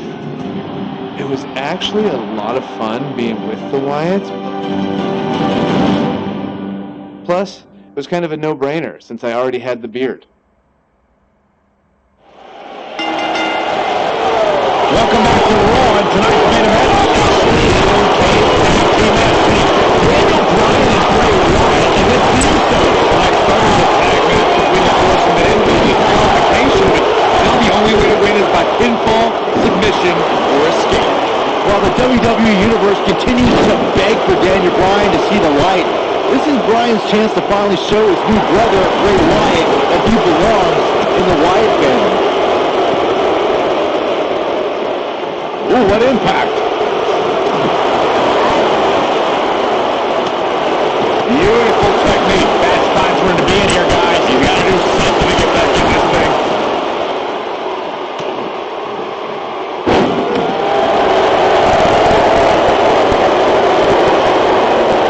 It was actually a lot of fun being with the Wyatts. Plus, it was kind of a no-brainer since I already had the beard. Welcome back to Raw, and tonight's main event. Daniel Bryan and Bray Wyatt against the Usos. Tonight started with a tag match between the horsemen and the qualification. Now the only way to win is by pinfall, submission, or escape. While the WWE Universe continues to beg for Daniel Bryan to see the light, this is Bryan's chance to finally show his new brother, Bray Wyatt, that he belongs in the Wyatt family. Ooh, what impact! Beautiful technique. That's time for him to be in here, guys. You gotta do something to get back in this thing.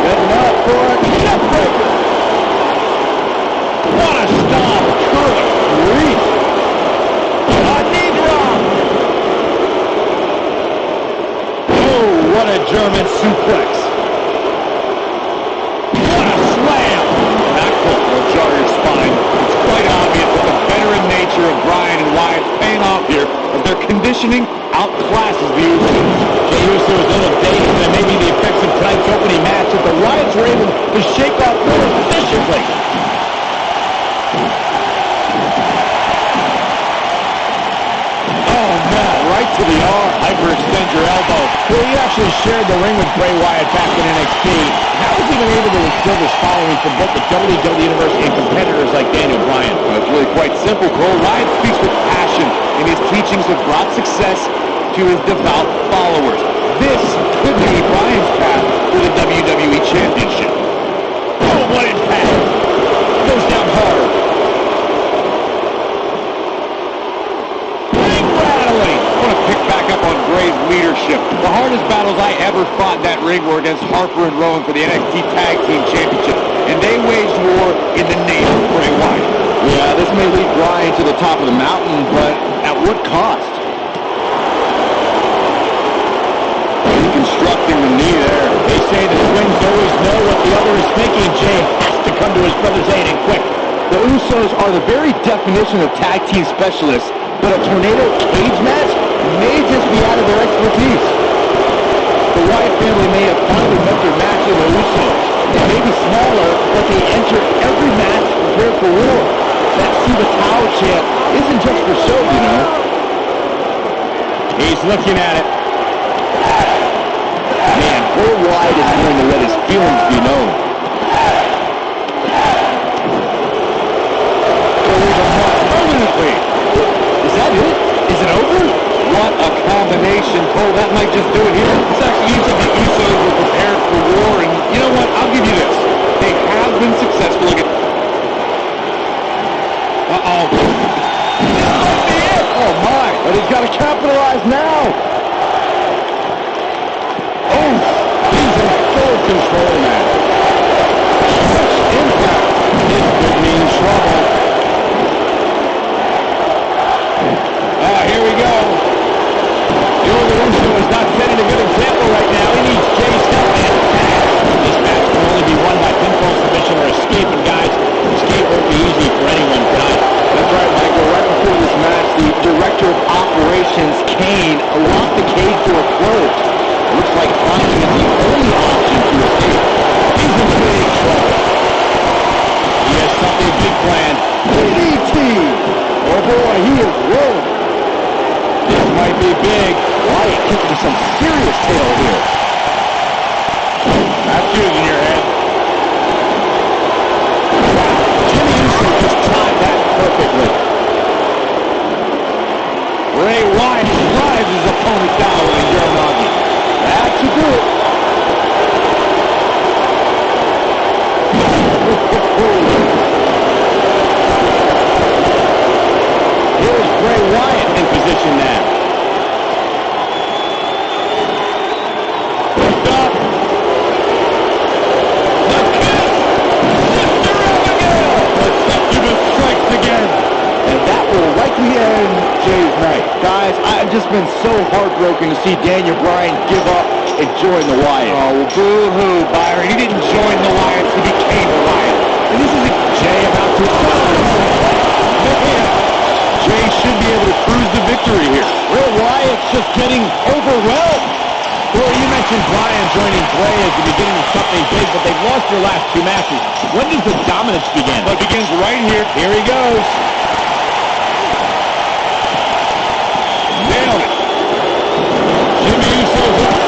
Setting up for a neckbreaker. What a stop! Good grief! A knee drop! Oh, what a German suplex! What a slam! That will jar your spine. It's quite obvious that the veteran nature of Bryan and Wyatt's paying off here as their conditioning outclasses the Usos. Jey Uso is a little dazed, and maybe the effects of tonight's opening match if the Wyatts were able to shake off more efficiently. Oh, man, right to the arm. Hyperextend your elbow. Well, he actually shared the ring with Bray Wyatt back in NXT. How was he even able to instill this following from both the WWE Universe and competitors like Daniel Bryan? Well, it's really quite simple, Cole. Wyatt speaks with passion, and his teachings have brought success to his devout followers. This could be Bryan's path to the WWE Championship. Oh, what impact! Goes down hard. Ring rattling! I want to pick back up on Bray's leadership. The hardest battles I ever fought in that ring were against Harper and Rowan for the NXT Tag Team Championship, and they waged war in the name of Bray Wyatt. Yeah, this may lead Bryan to the top of the mountain, but at what cost? Constructing the knee there. They say the twins always know what the other is thinking. Jey has to come to his brother's aid and quick. The Usos are the very definition of tag team specialists, but a tornado cage match may just be out of their expertise. The Wyatt family may have finally met their match in the Usos. They may be smaller, but they enter every match prepared for war. That See the Tower chant isn't just for show, you know. He's looking at it. Man, Bray Wyatt is willing to let his feelings be known. Permanently. Is that it? Is it over? What a combination. Oh, that might just do it here. It's actually used to be Usos were prepared for war, and you know what? I'll give you this. They have been successful against... Uh-oh. Oh, my. But he's got to capitalize now. Oh, he's in full control now. Such impact. This could mean trouble. Here we go. The older Uso is not setting a good example right now. He needs Jey's help and fast. This match can only be won by pinfall submission or escape, and guys, escape won't be easy for anyone tonight. That's right, Michael. Right before this match, the director of operations, Kane, locked the cage door closed. It looks like climbing is the only option to escape. He's in big trouble. He has something big planned. DDT! Oh boy, he is rolling. This might be big. Wyatt kicking some serious tail here. That's using your head. Jimmy Uso just timed that perfectly. Bray Wyatt drives his opponent down with a Uranagi. That should do it. Here's Bray Wyatt in position now. Lift up. The kiss. Sister Abigail. The succubus strikes again. And that will likely end Jay's night. Guys, I've just been so heartbroken to see Daniel Bryan give up and join the Wyatt. Oh, boo-hoo, Byron. He didn't join the Wyatts. He became a Wyatt. And this isn't Jay about to... Jay should be able to cruise the victory here. Bray Wyatt's just getting overwhelmed. Well, you mentioned Bryan joining Bray as the beginning of something big, but they've lost their last two matches. When does the dominance begin? Well, it begins right here. Here he goes. Nailed it. Jimmy Uso's up.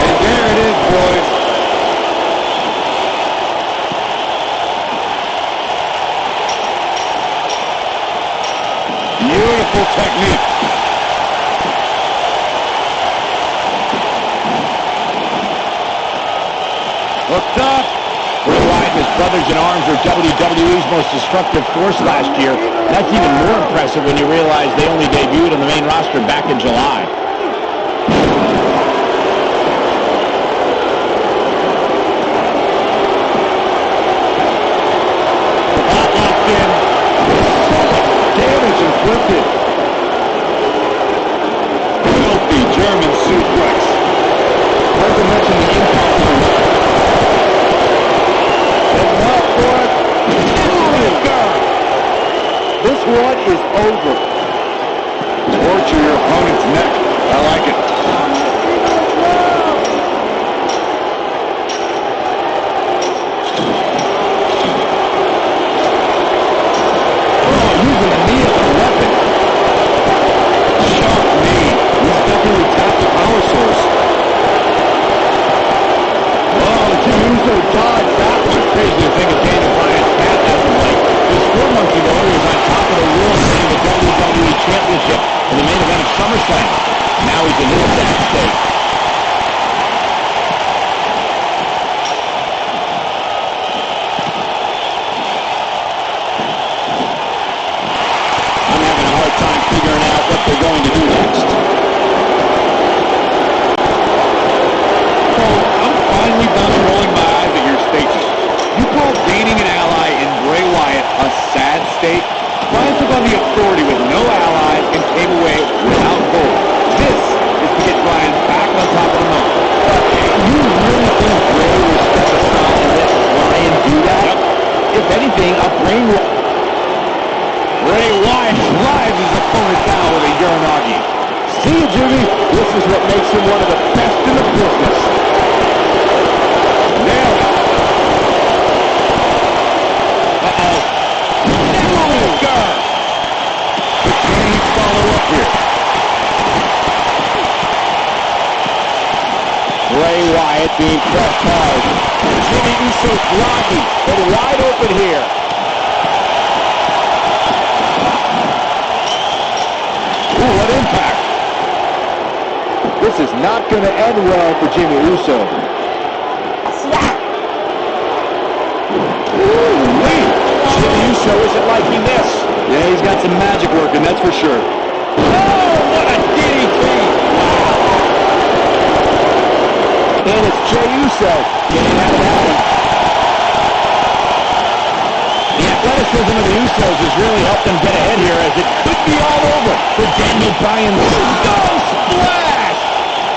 And there it is, boys. Beautiful technique. Hooked up. Bray Wyatt and his brothers in arms were WWE's most destructive force last year. That's even more impressive when you realize they only debuted on the main roster back in July. Locked in. Damage inflicted. Filthy German suplex. Not to mention the impact of the This one is over. Torture your opponent's neck. I like it. Oh, using a knee as a weapon. Sharp knee. He's definitely tapped the power source. Oh, Jimmy Uso dodged that one. Crazy to think of Daniel Bryan's path as of late. Just 4 months ago, he was on top of the world winning the WWE Championship in the main event of SummerSlam. Now he's in this sad state. I'm having a hard time figuring out what they're going to do next. Well, I'm finally done rolling my eyes at your statement. You call gaining an ally in Bray Wyatt a sad state? Bryan took on the authority with no allies and came away without gold. This is to get Bryan back on top of the mountain. You really think Bray will step aside and let Bryan do that? Yep. If anything, a brainwash. Bray Wyatt drives his opponent down with a Uranagi. See you, Jimmy. This is what makes him one of the best in the business. Nailed it. Uh-oh. Oh, God. Can he follow up here? Bray Wyatt being pressed hard. Jimmy Uso's blocking, but wide open here. Ooh, what impact. This is not going to end well for Jimmy Uso. Ooh-wee. Jimmy Uso isn't liking this. Yeah, he's got some magic working, that's for sure. Oh, what a DDT! And it's Jey Uso getting out of that one. The athleticism of the Usos has really helped them get ahead here, as it could be all over for Daniel Bryan. Uso splash!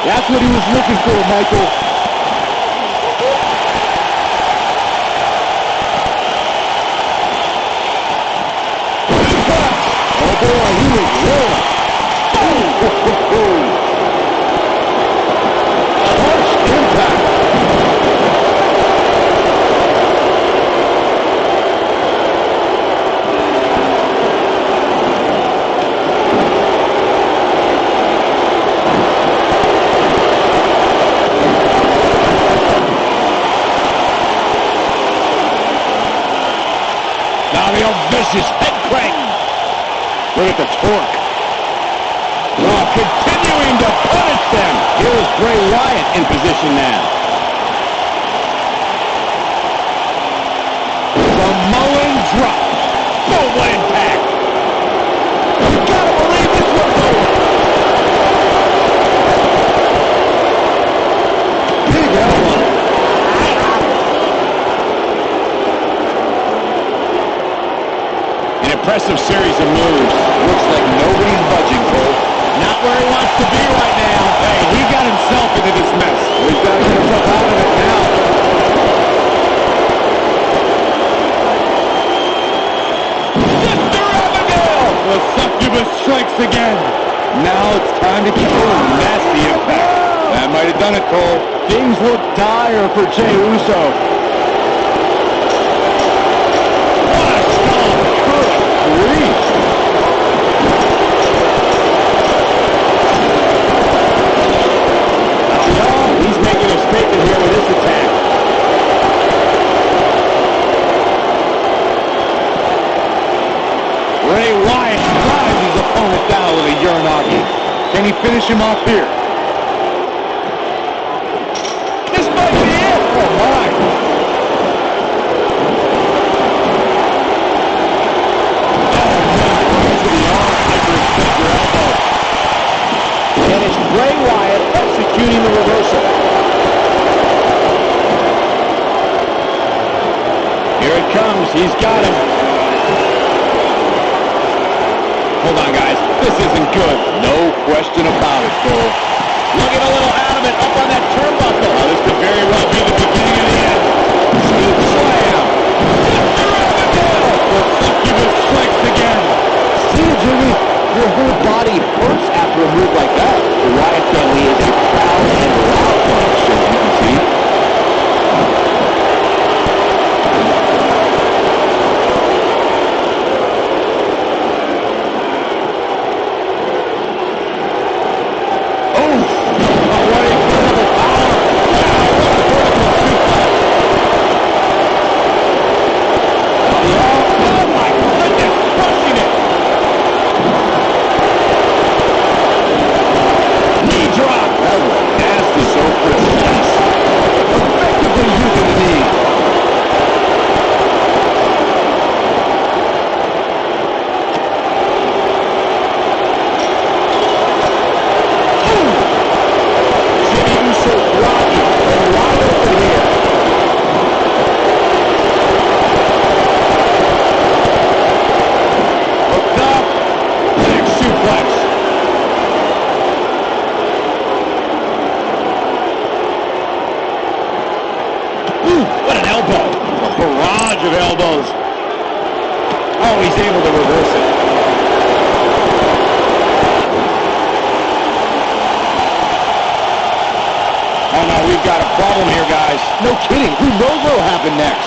That's what he was looking for, Michael. Oh boy, he was rolling. Harsh impact. strength. Look at the torque. Oh, continuing to punish them. Here's Bray Wyatt in position now. Samoan drop. Boom, what impact. You gotta believe this one's over. Big elbow. An impressive series of moves. Looks like nobody's budging, Cole. Not where he wants to be right now. Hey, he got himself into this mess. He's got to get himself out of it now. Mr. Abigail! The succubus strikes again. Now it's time to keep going. Nasty impact. That might have done it, Cole. Things look dire for Jey Uso. What a stomp. Good grief. He's making a statement here with this attack. Bray Wyatt drives his opponent down with a Uranagi. Can he finish him off here? This might be it. Oh, my. To the arm, hyper-extender elbow. And it's Bray Wyatt executing the reversal. Here it comes. He's got him. Hold on, guys. This isn't good. No question about it, Cole. Looking a little adamant up on that turnbuckle. Now, this could very well be the beginning of the end. Scoop slam. Mr. Abigail. The succubus strikes again. See, Jimmy, your whole body hurts after a move like that. The Wyatt family is a proud and loud bunch, as you can see. No kidding. Who knows what will happen next?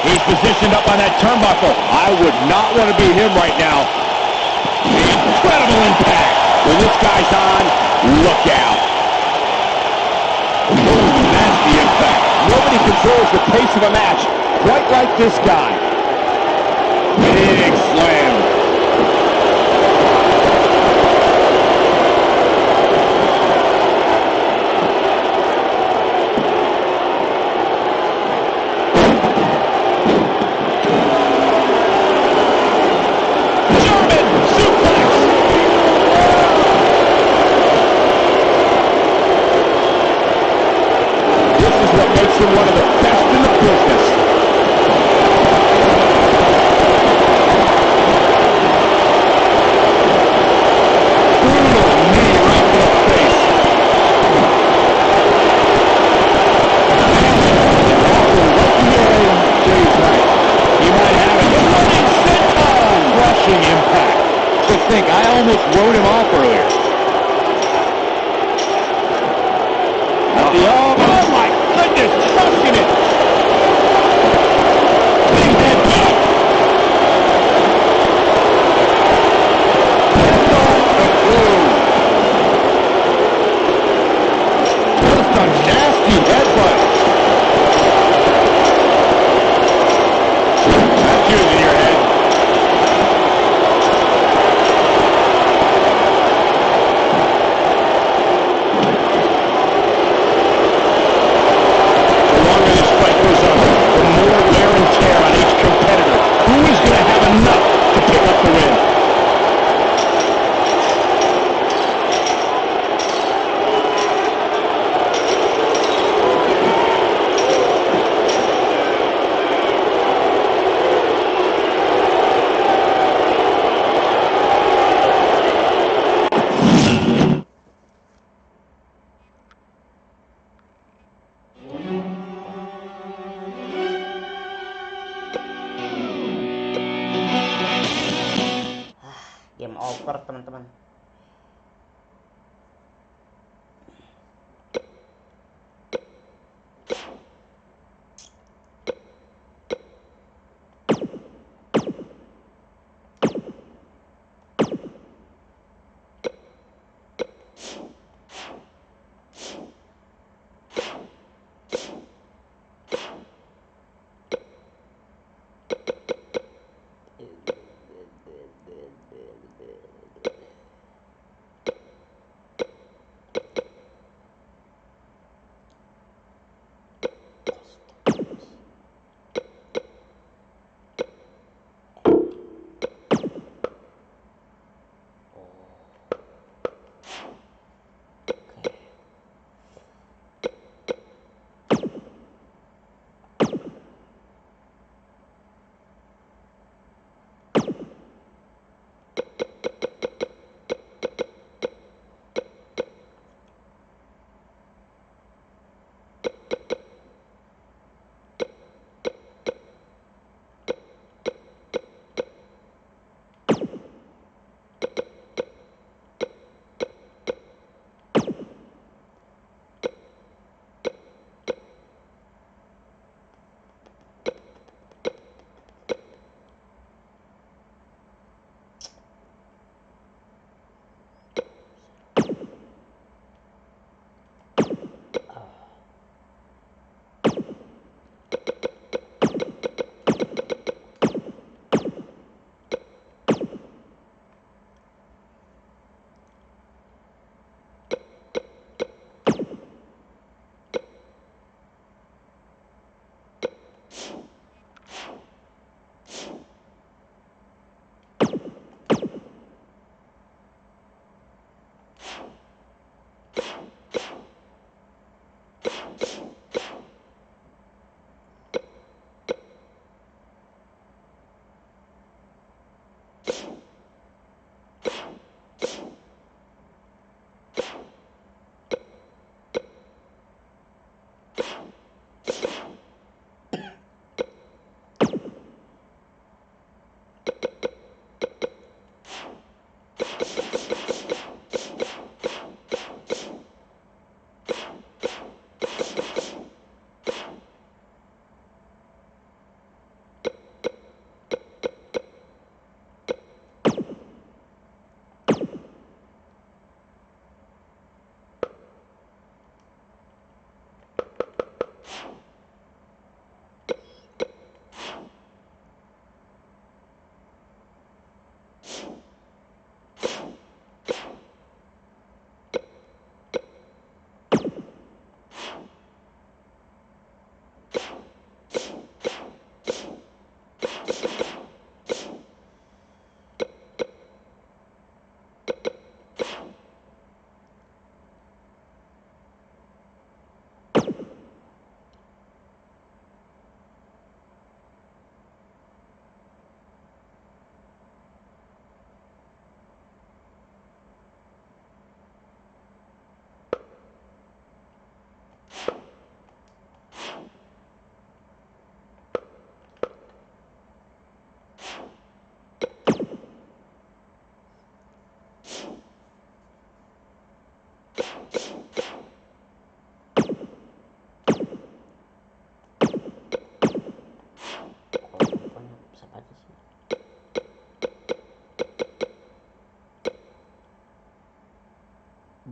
He's positioned up on that turnbuckle. I would not want to be him right now. Incredible impact. When this guy's on, look out. Ooh, nasty impact. Nobody controls the pace of a match quite like this guy. Big slam. One of the best in the business. Brutal knee right to the face. He might have it. Crushing impact. Just think, I almost wrote him off earlier. At the arm. Oh my goodness, crushing it. Big headbutt. Just a nasty headbutt. That's yours in your head. teman-teman.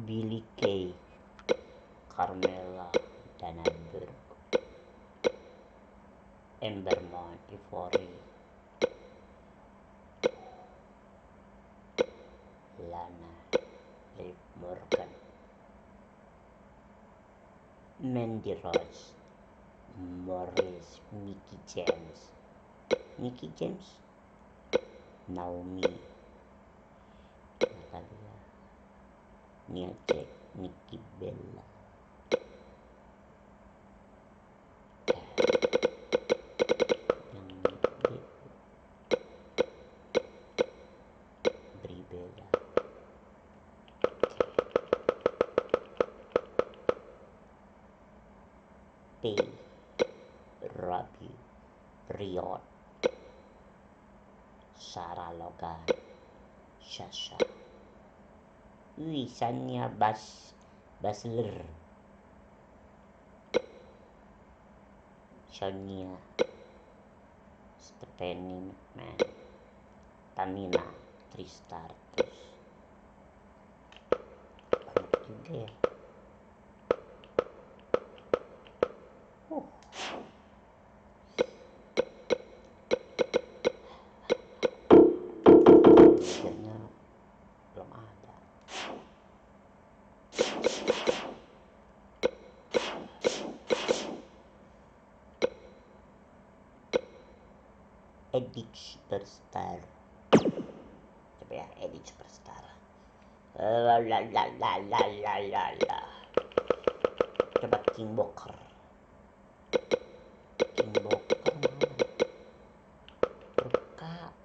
Billy Kay, Carmella Danenberg, Ember Moon, Ivory, Lana, Liv Morgan, Mandy Rose, Morris, Mickey James, Naomi, Natalia, Nia Jax, Nikki Bella, Brie Bella, Tay, Robbie, Riot, Sarah Logan, Sasha, Wih, Shania Baszler. Shania Stephanie McMahon, Tamina, Tristar, terus banyak juga ya. Manajernya belum ada. Edit Superstar. Coba ya, Edit Superstar. La la la la la la la la. Coba King Booker. King Booker mana? Buka.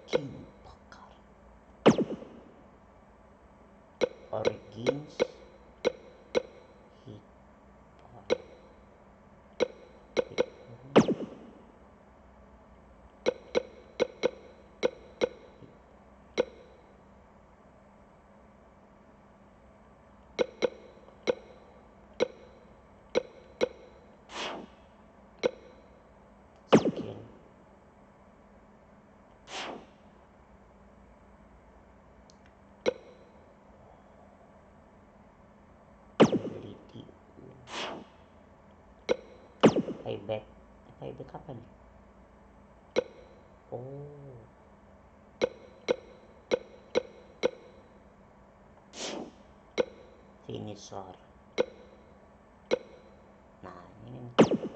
King Booker. Origins. Payback apa nih? Oh, finisher. Nah ini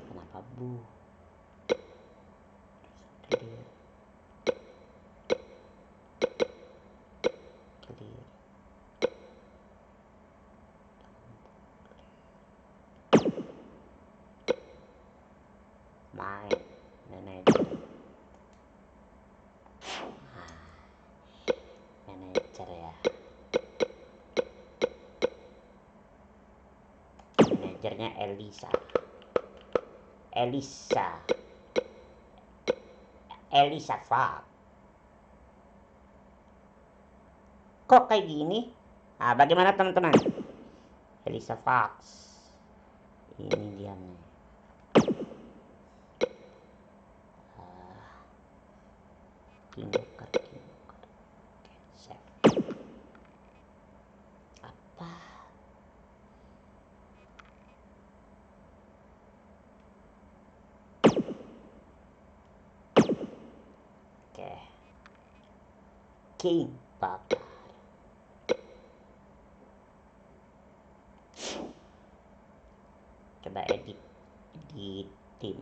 kenapa bu? Clear. Main manajer. Manajer ya. Manajernya Elisa Fox. Kok kayak gini? Nah, bagaimana teman-teman? Elisa Fox. Ini dia nih. King Booker. Apa? Oke. King Booker. Coba edit di tim.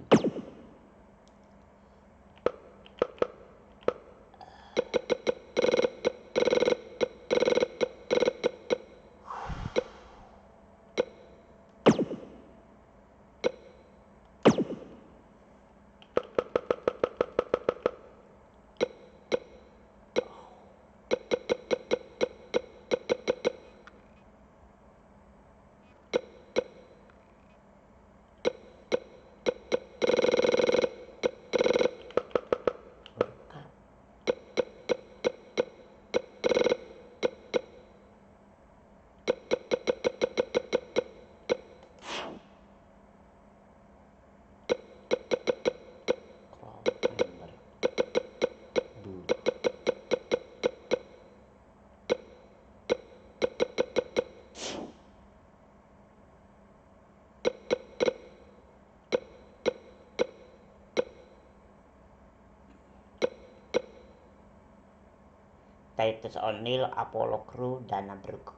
Titus O'Neil, Apollo Crew, Dana Brooke.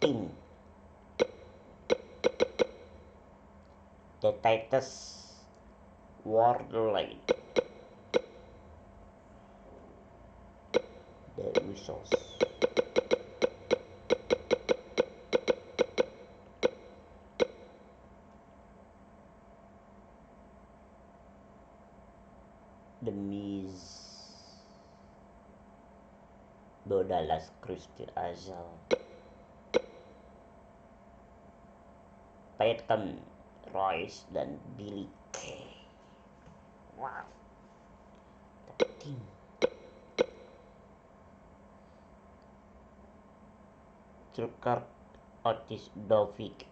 Tim The Titus Wardley, The Usos. The Miz, Dallas, Christy Azal, Peyton Royce dan Billy Kay. Wow. King. Trukar Otis Dovik.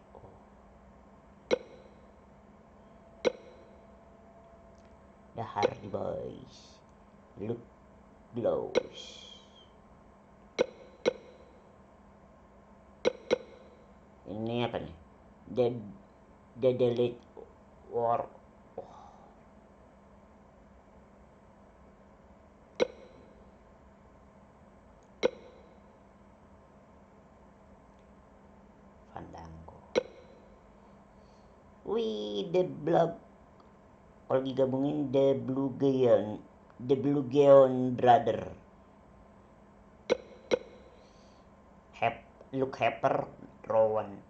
The Hardy Boys. Luke Blows. Ini apa nih? The Delete War. Fandango. Wih, The Blob. Kalau digabungin The Blue Geon Brother. Luke Harper, Rowan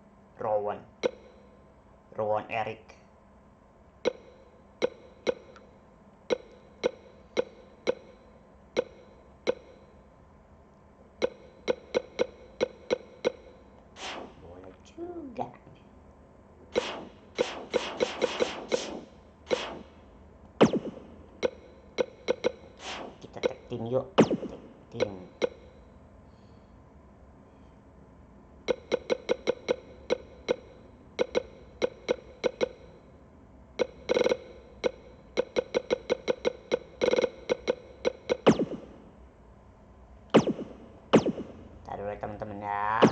Eric. Boleh juga. Kita tag team yuk. Tag team. Taruh teman-teman ya.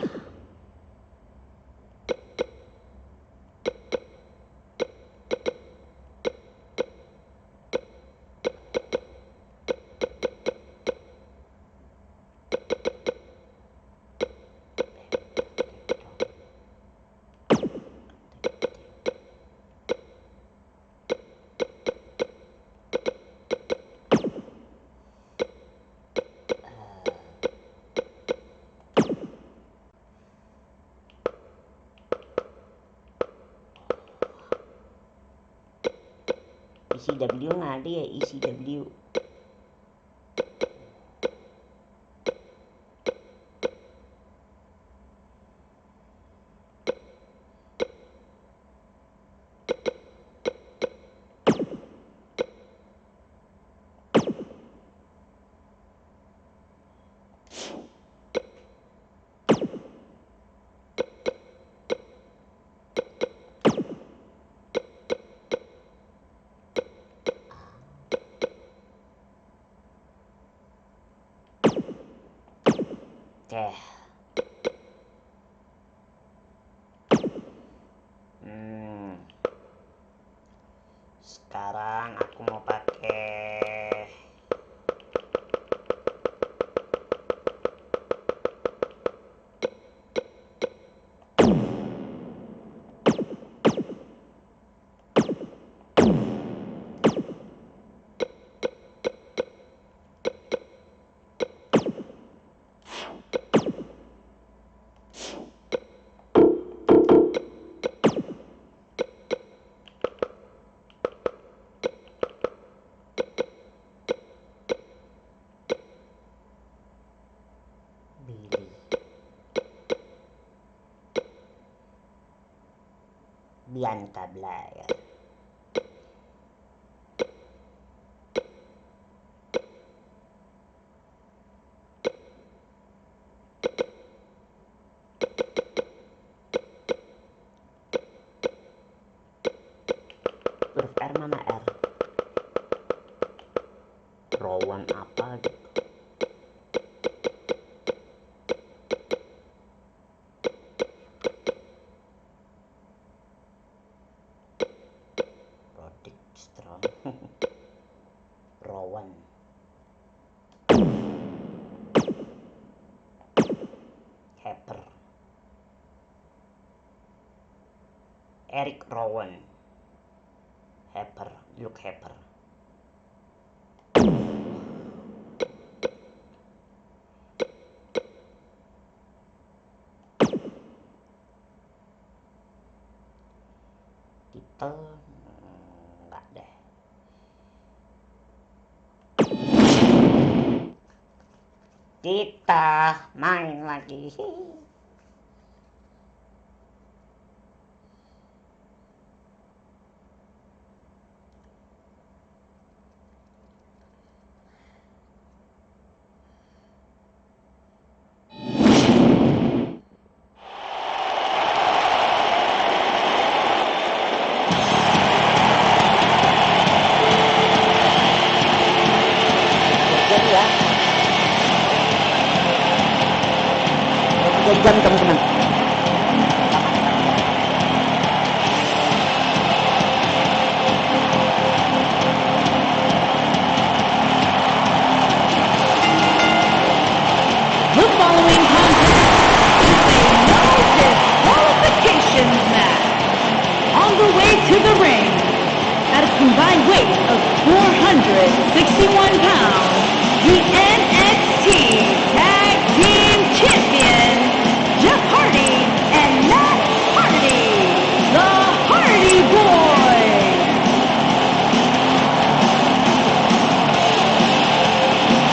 ECW nggak ada ya ECW. Oke. Sekarang aku mau pakai Bianca Belair. Huruf R mana R? Rowan apa gitu? Strong. Rowan. Harper. Eric Rowan. Harper. Luke Harper. Titel enggak deh. Kita main lagi. kejam teman-teman. The following contest is a no disqualifications match. On the way to the ring, at a combined weight of 461 pounds, the NXT Tag Team Champions, Jeff Hardy and Matt Hardy, the Hardy Boys.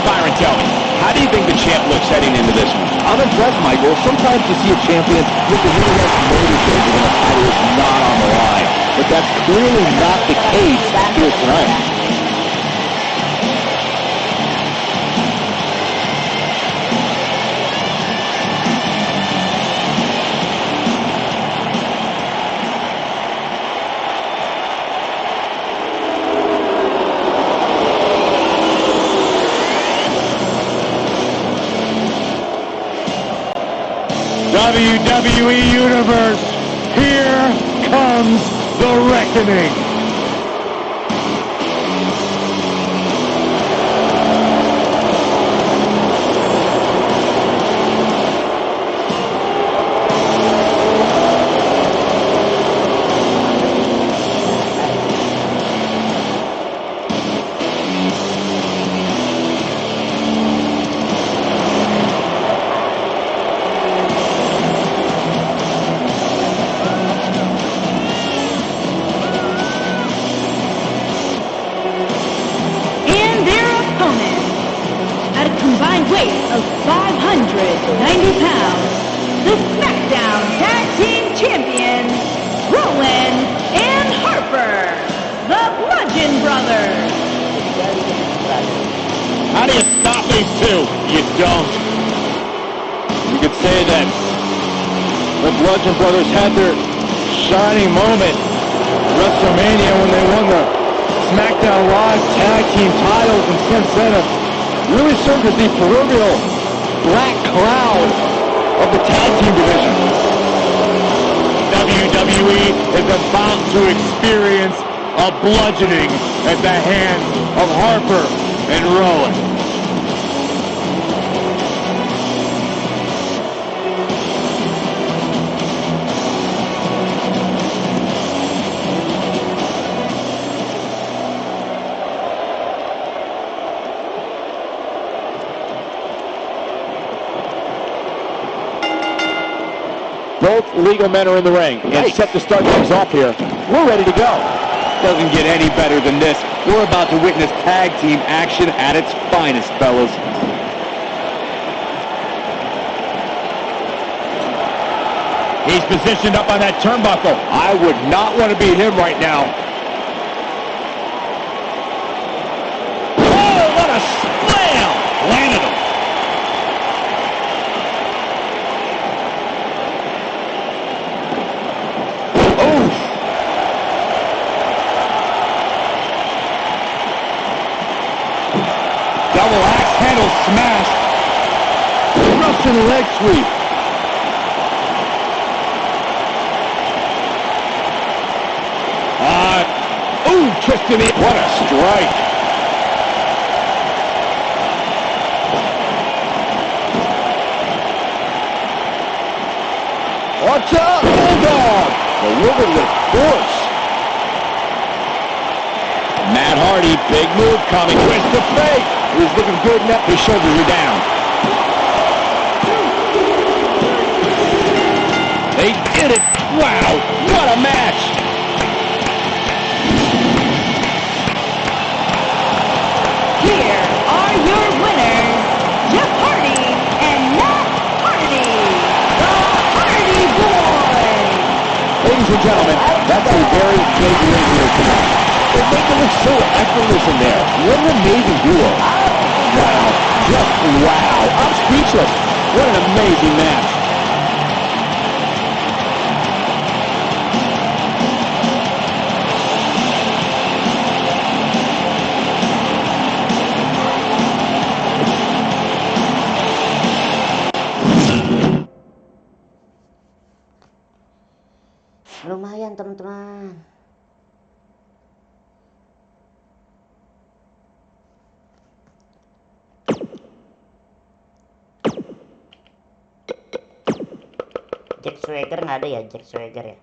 Byron, tell me, how do you think the champ looks heading into this one? I'm impressed, Michael. Sometimes you see a champion with a really nice motivated when the title is not on the line. But that's clearly not the case here tonight. WWE Universe, here comes the reckoning. Weight of 590 pounds, the SmackDown Tag Team Champions, Rowan and Harper, the Bludgeon Brothers. How do you stop these two? You don't. You could say that the Bludgeon Brothers had their shining moment at WrestleMania when they won the SmackDown Live Tag Team titles, and since then really served as the proverbial black cloud of the tag team division. WWE is about to experience a bludgeoning at the hands of Harper and Rowan. Both legal men are in the ring and set to start things off here. We're ready to go. Doesn't get any better than this. We're about to witness tag team action at its finest, fellas. He's positioned up on that turnbuckle. I would not want to be him right now. Oh, what a slam! Landed him. Double axe handle smash. Russian leg sweep. Twisting it. What a strike. Watch out, Bulldog. Delivered with force. Matt Hardy, big move coming. Twist the fake. He's looking good now. His shoulders are down. They did it. Wow, what a match. Here are your winners, Jeff Hardy and Matt Hardy, the Hardy Boys. Ladies and gentlemen, that's a very big win here tonight. They make it look so effortless in there. What an amazing duo. Wow, just wow. I'm speechless. What an amazing match. Ryan, teman-teman. Jack Swagger nggak ada ya, Jack Swagger ya.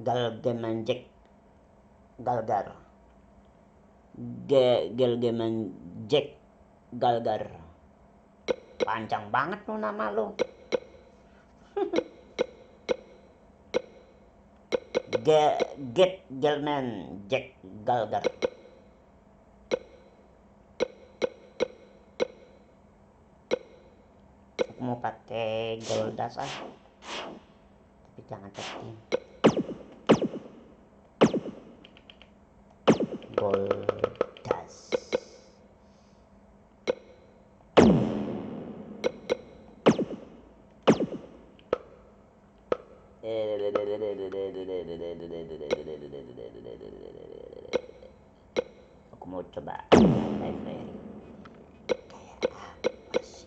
Galgeman Jack Galgar. Galgeman Jack Galgar. Panjang banget lo nama lo. Galgeman Jack Galgar. Aku mau pakai Goldas tapi jangan cekin. Goldas. Aku mau coba live kayak apa sih?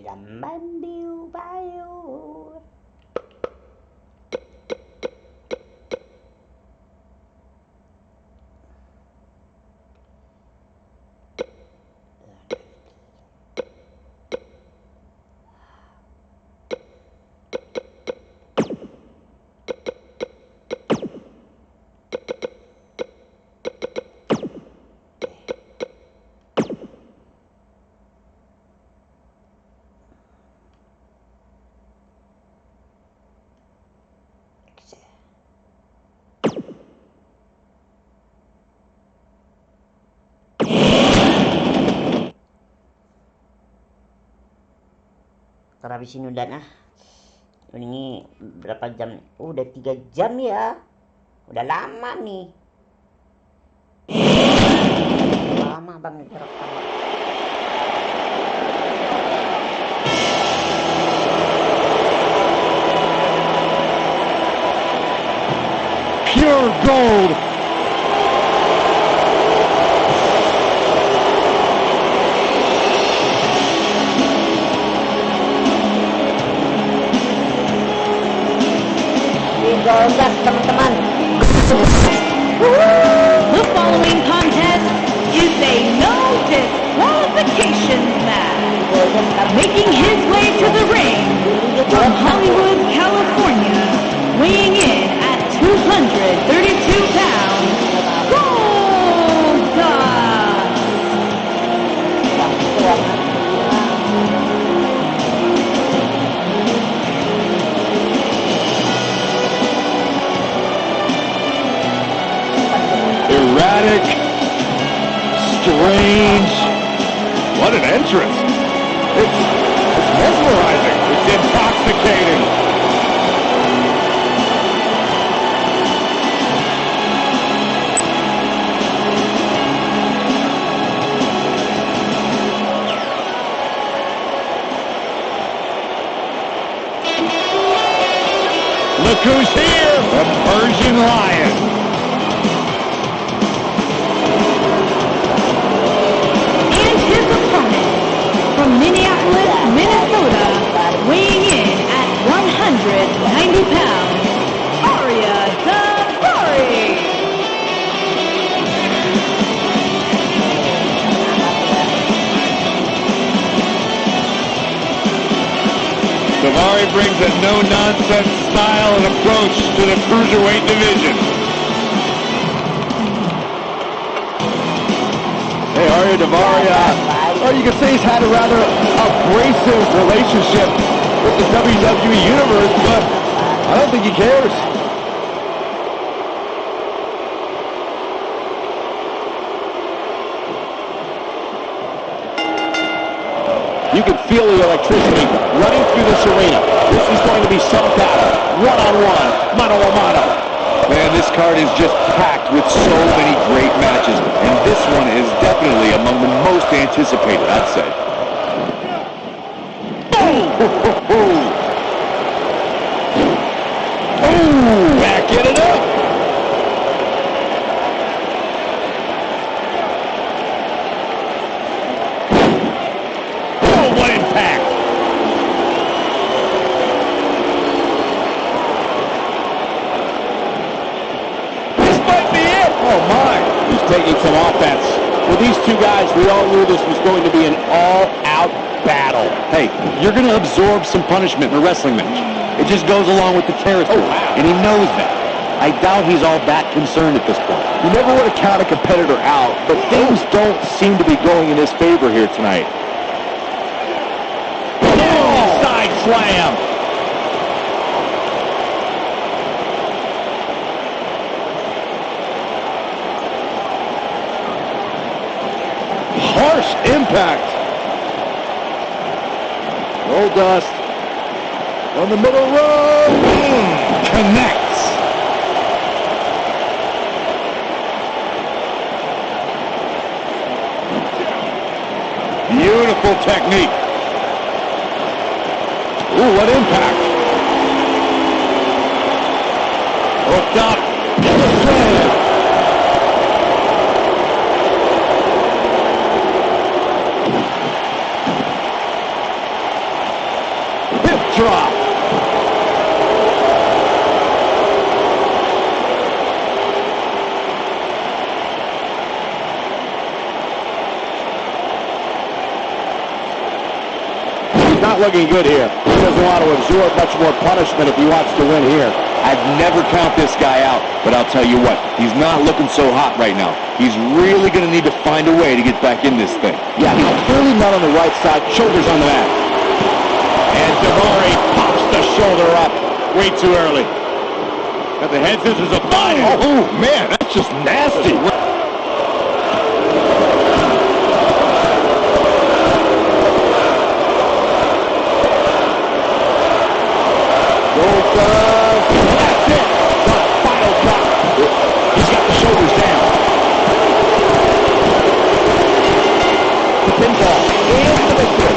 Rambandiu bayur. Habis ini udah ini berapa jam? Udah 3 jam ya, udah lama nih, lama bang direkam. Pure gold. Goldas, teman-teman. The following contest is a no disqualification match. Making his way to the ring from Hollywood, California, weighing in at 232 pounds, Goldas. Erratic, strange. What an entrance. It's mesmerizing. It's intoxicating. Look who's here, the Persian Lion. From Minneapolis, Minnesota, weighing in at 190 pounds, Arya Daivari. Daivari brings a no-nonsense style and approach to the cruiserweight division. Hey, Arya Daivari, well, you could say he's had a rather abrasive relationship with the WWE Universe, but I don't think he cares. You can feel the electricity running through this arena. This is going to be some battle. One-on-one, mano-a-mano. Man, this card is just packed with so many great matches, and this one is definitely among the most anticipated, I'd say. Oh, backing it up. Oh, what impact. This might be it. Oh, my. He's taking some offense. With these two guys, we all knew this was going to be an all-out battle. Hey, you're going to absorb some punishment in a wrestling match. It just goes along with the territory, and he knows that. I doubt he's all that concerned at this point. You never want to count a competitor out, but things don't seem to be going in his favor here tonight. Oh, side slam. Harsh impact. Roll dust. On the middle row. Connects. Beautiful technique. Ooh, what impact. Hooked up. Slam. Hip drop. Not looking good here. He doesn't want to absorb much more punishment if he wants to win here. I'd never count this guy out, but I'll tell you what, he's not looking so hot right now. He's really going to need to find a way to get back in this thing. Yeah, he's clearly not on the right side. Shoulders on the mat. And Daivari pops the shoulder up way too early. Got the head scissors of fire. Oh, man, that's just nasty. That's it. The final drop. He's got the shoulders down. The pinfall is the victory.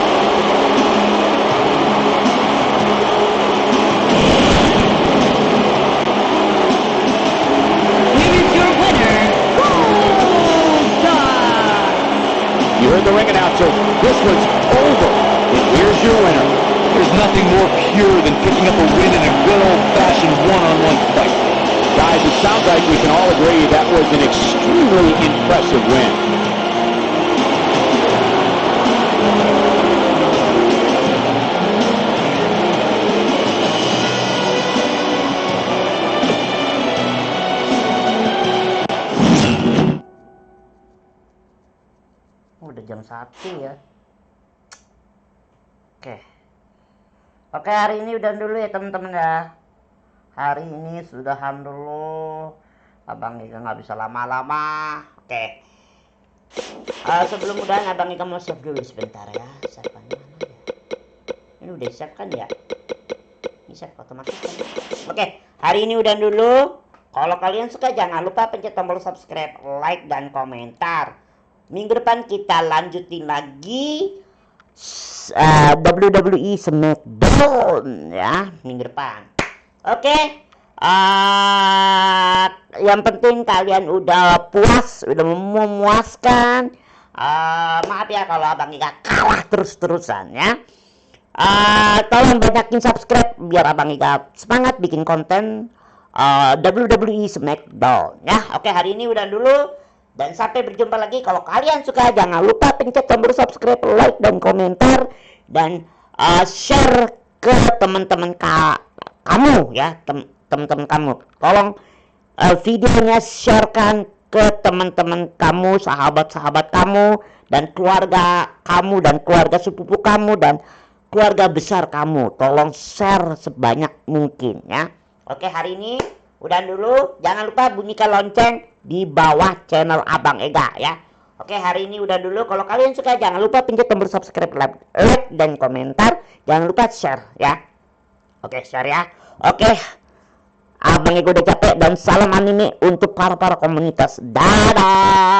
Here is your winner, Goldust. You heard the ring announcer. This one's over. And here's your winner. There's nothing more pure than picking up a win in a good old-fashioned one-on-one fight. Guys, it sounds like we can all agree that was an extremely impressive win. Udah jam 1 ya. Oke, hari ini udah dulu ya teman-teman ya. Hari ini sudahan dulu. Abang Ika nggak bisa lama-lama. Oke. Sebelum udahan Abang Ika mau save dulu sebentar ya. Save-nya mana ya? Ini udah save kan ya? Ini save otomatis kan? Oke, hari ini udah dulu. Kalau kalian suka jangan lupa pencet tombol subscribe, like, dan komentar. Minggu depan kita lanjutin lagi WWE SmackDown ya minggu depan. Oke. Yang penting kalian udah puas, udah memuaskan. Maaf ya kalau Abang Ika kalah terus-terusan ya. Tolong banyakin subscribe biar Abang Ika semangat bikin konten WWE SmackDown ya. Oke, hari ini udah dulu. Dan sampai berjumpa lagi. Kalau kalian suka jangan lupa pencet tombol subscribe, like, dan komentar. Dan share ke teman-teman kamu ya. Teman-teman kamu. Tolong videonya sharekan ke teman-teman kamu, sahabat-sahabat kamu, dan keluarga kamu, dan keluarga sepupu kamu, dan keluarga besar kamu. Tolong share sebanyak mungkin ya. Oke, hari ini udah dulu. Jangan lupa bunyikan lonceng di bawah channel Abang Ega ya. Oke, hari ini udah dulu. Kalau kalian suka jangan lupa pencet tombol subscribe, like dan komentar. Jangan lupa share ya. Oke, share ya. Oke, Abang Ega udah capek dan salam anime untuk para komunitas. Dadah.